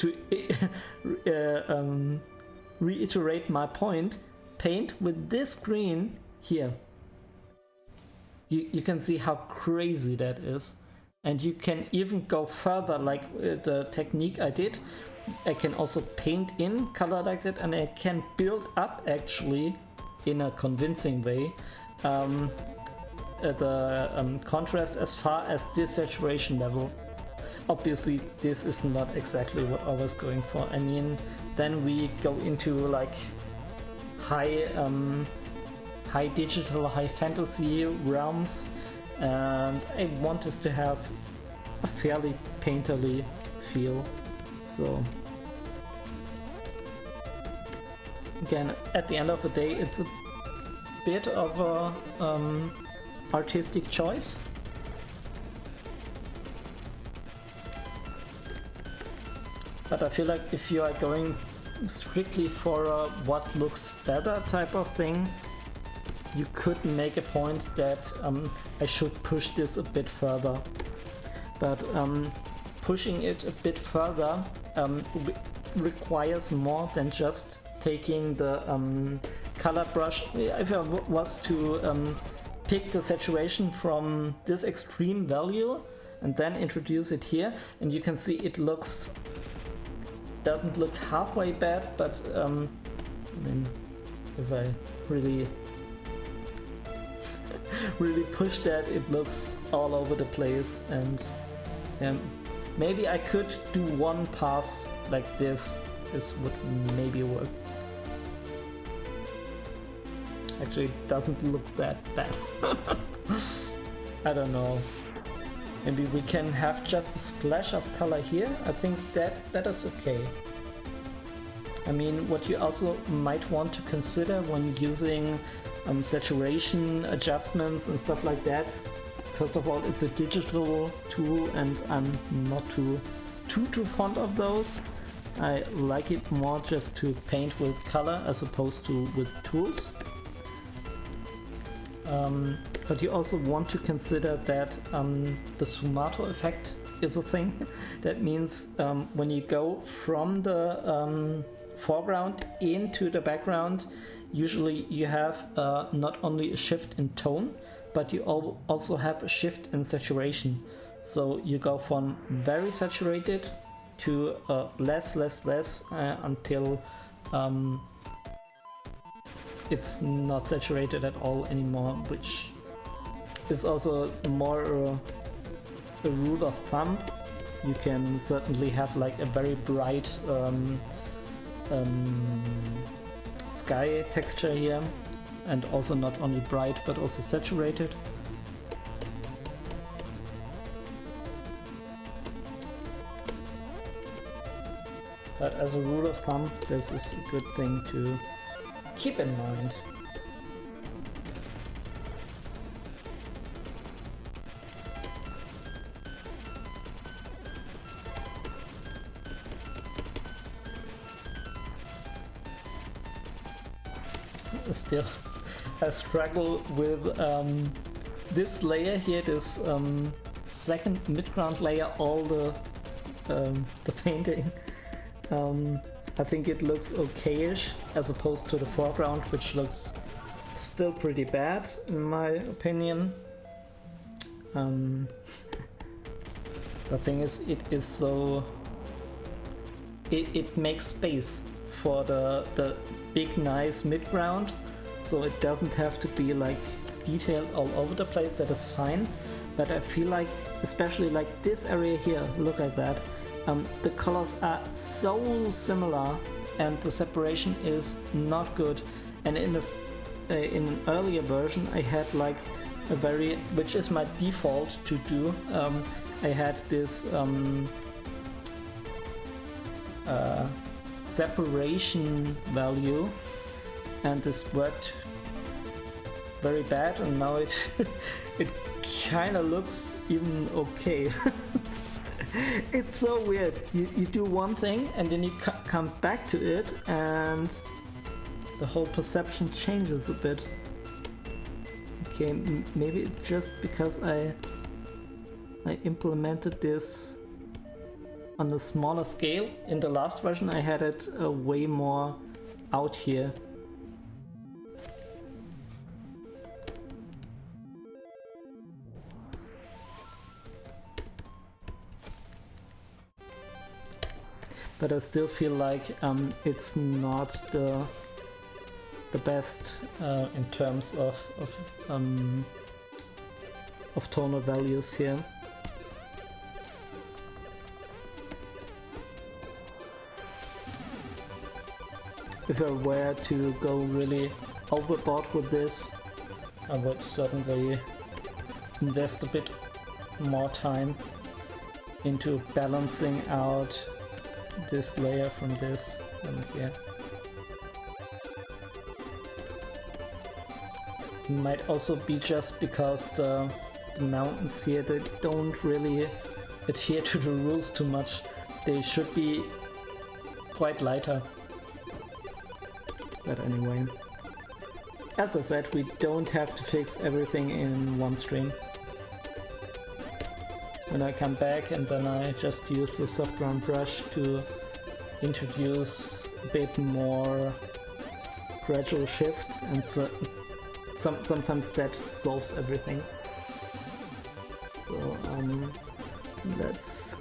reiterate my point, paint with this green here. You can see how crazy that is. And you can even go further, like the technique I did. I can also paint in color like that, and I can build up actually in a convincing way the contrast as far as this saturation level. Obviously this is not exactly what I was going for. I mean, then we go into like high digital, high fantasy realms, and I want us to have a fairly painterly feel. So again, at the end of the day, it's a bit of a artistic choice. But I feel like if you are going strictly for a what looks better type of thing, you could make a point that I should push this a bit further. But pushing it a bit further requires more than just taking the color brush. If I was to pick the saturation from this extreme value and then introduce it here, and you can see it doesn't look halfway bad, but I mean, if I really really push that. It looks all over the place, and maybe I could do one pass like this. This would maybe work. Actually, it doesn't look that bad. I don't know. Maybe we can have just a splash of color here. I think that is okay. I mean, what you also might want to consider when using saturation adjustments and stuff like that. First of all, it's a digital tool, and I'm not too fond of those. I like it more just to paint with color as opposed to with tools. But you also want to consider that the Sumato effect is a thing. That means when you go from the foreground into the background, usually you have not only a shift in tone, but you also have a shift in saturation. So you go from very saturated to less until it's not saturated at all anymore, which is also more a rule of thumb. You can certainly have like a very bright sky texture here, and also not only bright but also saturated. But as a rule of thumb, this is a good thing to keep in mind. Still, I struggle with this layer here, this second midground layer, all the painting. I think it looks okayish as opposed to the foreground, which looks still pretty bad in my opinion. The thing is, it is so... It makes space for the big nice midground, so it doesn't have to be like detailed all over the place. That is fine, but I feel like, especially like this area here, look at that. The colors are so similar and the separation is not good. And in an earlier version I had like a very, which is my default to do, I had this separation value, and this worked very bad, and now it it kind of looks even okay. It's so weird. You do one thing and then you come back to it and the whole perception changes a bit. Okay, maybe it's just because I implemented this on a smaller scale. In the last version I had it way more out here. But I still feel like it's not the best in terms of tonal values here. If I were to go really overboard with this, I would certainly invest a bit more time into balancing out this layer from this and here. It might also be just because the mountains here, they don't really adhere to the rules too much. They should be quite lighter. But anyway, as I said, we don't have to fix everything in one stream. When I come back and then I just use the soft round brush to introduce a bit more gradual shift, and sometimes that solves everything. So let's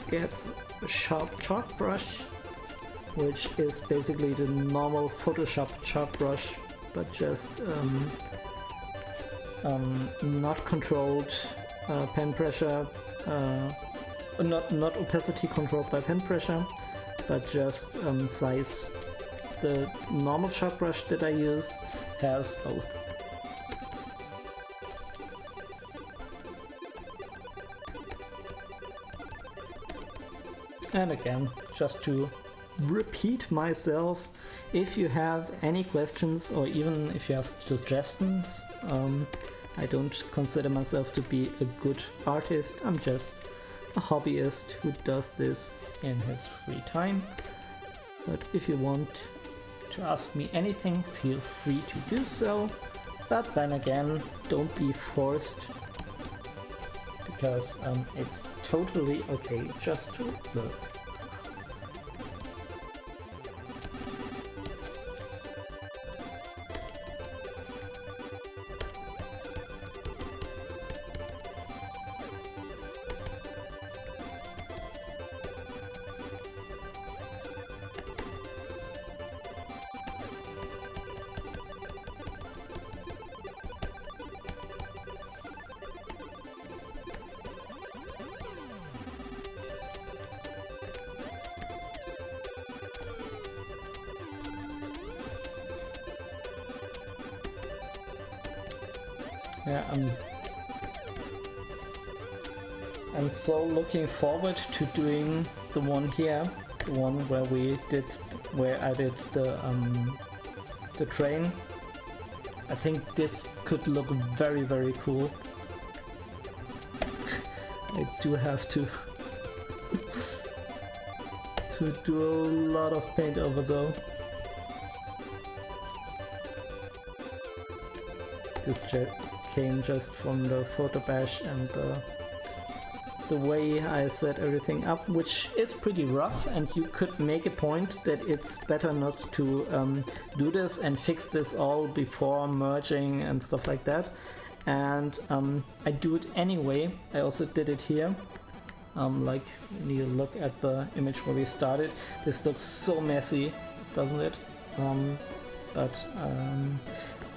get a sharp chalk brush, which is basically the normal Photoshop chalk brush, but just not controlled pen pressure, not opacity controlled by pen pressure, but just size. The normal chalk brush that I use has both. And again, just to repeat myself, if you have any questions or even if you have suggestions, I don't consider myself to be a good artist. I'm just a hobbyist who does this in his free time. But if you want to ask me anything, feel free to do so. But then again, don't be forced, because it's totally okay just to look. Yeah, I'm so looking forward to doing the one here, the one where I did the train. I think this could look very, very cool. I do have to do a lot of paint over though. This came just from the photo bash and the way I set everything up, which is pretty rough, and you could make a point that it's better not to do this and fix this all before merging and stuff like that. And I do it anyway. I also did it here. Like when you look at the image where we started, this looks so messy, doesn't it? But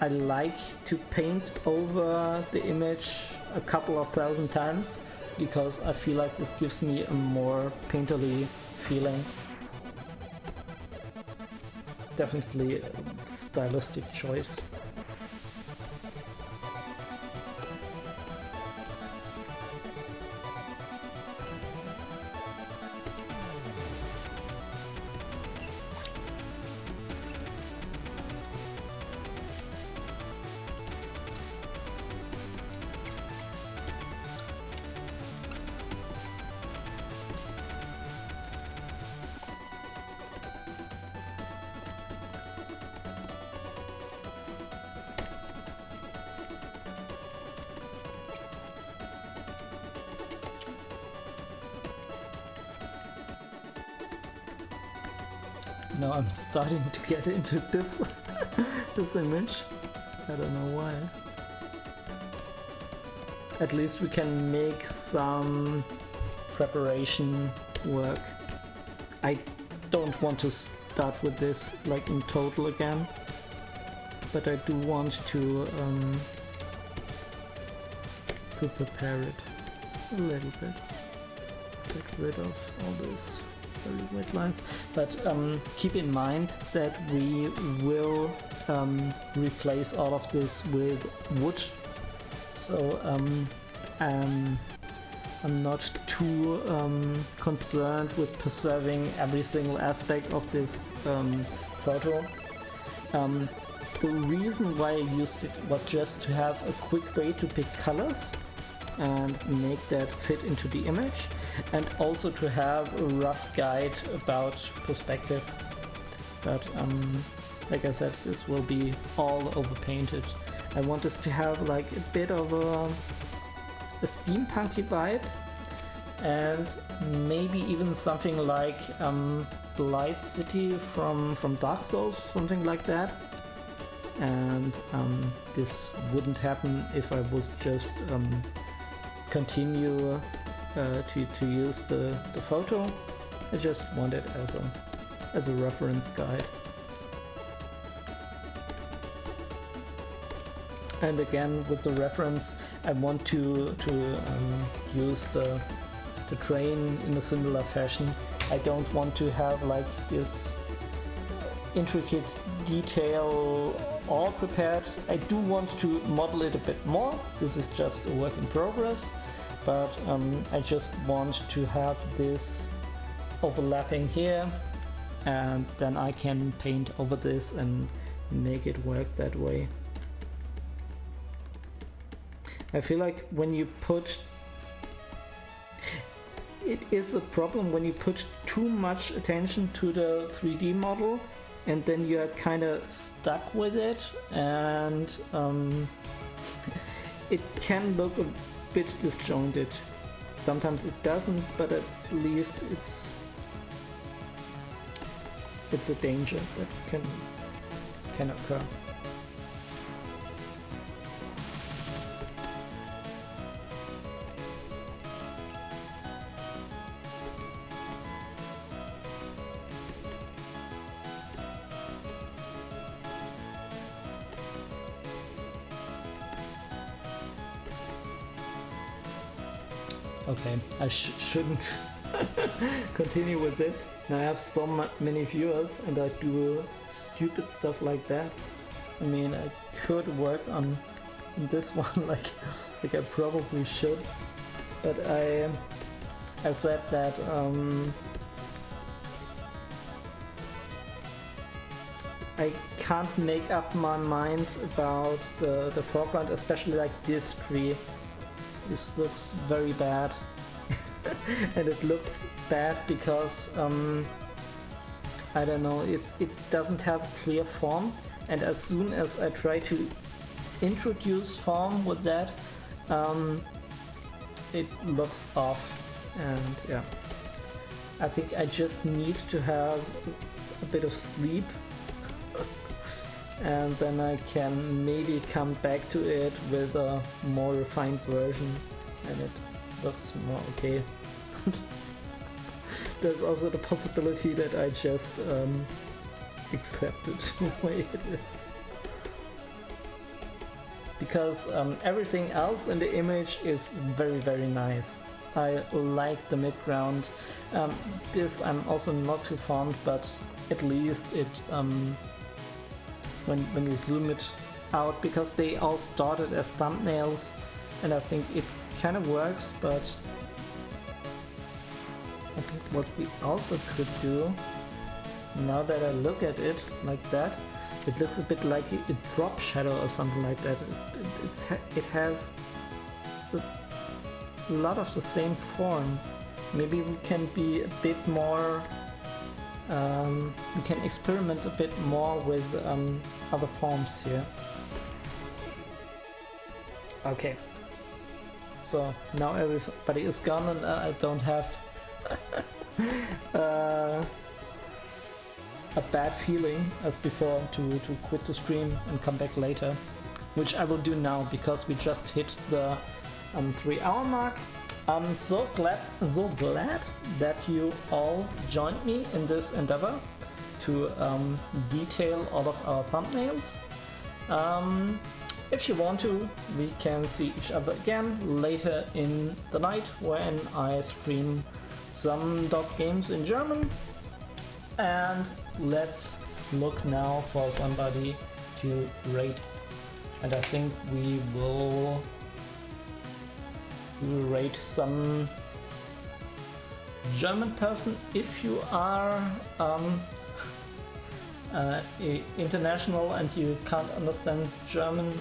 I like to paint over the image a couple of thousand times, because I feel like this gives me a more painterly feeling. Definitely a stylistic choice. Now I'm starting to get into this this image. I don't know why. At least we can make some preparation work. I don't want to start with this like in total again, but I do want to prepare it a little bit. Get rid of all this very wet lines, but keep in mind that we will replace all of this with wood, so I'm not too concerned with preserving every single aspect of this photo. The reason why I used it was just to have a quick way to pick colors and make that fit into the image, and also to have a rough guide about perspective. But like I said, this will be all over painted. I want this to have like a bit of a steampunky vibe, and maybe even something like Light City from Dark Souls, something like that. And this wouldn't happen if I was just continue to use the photo. I just want it as a reference guide. And again, with the reference, I want to use the train in a similar fashion. I don't want to have like this intricate detail all prepared. I do want to model it a bit more. This is just a work in progress, but I just want to have this overlapping here, and then I can paint over this and make it work that way. I feel like when you put... It is a problem when you put too much attention to the 3D model, and then you're kind of stuck with it, and it can look a bit disjointed. Sometimes it doesn't, but at least it's a danger that can occur. Okay, I shouldn't continue with this. Now I have so many viewers and I do stupid stuff like that. I mean, I could work on this one like I probably should, but I said that I can't make up my mind about the foreground, especially like this tree. This looks very bad. And it looks bad because I don't know, it doesn't have clear form, and as soon as I try to introduce form with that, it looks off. And yeah, I think I just need to have a bit of sleep and then I can maybe come back to it with a more refined version and it looks more okay. There's also the possibility that I just accept it the way it is. Because everything else in the image is very, very nice. I like the midground. This I'm also not too fond, but at least it when you zoom it out, because they all started as thumbnails, and I think it kind of works, but I think what we also could do, now that I look at it like that, it looks a bit like a drop shadow or something like that. It has a lot of the same form. Maybe we can be a bit more, we can experiment a bit more with other forms here. Okay, so now everybody is gone and I don't have a bad feeling as before to quit the stream and come back later, which I will do now because we just hit the 3-hour mark. I'm so glad that you all joined me in this endeavor to detail all of our thumbnails. If you want to, we can see each other again later in the night when I stream some DOS games in German. And let's look now for somebody to rate. And I think we will rate some German person. If you are international and you can't understand German,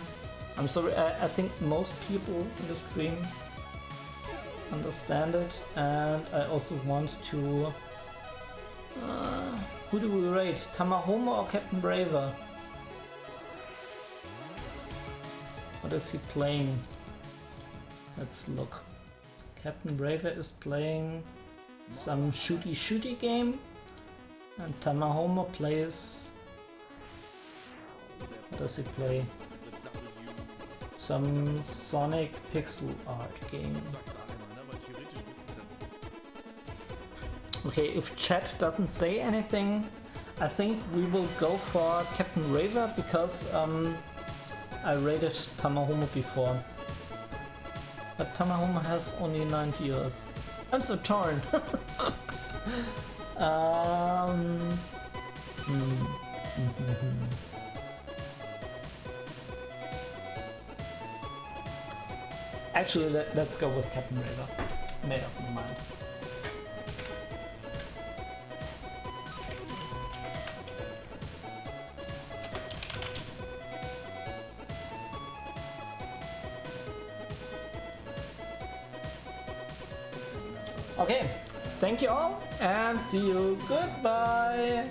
I'm sorry, I think most people in the stream understand it. And I also want to... who do we rate? Tamahoma or Captain Braver? What is he playing? Let's look. Captain Braver is playing some shooty game, and Tamahoma plays... what does he play? Some Sonic pixel art game. Okay, if chat doesn't say anything, I think we will go for Captain Raver, because I rated Tamahome before. But Tamahome has only 9 viewers. I'm so torn. Actually, let's go with Captain Raver. Made up my mind. Okay, thank you all and see you. Goodbye.